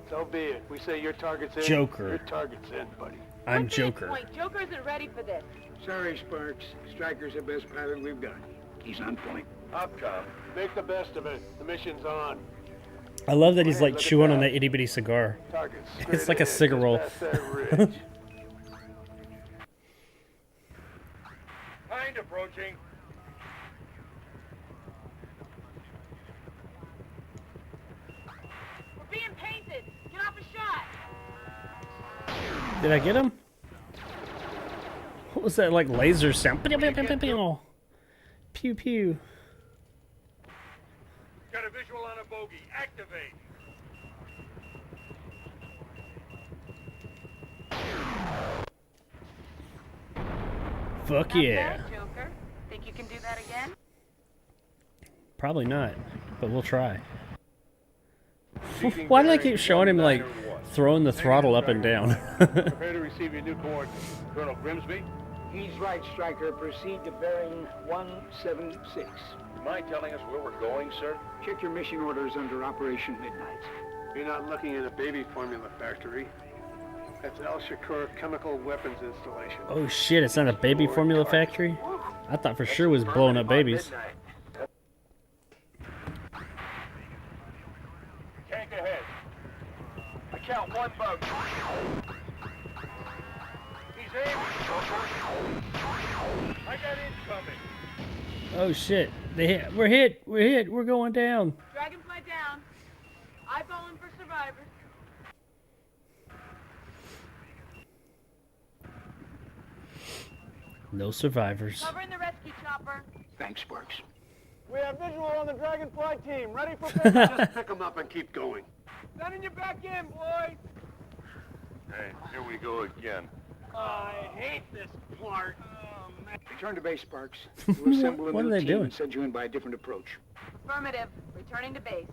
So be it. We say your target's in. Joker. Your target's in, buddy. I'm What's his Joker. point? Joker isn't ready for this. Sorry, Sparks. Striker's the best pilot we've got. He's on point. Upcom. Make the best of it. The mission's on. I love that he's like chewing on that itty bitty cigar. Target's It's like a straight cigar in, roll. just past that ridge. Hind approaching. We're being painted. Get off a shot. Did I get him? What was that like laser sound? Pew pew pew. Got a visual on a bogey. Activate. Fuck Not yeah. bad, Joker. Think you can do that again? Probably not, but we'll try. Why do they keep showing him like throwing the throttle up and down? Prepare to receive your new coordinates. Colonel Grimsby? He's right, Striker. Proceed to bearing 176. You mind telling us where we're going, sir? Check your mission orders under Operation Midnight. You're not looking at a baby formula factory. That's Al Shakur Chemical Weapons Installation. Oh shit, it's not a baby formula factory? I thought for sure it was blowing up babies. Tank ahead. I count one boat. He's aiming, Joker. I got incoming. Oh shit, they hit. We're hit. We're going down. Dragonfly down. Eyeballing for survivors. No survivors. Covering the rescue chopper. Thanks, Sparks. We have visual on the Dragonfly team. Ready for pickup. Just pick them up and keep going. Sending you back in, boys. Hey, here we go again. I hate this part. Return to base, Sparks. We'll assemble a What are new they team doing? and send you in by a different approach. Affirmative. Returning to base.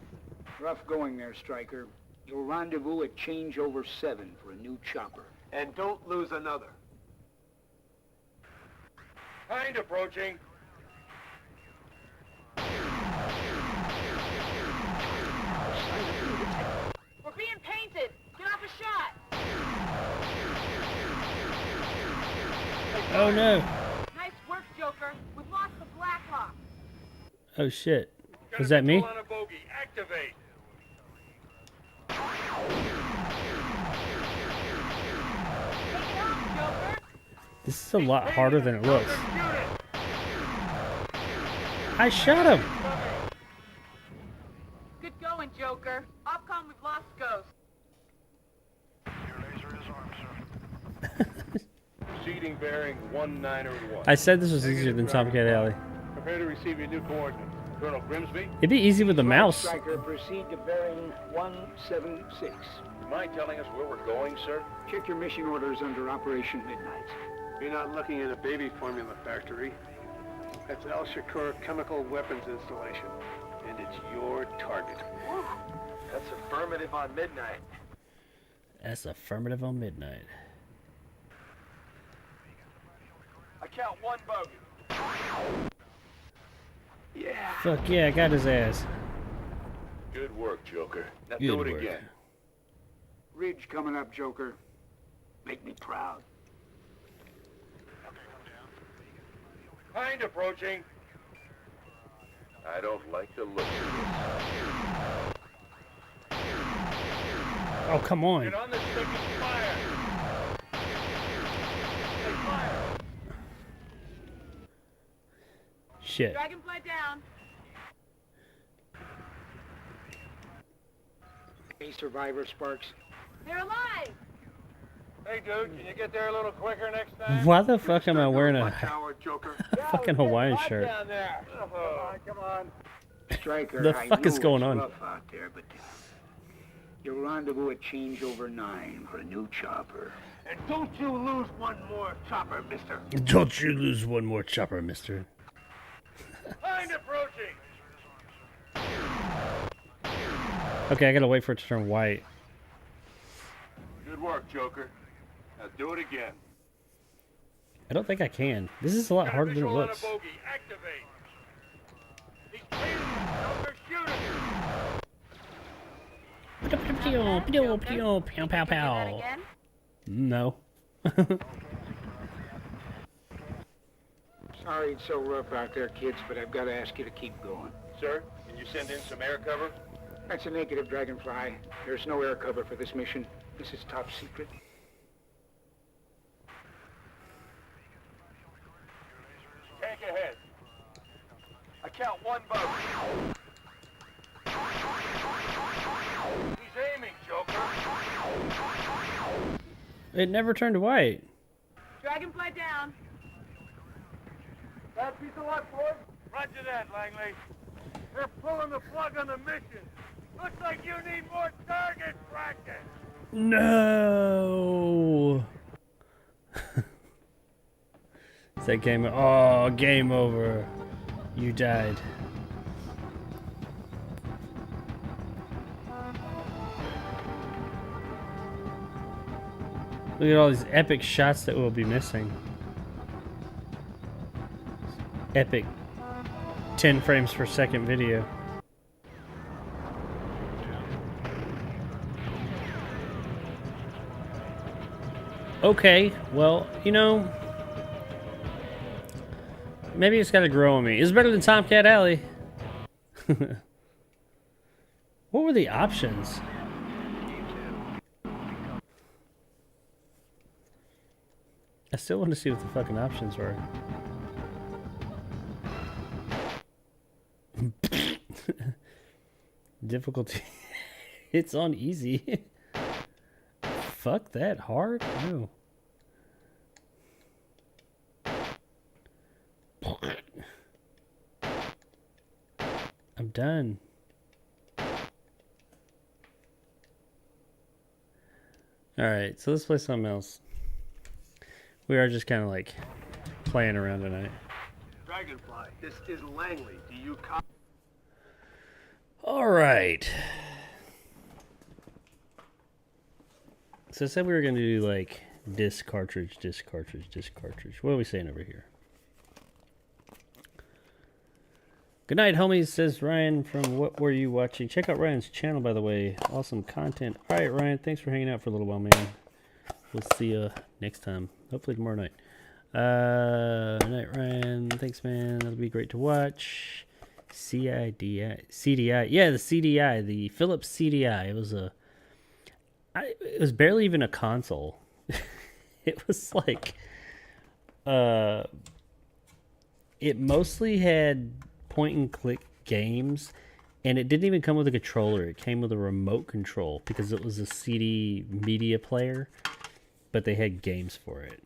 Rough going there, Striker. You'll rendezvous at changeover 7 for a new chopper. And don't lose another. Hind approaching. We're being painted. Get off a shot. Oh no. Nice work, Joker. We've lost the Blackhawk. Oh shit. Was that me? On a bogey. Activate. Take it off, Joker. This is a lot harder than it looks. I shot him. Good going, Joker. Opcom, we've lost Ghost. Proceeding bearing 191. I said this was easier than Tomcat Alley. Prepare to receive your new coordinates. Colonel Grimsby? It'd be easy with the mouse. Striker, proceed to bearing 176. You mind telling us where we're going, sir? Check your mission orders under Operation Midnight. You're not looking at a baby formula factory. That's Al Shakur Chemical Weapons Installation. And it's your target. That's affirmative on Midnight. That's affirmative on Midnight. I count one bogey. Yeah. Fuck yeah, I got his ass. Good work, Joker. Now Good do it work. again. Ridge coming up, Joker. Make me proud. Hind approaching. I don't like the look of this. Oh, come on. Get on the stick and fire. Hey, fire. Shit. Dragonfly down. Hey, Survivor Sparks. They're alive. Hey, dude, can you get there a little quicker next time? Why the fuck am I wearing a Tower, Joker. fucking Hawaiian shirt? Down there. Come on. Striker, The I fuck is know going it's on? rough out there, but you'll rendezvous at changeover 9 for a new chopper. And don't you lose one more chopper, mister. Don't you lose one more chopper, mister. Hind approaching. Okay, I gotta wait for it to turn white. Good work, Joker. Now do it again. I don't think I can. This is a lot harder than it Visual on a looks. bogey. Activate. He's clean. Joker, shoot him. Pow, pow, pow. Again? No. Sorry it's so rough out there, kids, but I've got to ask you to keep going. Sir, can you send in some air cover? That's a negative, Dragonfly. There's no air cover for this mission. This is top secret. Tank ahead. I count one bogey. He's aiming, Joker. It never turned white. Dragonfly down. That piece of luck, boys. Roger that, Langley. They're pulling the plug on the mission. Looks like you need more target practice. No. Is that game? Oh, game over. You died. Look at all these epic shots that we'll be missing. Epic 10 frames per second video. Okay, well, you know, maybe it's got to grow on me. It's better than Tomcat Alley. What were the options? I still want to see what the fucking options were. Difficulty. It's on easy. Fuck that hard? No. I'm done. Alright, so let's play something else. We are just kind of like playing around tonight. Dragonfly, this is Langley. Do you copy? Alright. So I said we were going to do like disc cartridge, disc cartridge, disc cartridge. What are we saying over here? Good night, homies, says Ryan from What Were You Watching? Check out Ryan's channel, by the way. Awesome content. Alright, Ryan, thanks for hanging out for a little while, man. We'll see you next time. Hopefully tomorrow night. Good night, Ryan. Thanks, man. That'll be great to watch. CDI. Yeah, the CDI. The Philips CDI. It was it was barely even a console. It was like... it mostly had point-and-click games, and it didn't even come with a controller. It came with a remote control because it was a CD media player, but they had games for it.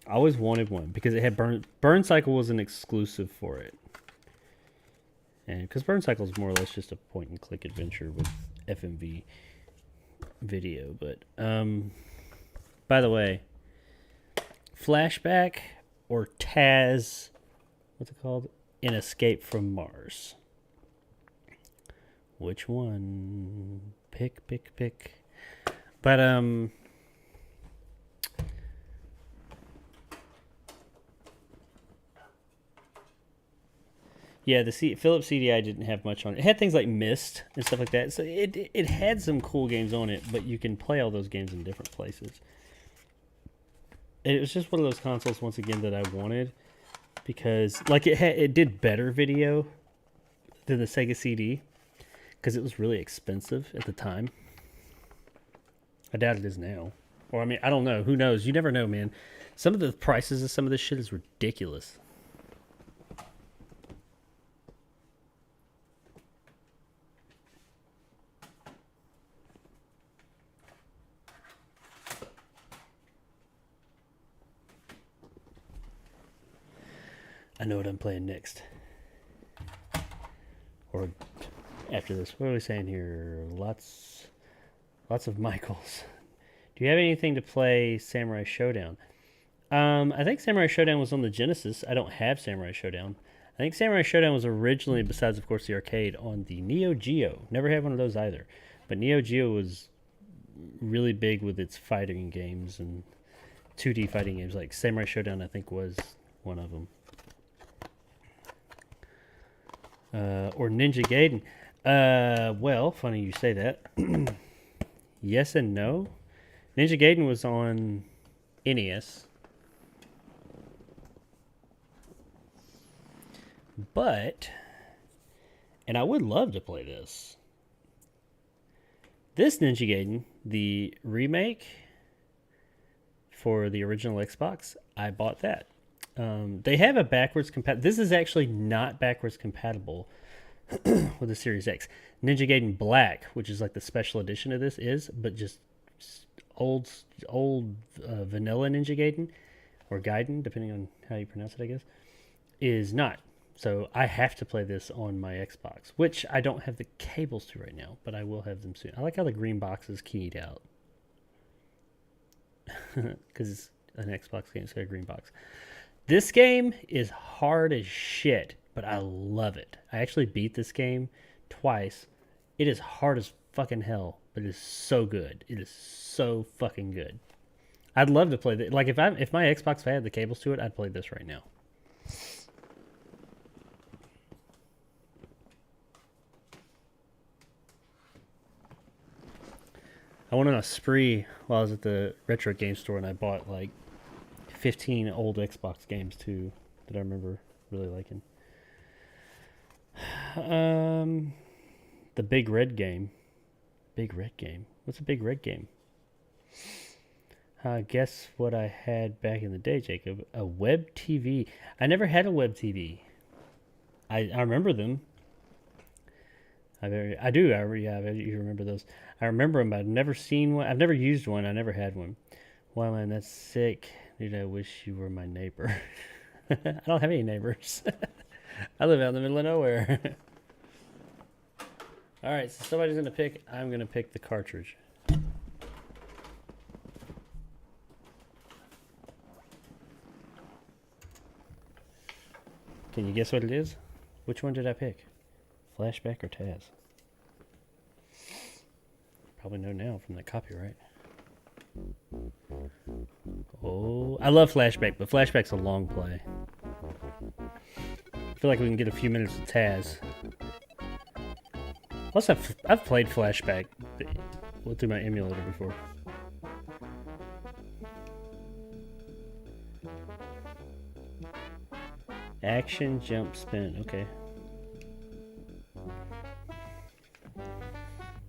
I always wanted one because it had Burn Cycle was an exclusive for it. And because Burn Cycle is more or less just a point and click adventure with FMV video. But by the way, Flashback or Taz, what's it called? An Escape from Mars. Which one? Pick. But yeah, the Philips CDI didn't have much on it. It had things like Myst and stuff like that. So it had some cool games on it, but you can play all those games in different places. It was just one of those consoles, once again, that I wanted because like it did better video than the Sega CD because it was really expensive at the time. I doubt it is now. Or I mean, I don't know. Who knows? You never know, man. Some of the prices of some of this shit is ridiculous. I know what I'm playing next. Or after this. What are we saying here? Lots of Michaels. Do you have anything to play Samurai Showdown? I think Samurai Showdown was on the Genesis. I don't have Samurai Showdown. I think Samurai Showdown was originally, besides of course the arcade, on the Neo Geo. Never had one of those either. But Neo Geo was really big with its fighting games and 2D fighting games. Like Samurai Showdown, I think, was one of them. Or Ninja Gaiden. Well, funny you say that. Yes and no. Ninja Gaiden was on NES. But, and I would love to play this. This Ninja Gaiden, the remake for the original Xbox, I bought that. They have a backwards compatible. This is actually not backwards compatible with the Series X. Ninja Gaiden Black, which is like the special edition of this, is, but just old vanilla Ninja Gaiden, or Gaiden, depending on how you pronounce it, I guess, is not. So I have to play this on my Xbox, which I don't have the cables to right now, but I will have them soon. I like how the green box is keyed out. Because it's an Xbox game, so a green box. This game is hard as shit, but I love it. I actually beat this game twice. It is hard as fucking hell, but it is so good. It is so fucking good. I'd love to play this. Like, if my Xbox had the cables to it, I'd play this right now. I went on a spree while I was at the retro game store, and I bought like 15 old Xbox games too that I remember really liking. The Big Red Game. Big Red Game? What's a Big Red Game? Guess what I had back in the day, Jacob? A web TV. I never had a web TV. I remember them. I do. You remember those. I remember them, but I've never seen one. I've never used one. I never had one. Wow, man, that's sick. Dude, I wish you were my neighbor. I don't have any neighbors. I live out in the middle of nowhere. All right, so somebody's going to pick. I'm going to pick the cartridge. Can you guess what it is? Which one did I pick? Flashback or Taz? Probably know now from the copyright. Oh, I love Flashback, but Flashback's a long play. I feel like we can get a few minutes of Taz. Plus, I've played Flashback through my emulator before. Action, jump, spin. Okay.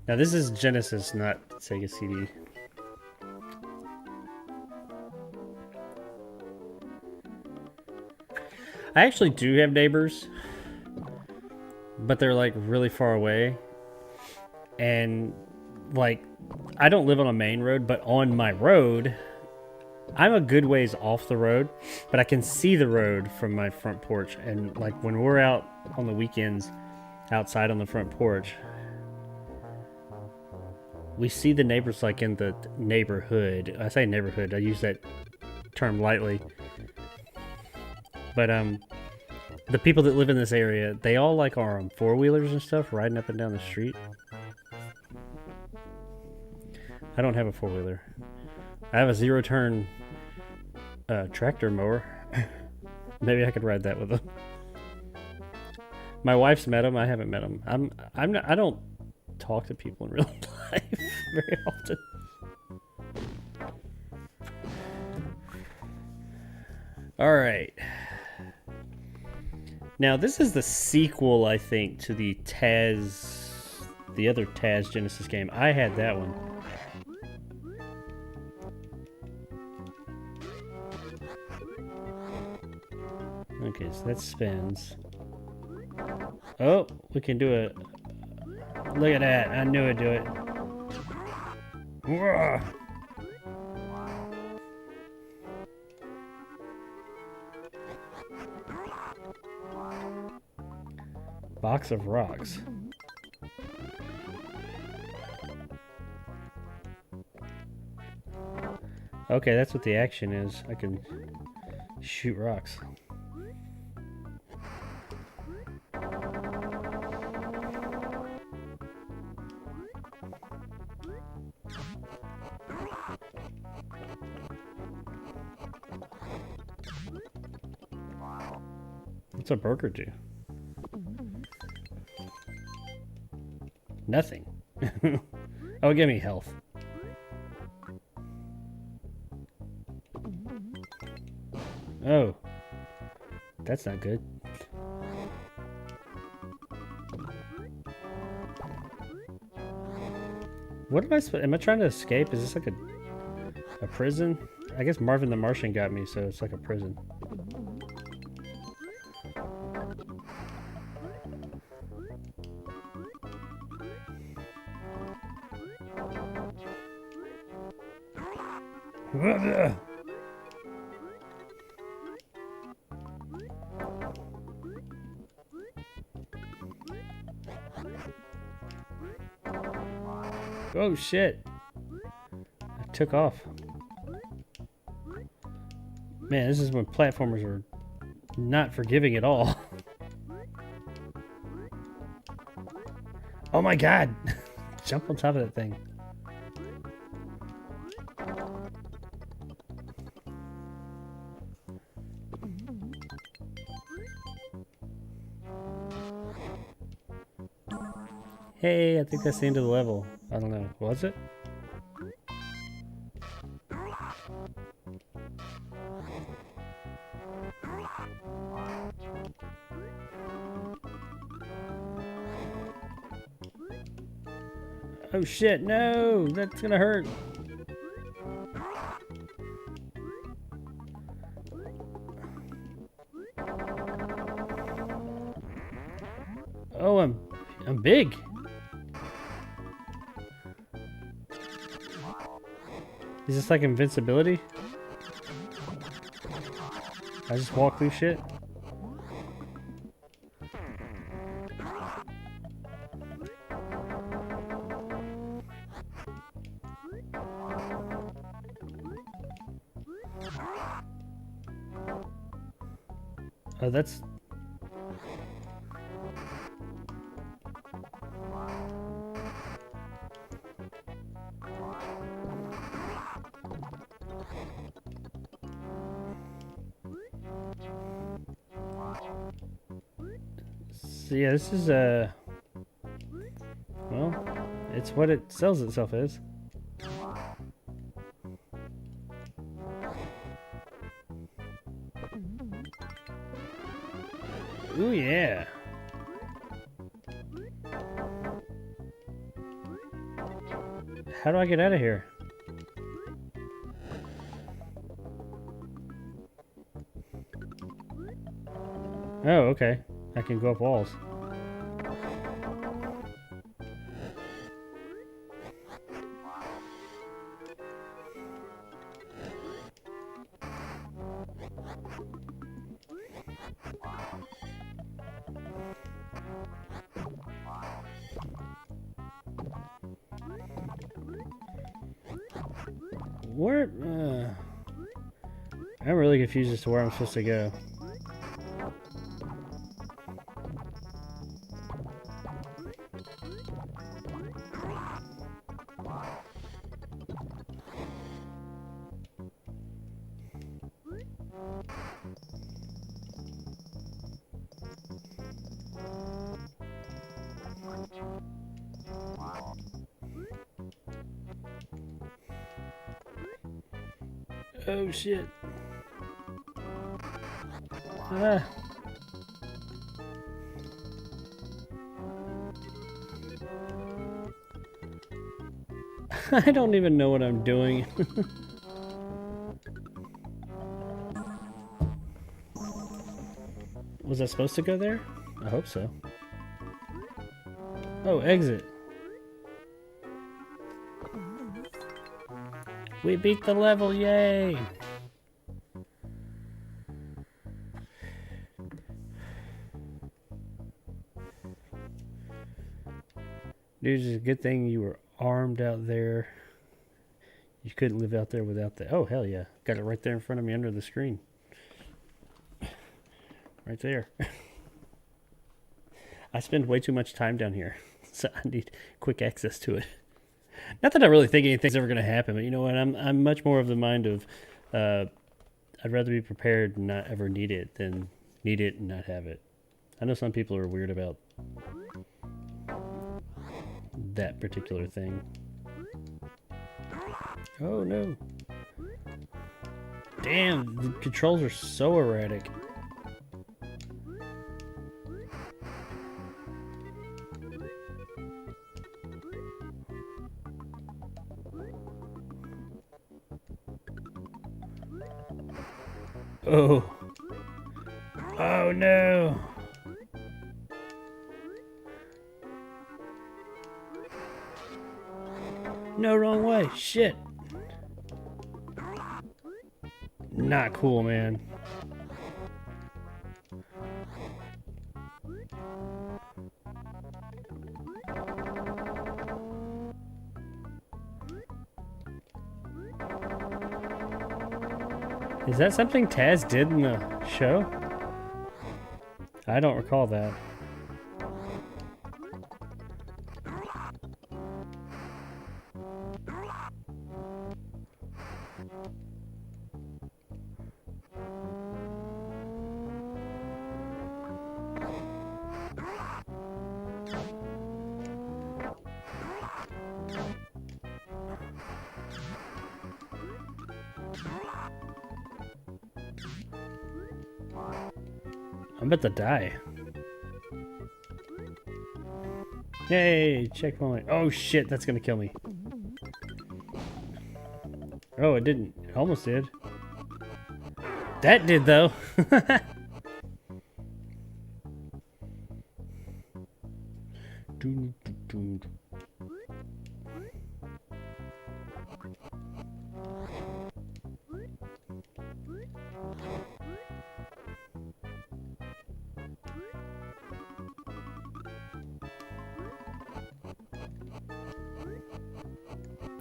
Now this is Genesis, not Sega CD. I actually do have neighbors, but they're like really far away. And like, I don't live on a main road, but on my road, I'm a good ways off the road, but I can see the road from my front porch. And like when we're out on the weekends, outside on the front porch. We see the neighbors like in the neighborhood. I say neighborhood, I use that term lightly. But the people that live in this area, they all like are on four-wheelers and stuff, riding up and down the street. I don't have a four-wheeler. I have a zero-turn tractor mower. Maybe I could ride that with them. My wife's met him. I haven't met him. I don't talk to people in real life very often. All right. Now this is the sequel, I think, to the other Taz Genesis game. I had that one. Okay, so that spins. Oh, we can do it. Look at that. I knew it'd do it. Whoa. Box of rocks. Okay, that's what the action is. I can shoot rocks. What's a burger do? Nothing. Oh, give me health. Oh. That's not good. What am I trying to escape? Is this like a prison? I guess Marvin the Martian got me, so it's like a prison. Oh shit! I took off. Man, this is when platformers are not forgiving at all. Oh my god! Jump on top of that thing. Hey, I think that's the end of the level. I don't know. Was it? Oh shit, no! That's gonna hurt. Oh, I'm big. Is this like invincibility? I just walk through shit? Oh, that's... So yeah, this is well, it's what it sells itself as. Ooh yeah. How do I get out of here? Oh, okay. I can go up walls. Where? I'm really confused as to where I'm supposed to go. Oh shit. Ah. I don't even know what I'm doing. Was I supposed to go there? I hope so. Oh, exit. We beat the level, yay! Dude, it's a good thing you were armed out there. You couldn't live out there without that. Oh, hell yeah. Got it right there in front of me under the screen. Right there. I spend way too much time down here, so I need quick access to it. Not that I really think anything's ever going to happen, but you know what? I'm much more of the mind of I'd rather be prepared and not ever need it than need it and not have it. I know some people are weird about that particular thing. Oh no. Damn, the controls are so erratic. Oh. Oh no. No, wrong way. Shit. Not cool, man. Is that something Taz did in the show? I don't recall that. I'm about to die. Yay, checkpoint. Oh shit, that's gonna kill me. Oh, it didn't. It almost did. That did though.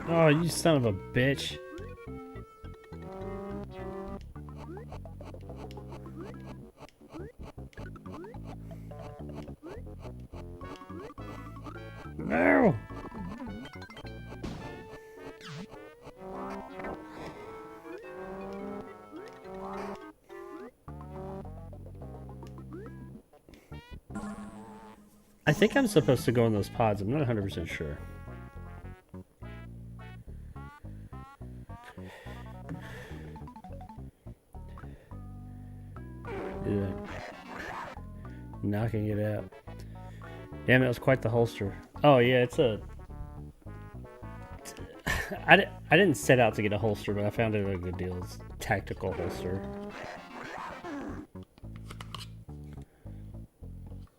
Oh, you son of a bitch. No! I think I'm supposed to go in those pods. I'm not 100% sure. Knocking it out. Damn, that was quite the holster. Oh yeah, it's a... I didn't set out to get a holster, but I found it a good deal. It's a tactical holster.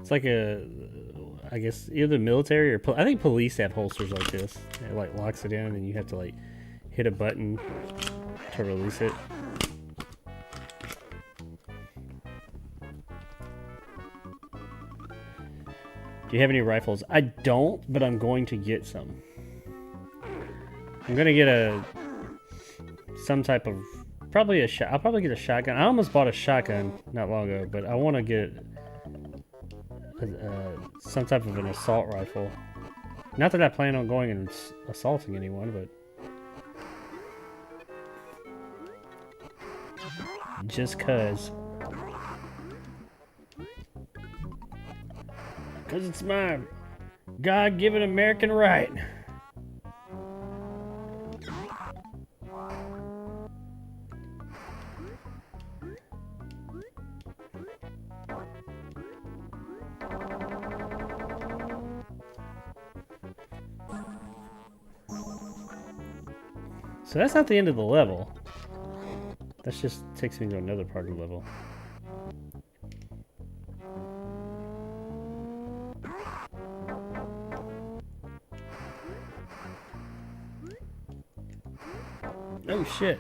It's like a... I guess either military or... I think police have holsters like this. It like locks it in and you have to like hit a button to release it. Do you have any rifles? I don't, but I'm going to get some. I'm gonna get a some type of, probably a shot. I'll probably get a shotgun. I almost bought a shotgun not long ago, but I want to get some type of an assault rifle. Not that I plan on going and assaulting anyone, but just cause it's my God-given American right. So that's not the end of the level. That just takes me to another part of the level. Oh shit.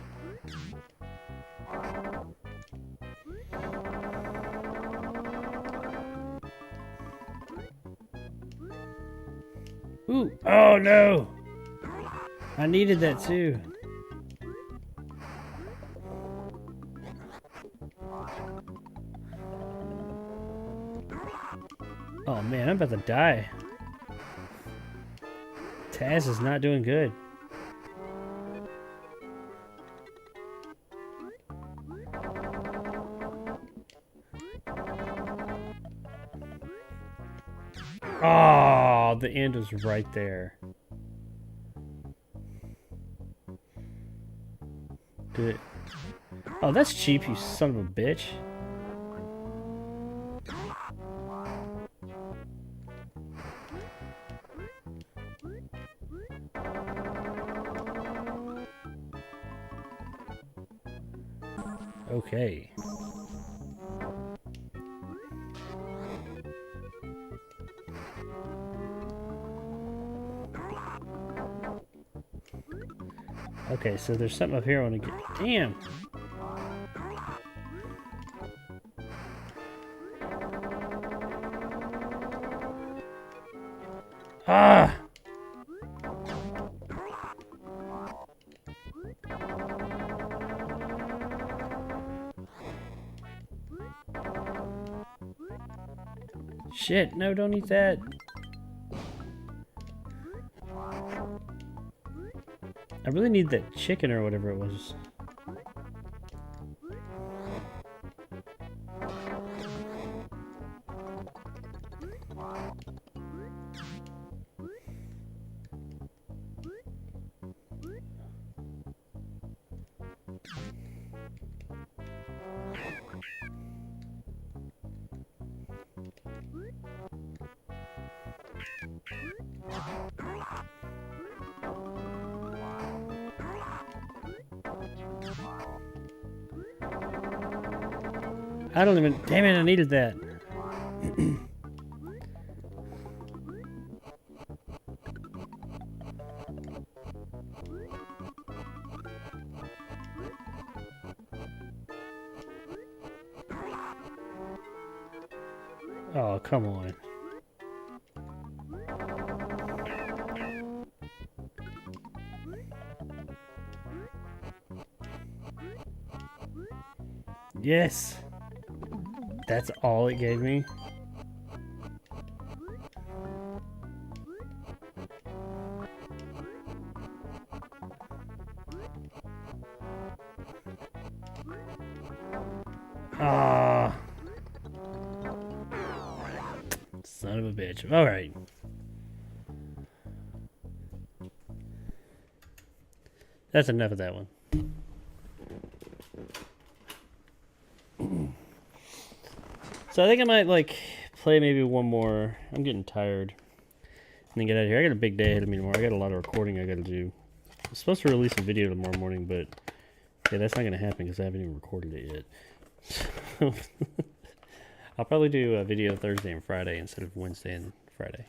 Ooh, oh no! I needed that too. Oh man, I'm about to die. Taz is not doing good. Oh, the end was right there. Did it? Oh, that's cheap, you son of a bitch. Okay. Okay, so there's something up here I want to get. Damn! Ah! Shit, no, don't eat that. I really need that chicken or whatever it was. I don't even... Damn it, I needed that. Oh, come on. Yes! That's all it gave me? Ah, son of a bitch. All right. That's enough of that one. So I think I might like play maybe one more. I'm getting tired. And then get out of here. I got a big day ahead of me tomorrow. I got a lot of recording I got to do. I'm supposed to release a video tomorrow morning, but yeah, that's not going to happen because I haven't even recorded it yet. I'll probably do a video Thursday and Friday instead of Wednesday and Friday.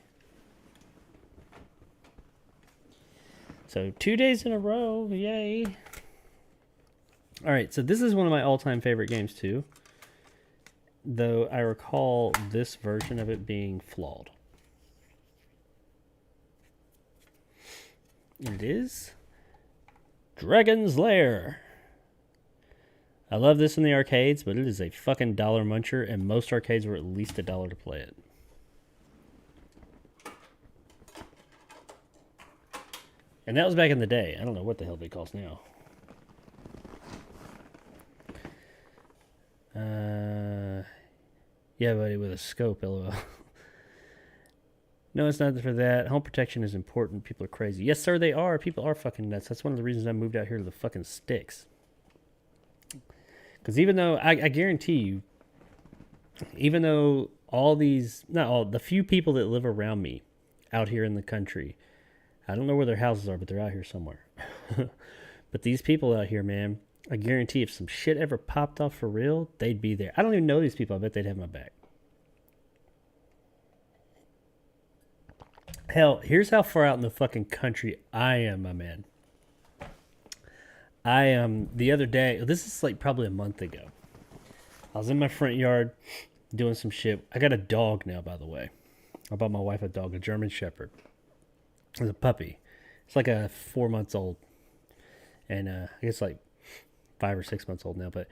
So 2 days in a row, yay. All right, so this is one of my all-time favorite games too. Though I recall this version of it being flawed. It is Dragon's Lair. I love this in the arcades, but it is a fucking dollar muncher, and most arcades were at least $1 to play it. And that was back in the day. I don't know what the hell they cost now. Yeah, buddy, with a scope, lol. No, it's not for that. Home protection is important. People are crazy. Yes, sir, they are. People are fucking nuts. That's one of the reasons I moved out here to the fucking sticks. Because even though, I guarantee you, even though all these, not all, the few people that live around me out here in the country, I don't know where their houses are, but they're out here somewhere. But these people out here, man, I guarantee if some shit ever popped off for real, they'd be there. I don't even know these people. I bet they'd have my back. Hell, here's how far out in the fucking country I am, my man. I am, the other day, this is like probably a month ago. I was in my front yard doing some shit. I got a dog now, by the way. I bought my wife a dog, a German Shepherd. It's a puppy. It's like a 4 months old. And I guess like 5 or 6 months old now. But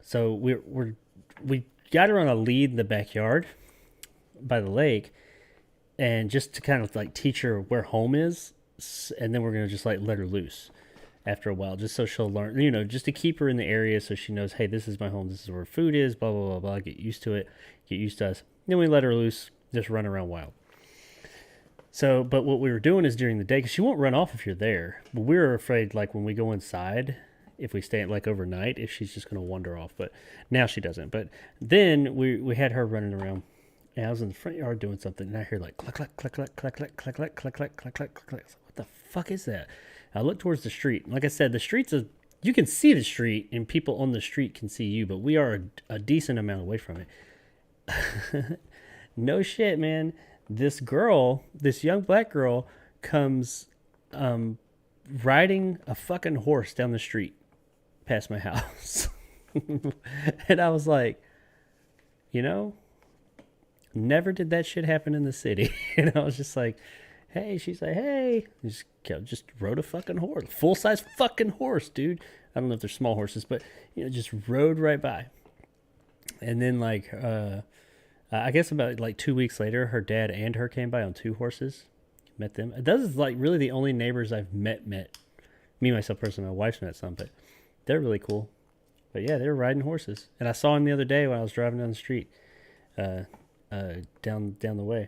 so we got her on a lead in the backyard by the lake. And just to kind of like teach her where home is. And then we're going to just like let her loose after a while. Just so she'll learn, you know, just to keep her in the area so she knows, hey, this is my home. This is where food is, blah, blah, blah, blah. Get used to it. Get used to us. Then we let her loose. Just run around wild. So, but what we were doing is during the day, because she won't run off if you're there. But we were afraid, like, when we go inside, if we stay, like, overnight, if she's just going to wander off. But now she doesn't. But then we had her running around. And I was in the front yard doing something, and I hear, like, click, click, click, click, click, click, click, click, click, click, click, click, click. What the fuck is that? I look towards the street. Like I said, the street's you can see the street, and people on the street can see you, but we are a decent amount away from it. No shit, man. This girl, this young black girl, comes riding a fucking horse down the street past my house. And I was like, you know, never did that shit happen in the city. And I was just like, hey, she's like, hey. Just rode a fucking horse. Full-size fucking horse, dude. I don't know if they're small horses, but, you know, just rode right by. And then, like, I guess about like 2 weeks later, her dad and her came by on 2 horses. Met them. Those is like really the only neighbors I've met. Me, myself, personally, my wife's met some, but they're really cool. But yeah, they were riding horses. And I saw him the other day when I was driving down the street, down the way,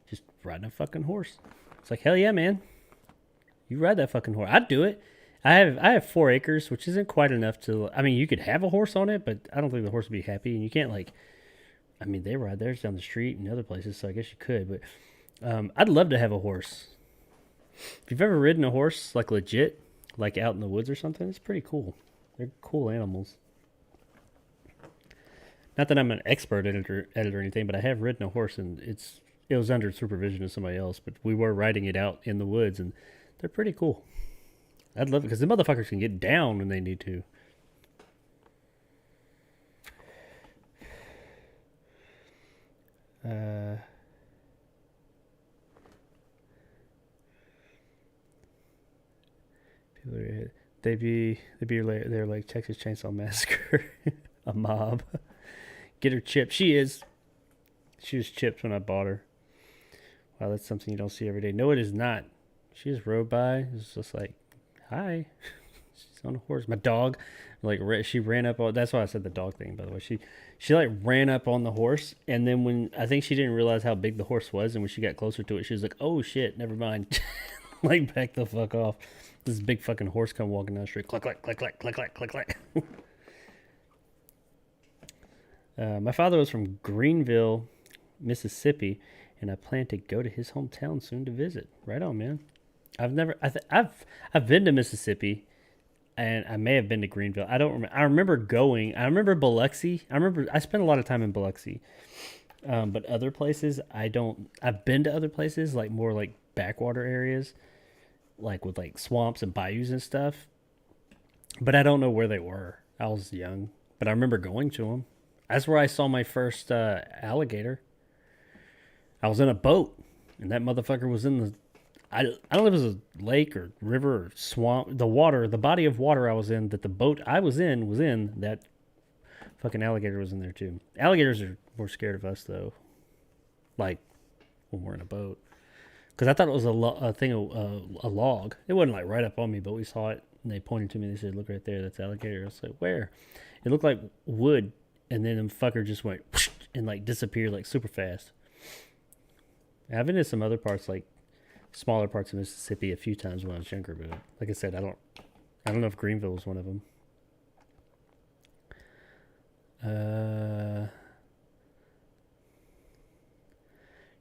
just riding a fucking horse. It's like, hell yeah, man. You ride that fucking horse. I'd do it. I have 4 acres, which isn't quite enough to, I mean, you could have a horse on it, but I don't think the horse would be happy. And you can't like, I mean, they ride theirs down the street and other places, so I guess you could. But I'd love to have a horse. If you've ever ridden a horse, like legit, like out in the woods or something, it's pretty cool. They're cool animals. Not that I'm an expert at it or anything, but I have ridden a horse, and it was under supervision of somebody else, but we were riding it out in the woods, and they're pretty cool. I'd love it, because the motherfuckers can get down when they need to. They're like Texas Chainsaw Massacre, a mob. Get her chipped. She was chipped when I bought her. Wow, that's something you don't see every day. No, it is not. She just rode by. It's just like, hi. She's on a horse. My dog, like, she ran up on. That's why I said the dog thing, by the way. She like ran up on the horse, and then when I think she didn't realize how big the horse was, and when she got closer to it, she was like, "Oh shit, never mind." Like, back the fuck off. This big fucking horse come walking down the street. Click, click, click, click, click, click, click, click. My father was from Greenville, Mississippi, and I plan to go to his hometown soon to visit. Right on, man. I've been to Mississippi, and I may have been to Greenville. I don't remember. I remember going. I remember Biloxi. I spent a lot of time in Biloxi. But other places, I don't. I've been to other places, like more like backwater areas, like with like swamps and bayous and stuff. But I don't know where they were. I was young, but I remember going to them. That's where I saw my first alligator. I was in a boat, and that motherfucker was in the... I don't know if it was a lake or river or swamp. The body of water I was in, that the boat I was in, that fucking alligator was in there too. Alligators are more scared of us though. Like when we're in a boat. Because I thought it was a log. It wasn't like right up on me, but we saw it and they pointed to me and they said, "Look right there, that's alligator." I was like, "Where?" It looked like wood, and then the fucker just went and like disappeared like super fast. I've been to some other parts, like smaller parts of Mississippi, a few times when I was younger, but like I said, I don't know if Greenville was one of them.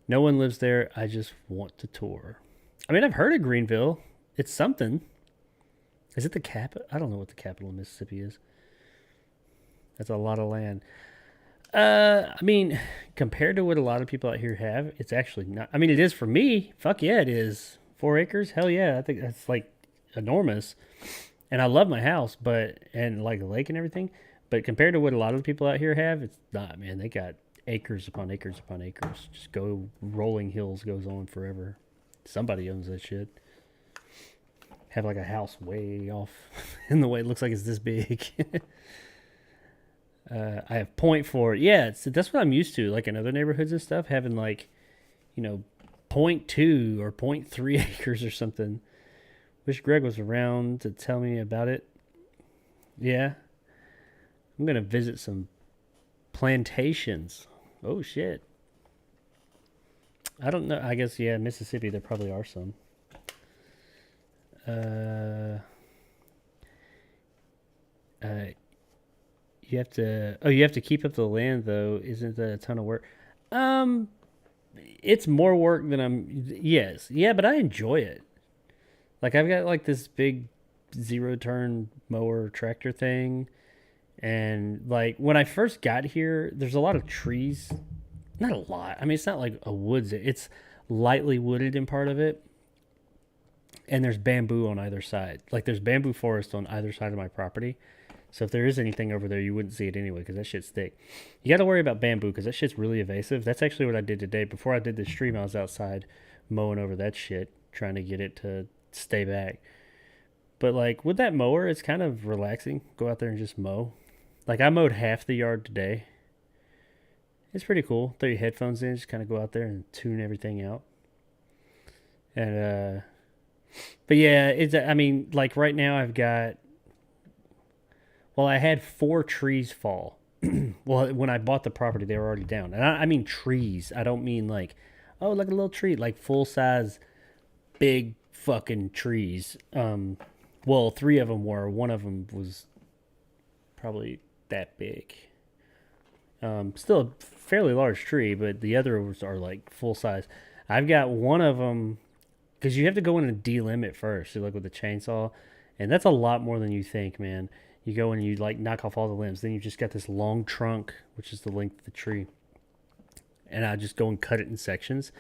No one lives there. I just want to tour. I mean, I've heard of Greenville. It's something. Is it the capital? I don't know what the capital of Mississippi is. That's a lot of land. I mean, compared to what a lot of people out here have, it's actually not. I mean, it is for me. Fuck yeah, it is. 4 acres? Hell yeah. I think that's like enormous. And I love my house, and like the lake and everything. But compared to what a lot of the people out here have, it's not, man. They got acres upon acres upon acres. Just go rolling hills goes on forever. Somebody owns that shit. Have like a house way off in the way it looks like it's this big. I have 0.4. Yeah, that's what I'm used to. Like in other neighborhoods and stuff, having like, 0.2 or 0.3 acres or something. Wish Greg was around to tell me about it. Yeah. I'm going to visit some plantations. Oh, shit. I don't know. I guess, yeah, Mississippi, there probably are some. You have to keep up the land, though. Isn't that a ton of work? It's more work than yes. Yeah, but I enjoy it. Like, I've got, like, this big zero-turn mower tractor thing. And, like, when I first got here, there's a lot of trees. Not a lot. I mean, it's not like a woods. It's lightly wooded in part of it. And there's bamboo on either side. Like, there's bamboo forest on either side of my property. So if there is anything over there, you wouldn't see it anyway because that shit's thick. You got to worry about bamboo because that shit's really evasive. That's actually what I did today. Before I did this stream, I was outside mowing over that shit, trying to get it to stay back. But, like, with that mower, it's kind of relaxing. Go out there and just mow. Like, I mowed half the yard today. It's pretty cool. Throw your headphones in, just kind of go out there and tune everything out. And, but yeah, I mean, like, right now I've got, well, I had 4 trees fall. Well, when I bought the property, they were already down. And I mean trees. I don't mean like, oh, like a little tree. Like full-size, big fucking trees. Well, 3 of them were. One of them was probably that big. Still a fairly large tree, but the others are like full-size. I've got one of them, because you have to go in and delimit first, like with a chainsaw. And that's a lot more than you think, man. You go in and you like knock off all the limbs. Then you just got this long trunk, which is the length of the tree. And I just go and cut it in sections.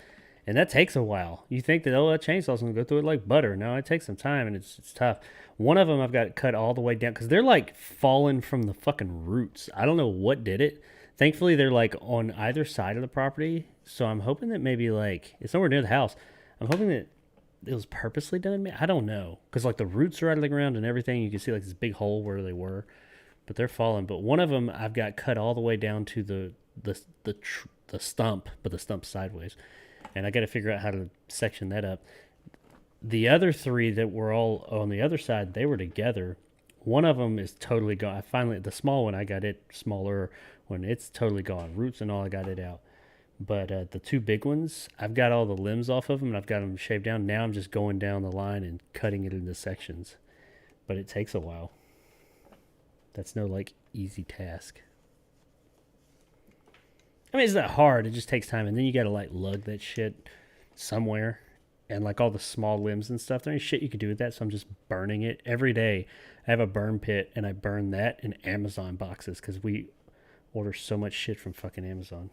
And that takes a while. You think that, oh, that chainsaw's going to go through it like butter. No, it takes some time and it's tough. One of them I've got cut all the way down because they're like falling from the fucking roots. I don't know what did it. Thankfully, they're like on either side of the property. So I'm hoping that maybe like, it's nowhere near the house. I'm hoping that it was purposely done. I don't know. Because like the roots are out of the ground and everything. You can see like this big hole where they were. But they're falling. But one of them I've got cut all the way down to the stump. But the stump's sideways. And I got to figure out how to section that up. The other 3 that were all on the other side, they were together. One of them is totally gone. The small one, I got it smaller when it's totally gone. Roots and all, I got it out. But the 2 big ones, I've got all the limbs off of them and I've got them shaved down. Now I'm just going down the line and cutting it into sections. But it takes a while. That's no like easy task. I mean, it's not hard. It just takes time. And then you got to like lug that shit somewhere. And like all the small limbs and stuff. There ain't shit you can do with that. So I'm just burning it every day. I have a burn pit and I burn that in Amazon boxes because we order so much shit from fucking Amazon.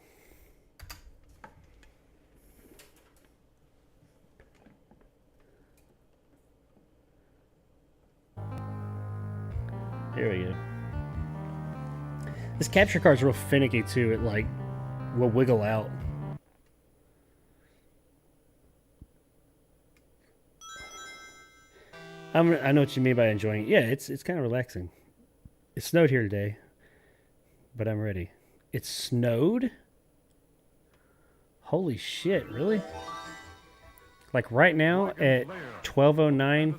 Here we go. This capture card's real finicky too. It like will wiggle out. I know what you mean by enjoying it. Yeah, it's kind of relaxing. It snowed here today, but I'm ready. It snowed? Holy shit, really? Like right now at 12:09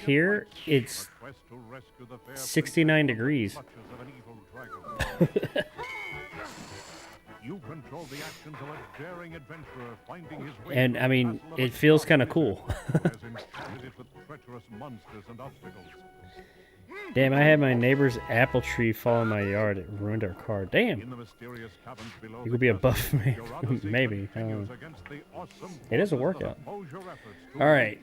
here, it's 69 degrees. And I mean, it feels kind of cool. Damn, I had my neighbor's apple tree fall in my yard. It ruined our car. Damn. It could be a buff, maybe. I don't know. It is a workout. All right.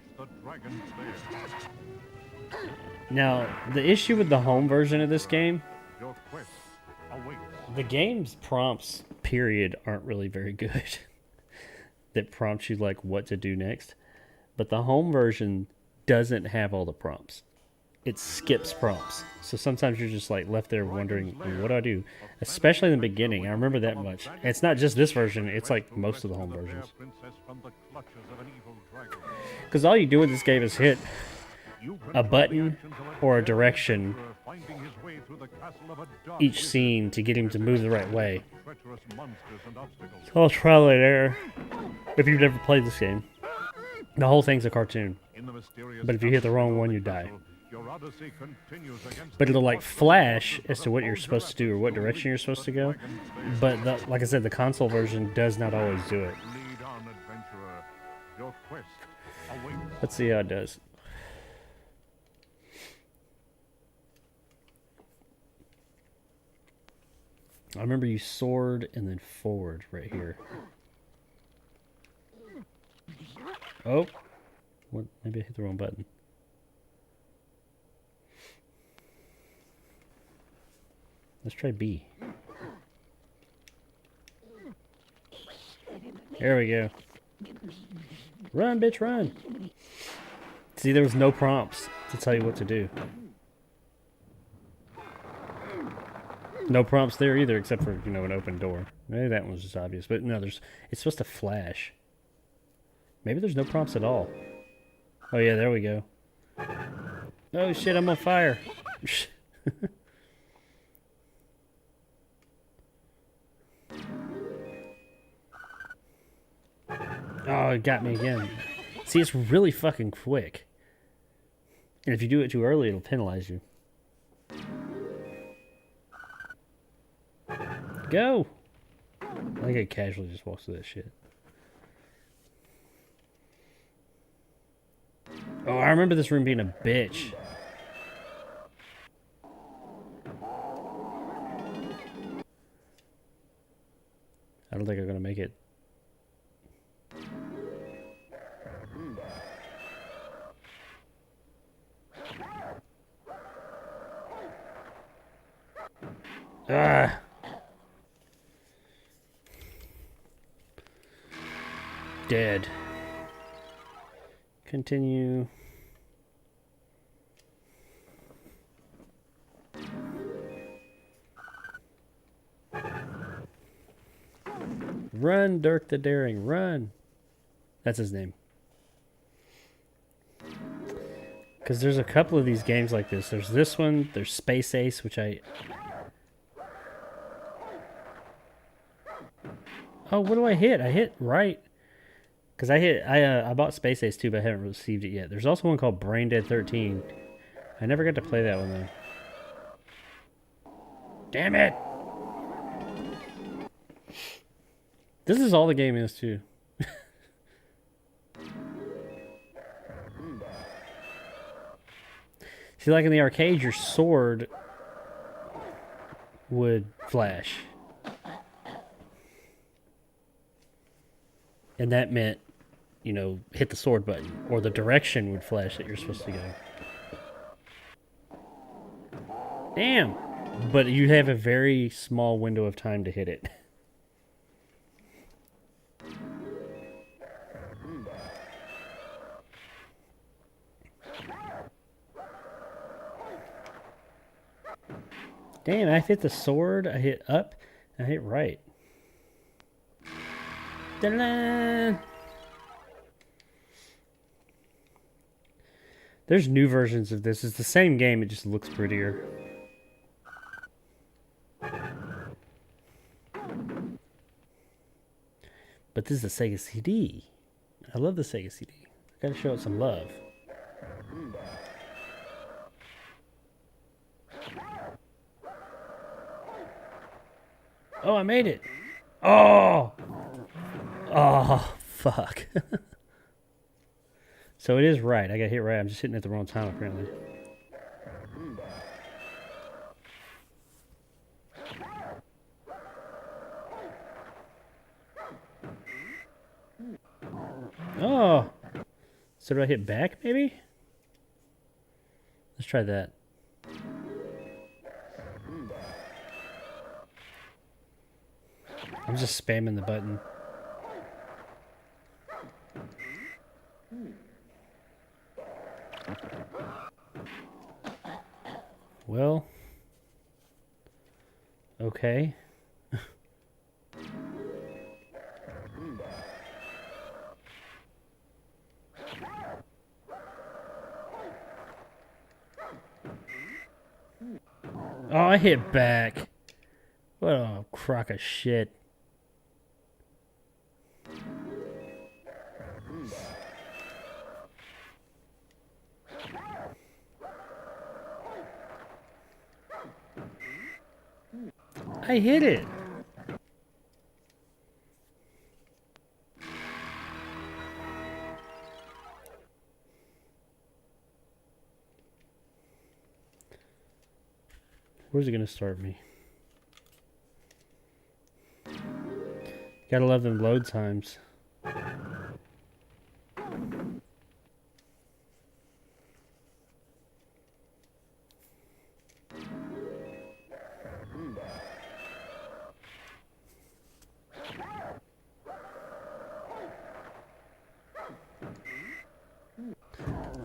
Now, the issue with the home version of this game, the game's prompts, period, aren't really very good. That prompts you like what to do next. But the home version doesn't have all the prompts. It skips prompts. So sometimes you're just like left there wondering, what do I do? Especially in the beginning. I remember that much. And it's not just this version, it's like most of the home versions. Because all you do with this game is hit a button or a direction each scene to get him to move the right way. It's all trial and error if you've never played this game. The whole thing's a cartoon. But if you hit the wrong one, you die. But it'll like flash as to what you're supposed to do or what direction you're supposed to go. But like I said, the console version does not always do it. Let's see how it does. I remember you soared and then forward right here. Oh, what? Maybe I hit the wrong button. Let's try B. There we go. Run, bitch, run. See, there was no prompts to tell you what to do. No prompts there either, except for, you know, an open door. Maybe that one was just obvious. But no, it's supposed to flash. Maybe there's no prompts at all. Oh yeah, there we go. Oh shit, I'm on fire. Oh, it got me again. See, it's really fucking quick. And if you do it too early, it'll penalize you. Go! I think I casually just walks through that shit. Oh, I remember this room being a bitch. I don't think I'm gonna make it. Ah! Dead. Continue. Run, Dirk the Daring, run. That's his name. Because there's a couple of these games like this. There's this one, there's Space Ace, which I... Oh, what do I hit? I hit right. Because I bought Space Ace 2, but I haven't received it yet. There's also one called Brain Dead 13. I never got to play that one, though. Damn it! This is all the game is, too. See, like in the arcade, your sword would flash. And that meant, you know, hit the sword button. Or the direction would flash that you're supposed to go. Damn! But you have a very small window of time to hit it. Damn, I hit the sword, I hit up, I hit right. Da-da-da! There's new versions of this. It's the same game, it just looks prettier. But this is a Sega CD. I love the Sega CD. I gotta show it some love. Oh, I made it. Oh! Oh, fuck. So it is right. I got hit right. I'm just hitting it at the wrong time, apparently. Oh! So do I hit back, maybe? Let's try that. I'm just spamming the button. Well, okay. Oh, I hit back. What a crock of shit. I hit it. Where's it gonna start me? Gotta love them load times.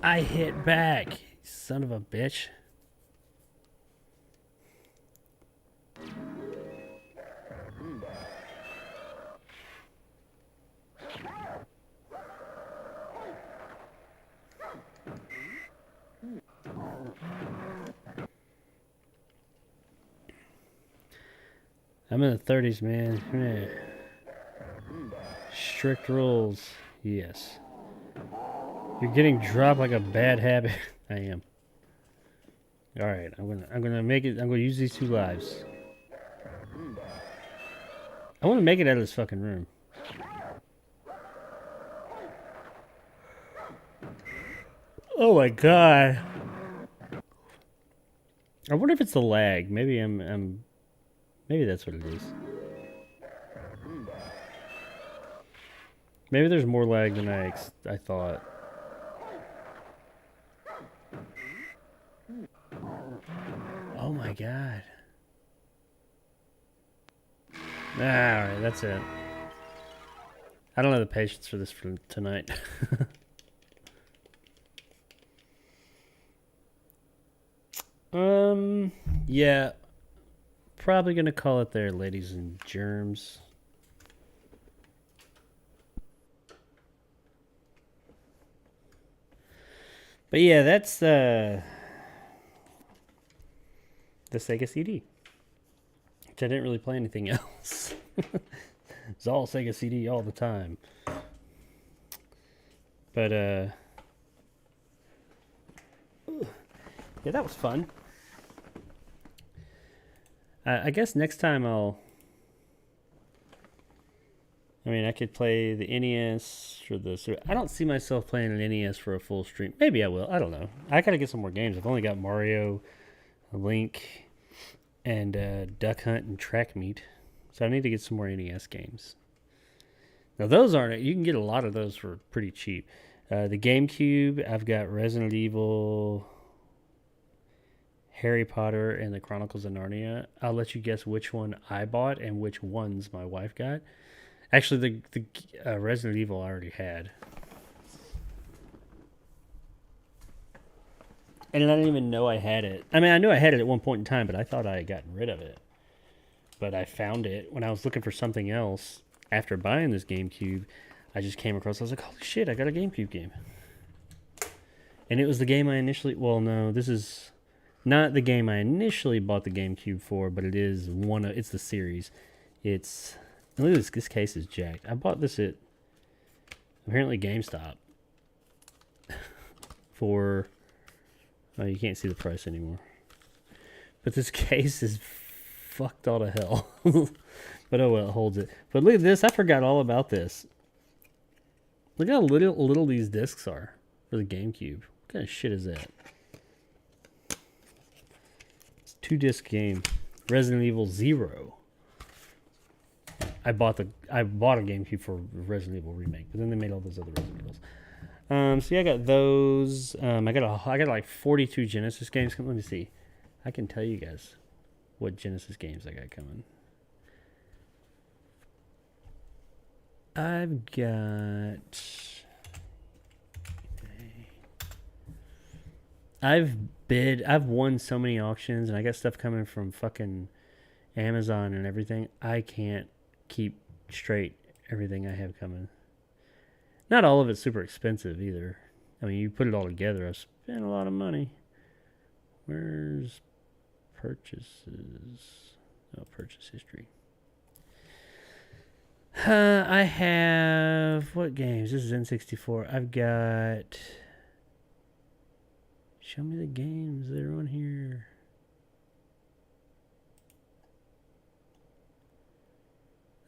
I hit back, son of a bitch. I'm in the 30s, man. Strict rules, yes. You're getting dropped like a bad habit. I am. All right, I'm gonna make it. I'm gonna use these 2 lives. I want to make it out of this fucking room. Oh my god. I wonder if it's the lag. Maybe maybe that's what it is. Maybe there's more lag than I thought. Oh my god. Alright, that's it. I don't have the patience for this for tonight. Yeah. Probably gonna call it there, ladies and germs. But yeah, that's the Sega CD. Which I didn't really play anything else. It's all Sega CD all the time. But yeah, that was fun. I guess next time I could play the NES or the... I don't see myself playing an NES for a full stream. Maybe I will. I don't know. I gotta get some more games. I've only got Mario, Link, and Duck Hunt and Track Meet. So I need to get some more NES games. Now those aren't... You can get a lot of those for pretty cheap. The GameCube, I've got Resident Evil... Harry Potter and the Chronicles of Narnia. I'll let you guess which one I bought and which ones my wife got. Actually, the Resident Evil I already had. And I didn't even know I had it. I mean, I knew I had it at one point in time, but I thought I had gotten rid of it. But I found it when I was looking for something else. After buying this GameCube, I just came across, I was like, holy shit, I got a GameCube game. And it was the game I initially... Well, no, this is not the game I initially bought the GameCube for, but it is one of... It's the series. It's... Look at this. This case is jacked. I bought this at... Apparently GameStop. For... Oh, you can't see the price anymore. But this case is fucked all to hell. But oh well, it holds it. But look at this. I forgot all about this. Look how little these discs are for the GameCube. What kind of shit is that? It's a 2-disc game. Resident Evil 0. I bought a GameCube for Resident Evil remake, but then they made all those other Resident Evils. So yeah, I got those. I got like 42 Genesis games. Let me see. I can tell you guys what Genesis games I got coming. I've won so many auctions, and I got stuff coming from fucking Amazon and everything. I can't keep straight everything I have coming. Not all of it's super expensive either. I mean, you put it all together, I've spent a lot of money. Where's purchases? Oh, purchase history. I have... What games? This is N64. I've got... Show me the games that are on here.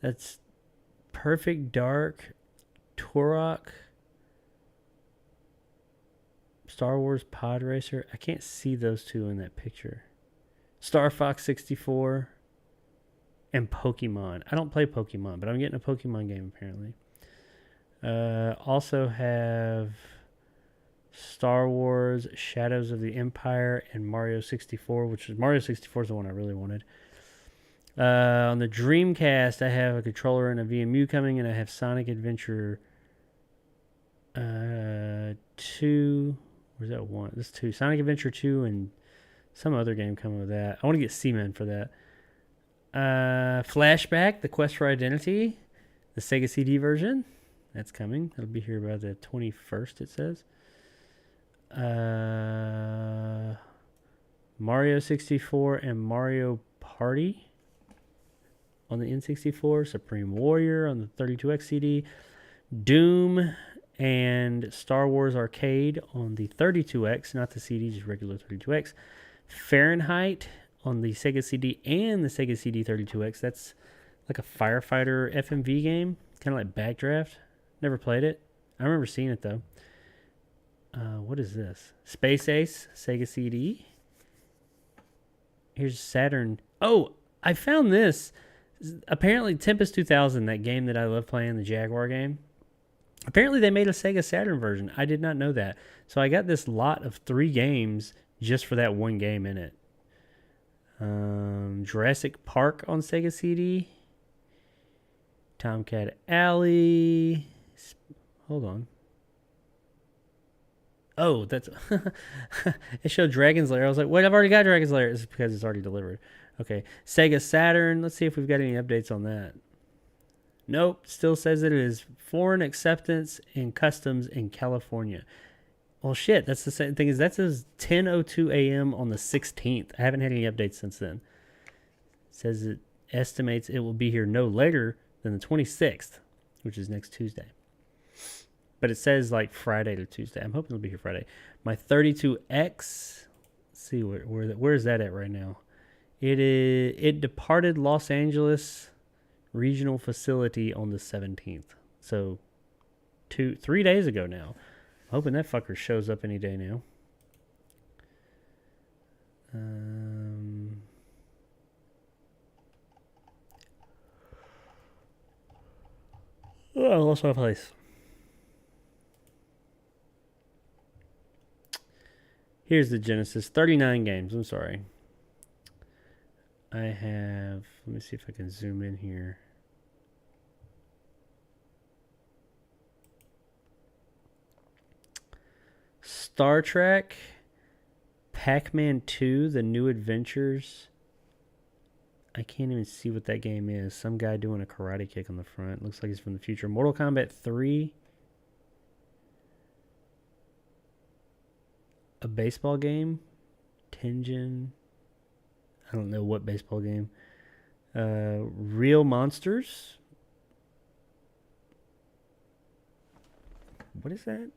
That's Perfect Dark, Turok, Star Wars Pod Racer. I can't see those two in that picture. Star Fox 64 and Pokemon. I don't play Pokemon, but I'm getting a Pokemon game apparently. Also have Star Wars Shadows of the Empire and Mario 64, which is Mario 64 is the one I really wanted. On the Dreamcast, I have a controller and a VMU coming, and I have Sonic Adventure 2. Where's that one? This 2. Sonic Adventure 2 and some other game coming with that. I want to get Seaman for that. Flashback, The Quest for Identity, the Sega CD version. That's coming. That'll be here by the 21st, it says. Mario 64 and Mario Party on the N64. Supreme Warrior on the 32X CD. Doom and Star Wars Arcade on the 32X, not the CD, just regular 32X. Fahrenheit on the Sega CD and the Sega CD 32X. That's like a firefighter FMV game, kind of like Backdraft. Never played it. I remember seeing it though. What is this? Space Ace, Sega CD. Here's Saturn. Oh, I found this. Apparently Tempest 2000, that game that I love playing, the Jaguar game. Apparently they made a Sega Saturn version. I did not know that. So I got this lot of 3 games just for that one game in it. Jurassic Park on Sega CD. Tomcat Alley. Hold on. Oh, that's... It showed Dragon's Lair. I was like, wait, I've already got Dragon's Lair. It's because it's already delivered. Okay. Sega Saturn. Let's see if we've got any updates on that. Nope. Still says it is foreign acceptance and customs in California. Well, shit. That's the same thing. That says 10:02 a.m. on the 16th. I haven't had any updates since then. It says it estimates it will be here no later than the 26th, which is next Tuesday. But it says like Friday to Tuesday. I'm hoping it'll be here Friday. My 32X. Let's see where is that at right now? It departed Los Angeles regional facility on the 17th. So 3 days ago now. I'm hoping that fucker shows up any day now. Oh, I lost my place. Here's the Genesis. 39 games. I'm sorry. I have... Let me see if I can zoom in here. Star Trek. Pac-Man 2. The New Adventures. I can't even see what that game is. Some guy doing a karate kick on the front. Looks like he's from the future. Mortal Kombat 3. a baseball game. Tengen. I don't know what baseball game. Real Monsters. What is that?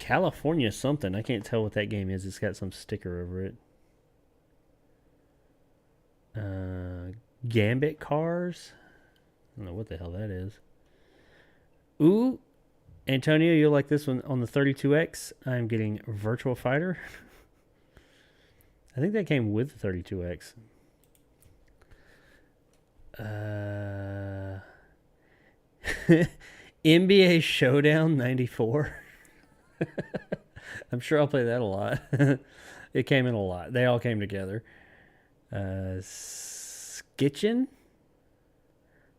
California something. I can't tell what that game is. It's got some sticker over it. Gambit Cars. I don't know what the hell that is. Ooh, Antonio, you'll like this one. On the 32X, I'm getting Virtual Fighter. I think that came with the 32X. NBA Showdown 94. I'm sure I'll play that a lot. It came in a lot. They all came together. Skitchin,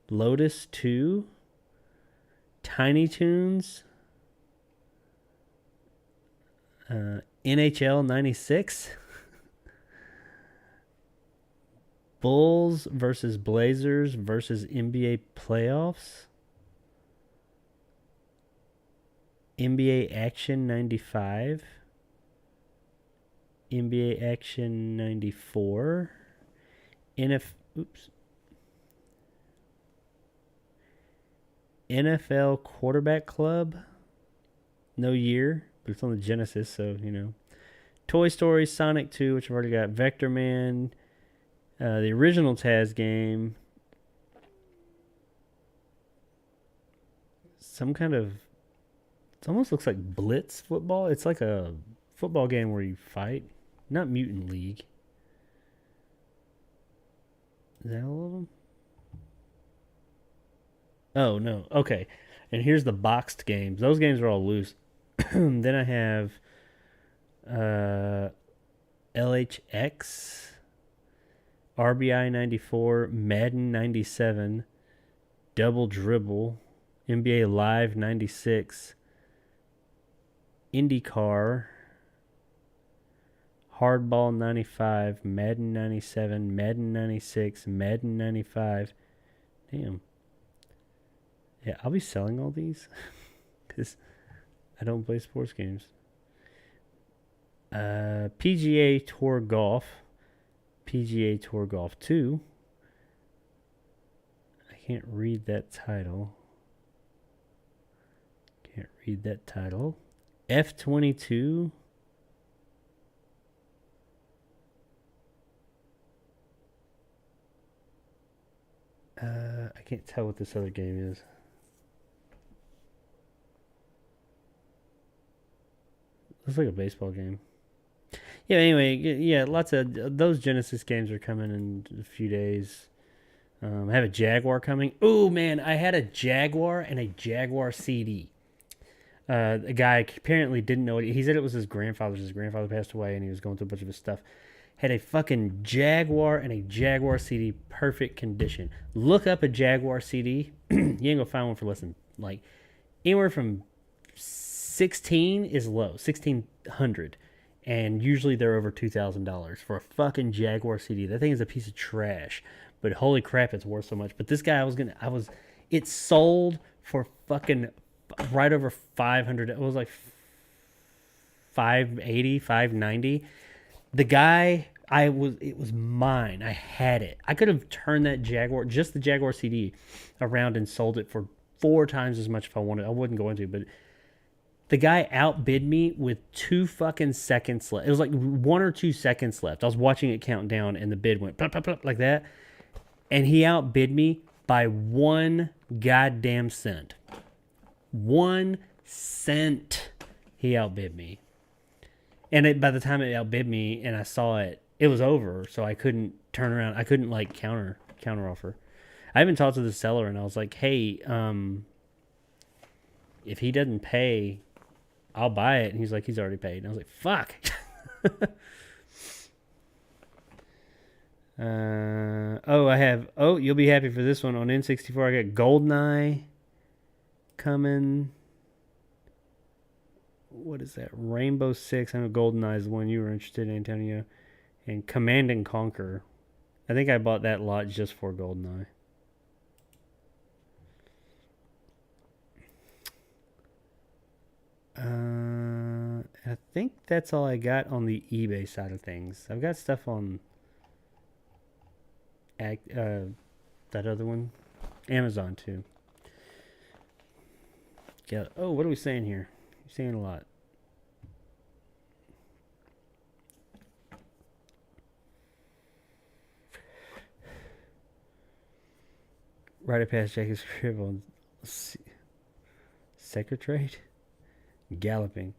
Lotus 2, Tiny Toons, NHL 96, Bulls versus Blazers versus NBA playoffs, NBA Action 95, NBA Action 94, NFL Quarterback Club, no year, but it's on the Genesis, so, you know. Toy Story, Sonic 2, which I've already got, Vector Man, the original Taz game, some kind of, it almost looks like Blitz football. It's like a football game where you fight, not Mutant League. Is that all of them? Oh, no. Okay. And here's the boxed games. Those games are all loose. Then I have LHX, RBI 94, Madden 97, Double Dribble, NBA Live 96, IndyCar, Hardball 95, Madden 97, Madden 96, Madden 95. Damn. Yeah, I'll be selling all these because I don't play sports games. PGA Tour Golf, PGA Tour Golf 2. I can't read that title. F22. I can't tell what this other game is. Looks like a baseball game. Yeah, anyway, yeah, lots of those Genesis games are coming in a few days. I have a Jaguar coming. Oh, man, I had a Jaguar and a Jaguar CD. A guy apparently didn't know it. He said it was his grandfather's. His grandfather passed away, and he was going through a bunch of his stuff. Had a fucking Jaguar and a Jaguar CD, perfect condition. Look up a Jaguar CD. You ain't gonna find one for less than, like, anywhere from 16 is low, 1,600, and usually they're over $2,000 for a fucking Jaguar CD. That thing is a piece of trash, but holy crap, it's worth so much. But this guy, it sold for fucking right over 500. It was like 580, 590. The guy, it was mine. I had it. I could have turned that Jaguar, just the Jaguar CD, around and sold it for 4 times as much if I wanted. I wouldn't go into, but the guy outbid me with 2 fucking seconds left. It was like 1 or 2 seconds left. I was watching it count down, and the bid went plop, plop, plop, like that. And he outbid me by 1 goddamn cent. 1 cent he outbid me. And by the time it outbid me and I saw it, it was over. So I couldn't turn around. I couldn't like counter offer. I even talked to the seller and I was like, hey, if he doesn't pay, I'll buy it. And he's like, he's already paid. And I was like, fuck. You'll be happy for this one. On N64, I got GoldenEye coming. What is that? Rainbow Six. I know GoldenEye is the one you were interested in, Antonio. And Command and Conquer I think I bought that lot just for GoldenEye. I think that's all I got on the eBay side of things. I've got stuff on that other one, Amazon too. Yeah. Oh, what are we saying here? You're saying a lot. Right up past Jacob's crib on Secretary. Galloping.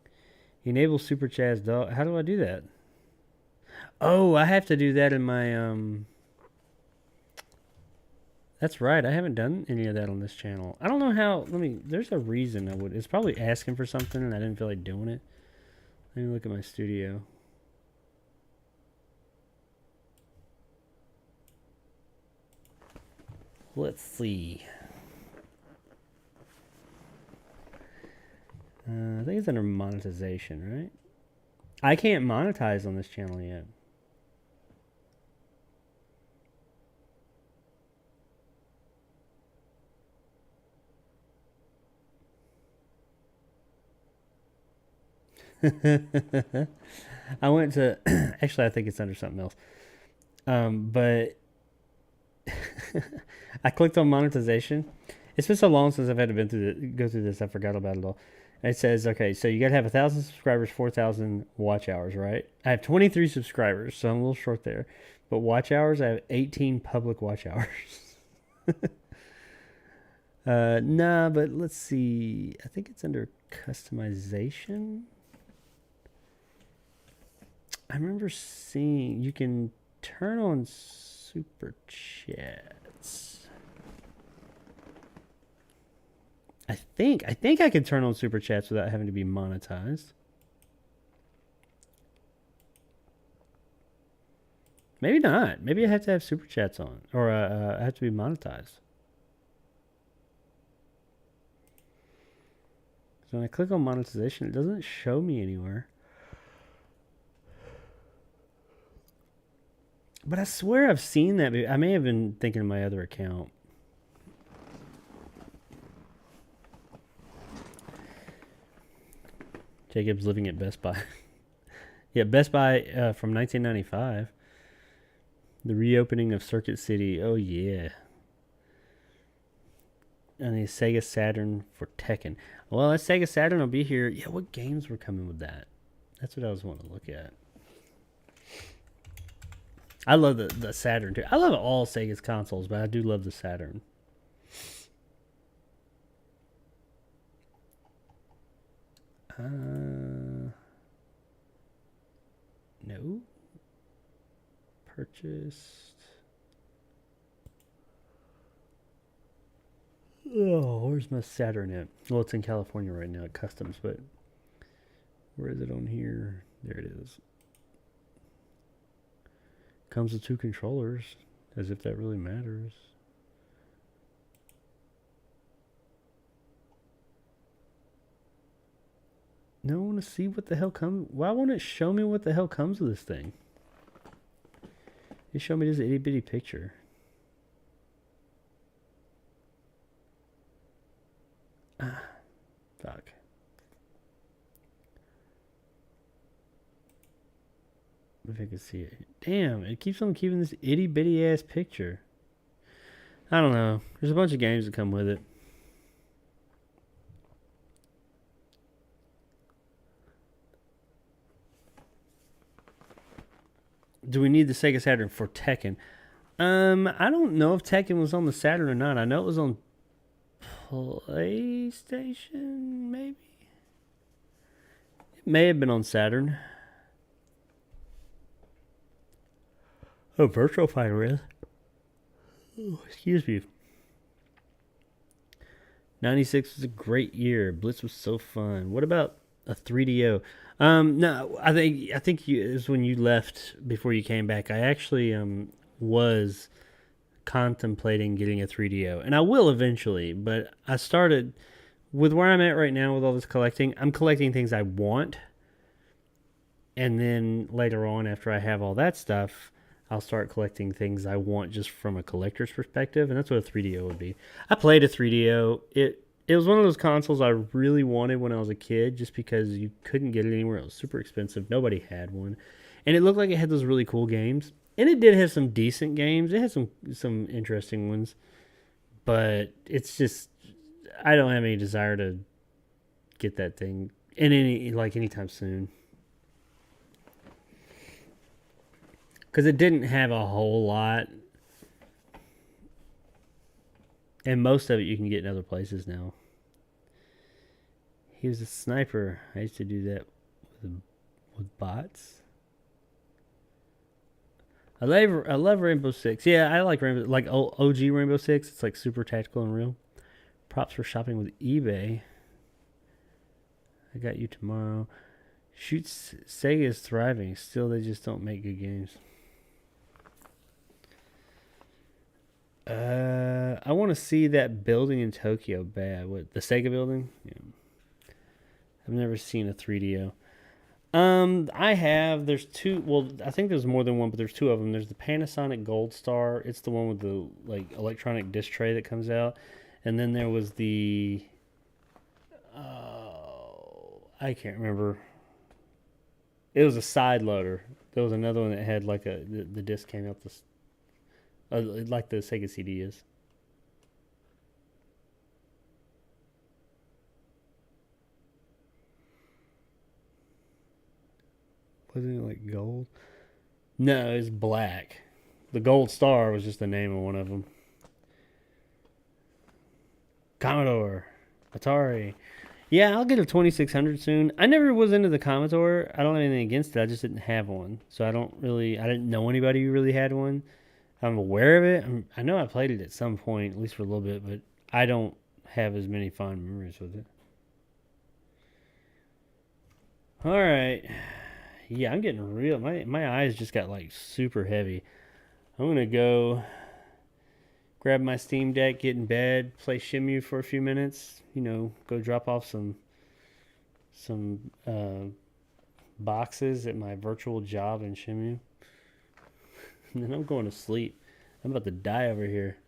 Enable Super Chaz dog. How do I do that? Oh, I have to do that in my That's right. I haven't done any of that on this channel. I don't know how. There's a reason I would. It's probably asking for something and I didn't feel like doing it. Let me look at my studio. Let's see. I think it's under monetization, right? I can't monetize on this channel yet. I went to actually I think it's under something else. But I clicked on monetization. It's been so long since I've had to go through this, I forgot about it all. And it says, okay, so you got to have 1,000 subscribers, 4,000 watch hours, right? I have 23 subscribers, so I'm a little short there. But watch hours, I have 18 public watch hours. Nah, but let's see. I think it's under customization. I remember seeing you can turn on super chats. I think I can turn on super chats without having to be monetized. Maybe not. Maybe I have to have super chats on, or I have to be monetized. So when I click on monetization, it doesn't show me anywhere. But I swear I've seen that. I may have been thinking of my other account. Jacob's living at Best Buy. Yeah, Best Buy from 1995. The reopening of Circuit City. Oh, yeah. And the Sega Saturn for Tekken. Well, that Sega Saturn will be here. Yeah, what games were coming with that? That's what I was wanting to look at. I love the Saturn, too. I love all Sega's consoles, but I do love the Saturn. No. Purchased. Oh, where's my Saturn at? Well, it's in California right now at Customs, but where is it on here? There it is. Comes with 2 controllers, as if that really matters. No, I want to see what the hell comes. Why won't it show me what the hell comes with this thing? It showed me this itty bitty picture. Ah, fuck. If I can see it. Damn, it keeps on keeping this itty bitty ass picture. I don't know. There's a bunch of games that come with it. Do we need the Sega Saturn for Tekken? I don't know if Tekken was on the Saturn or not. I know it was on PlayStation, maybe? It may have been on Saturn. Oh, Virtual Fighter is. Oh, excuse me. 96 was a great year. Blitz was so fun. What about a 3DO? No, I think it was when you left before you came back. I actually was contemplating getting a 3DO, and I will eventually. But I started with where I'm at right now with all this collecting. I'm collecting things I want, and then later on, after I have all that stuff, I'll start collecting things I want just from a collector's perspective, and that's what a 3DO would be. I played a 3DO. It was one of those consoles I really wanted when I was a kid, just because you couldn't get it anywhere. It was super expensive. Nobody had one, and it looked like it had those really cool games. And it did have some decent games. It had some interesting ones, but it's just I don't have any desire to get that thing in anytime soon. Because it didn't have a whole lot. And most of it you can get in other places now. He was a sniper. I used to do that with bots. I love Rainbow Six. Yeah, I like Rainbow, like OG Rainbow Six. It's like super tactical and real. Props for shopping with eBay. I got you tomorrow. Shoots Sega is thriving. Still, they just don't make good games. I want to see that building in Tokyo bad. What, the Sega building? Yeah. I've never seen a 3DO. I have. There's two. Well, I think there's more than one, but there's two of them. There's the Panasonic Gold Star. It's the one with the like electronic disc tray that comes out, and then there was the. I can't remember. It was a side loader. There was another one that had like the disc came out this. Like the Sega CD is. Wasn't it like gold? No, it's black. The Gold Star was just the name of one of them. Commodore. Atari. Yeah, I'll get a 2600 soon. I never was into the Commodore. I don't have anything against it. I just didn't have one. So I didn't know anybody who really had one. I'm aware of it. I know I played it at some point, at least for a little bit, but I don't have as many fond memories with it. All right. Yeah, I'm getting real. My eyes just got like super heavy. I'm going to go grab my Steam Deck, get in bed, play Shimmy for a few minutes, go drop off some boxes at my virtual job in Shimmy. And then I'm going to sleep. I'm about to die over here.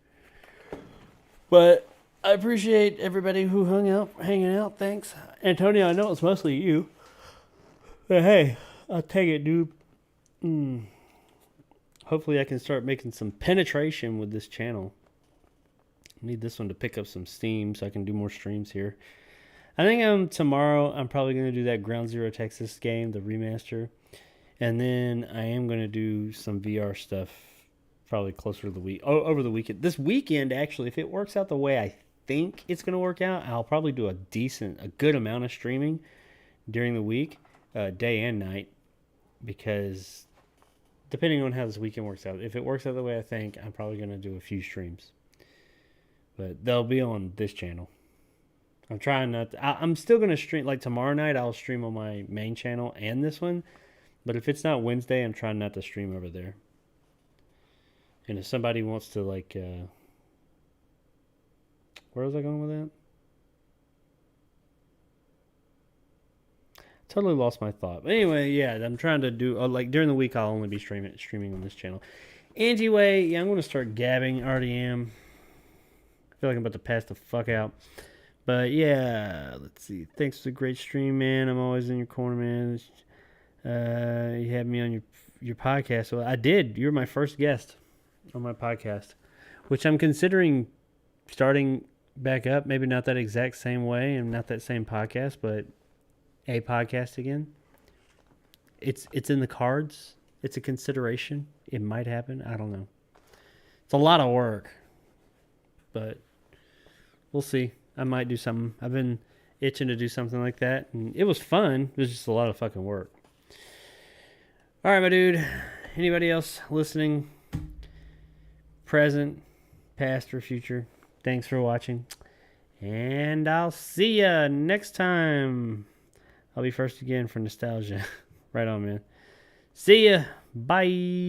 But I appreciate everybody who hanging out. Thanks. Antonio, I know it's mostly you. But hey, I'll take it, dude. Hopefully I can start making some penetration with this channel. I need this one to pick up some steam so I can do more streams here. I think tomorrow I'm probably going to do that Ground Zero Texas game, the remaster. And then I am going to do some VR stuff probably closer to the week. Over the weekend. This weekend, actually, if it works out the way I think it's going to work out, I'll probably do a good amount of streaming during the week, day and night. Because depending on how this weekend works out, if it works out the way I think, I'm probably going to do a few streams. But they'll be on this channel. I'm trying not to. I'm still going to stream. Like tomorrow night, I'll stream on my main channel and this one. But if it's not Wednesday, I'm trying not to stream over there. And if somebody wants to, like, where was I going with that? Totally lost my thought. But anyway, yeah, I'm trying to do, like, during the week, I'll only be streaming on this channel. Anyway, yeah, I'm going to start gabbing. Already am. I feel like I'm about to pass the fuck out. But, yeah, let's see. Thanks for the great stream, man. I'm always in your corner, man. You had me on your podcast. So I did. You were my first guest on my podcast, which I'm considering starting back up. Maybe not that exact same way and not that same podcast, but a podcast again. It's in the cards. It's a consideration. It might happen. I don't know. It's a lot of work, but we'll see. I might do something. I've been itching to do something like that, and it was fun. It was just a lot of fucking work. All right, my dude. Anybody else listening? Present, past, or future? Thanks for watching. And I'll see ya next time. I'll be first again for nostalgia. Right on, man. See ya. Bye.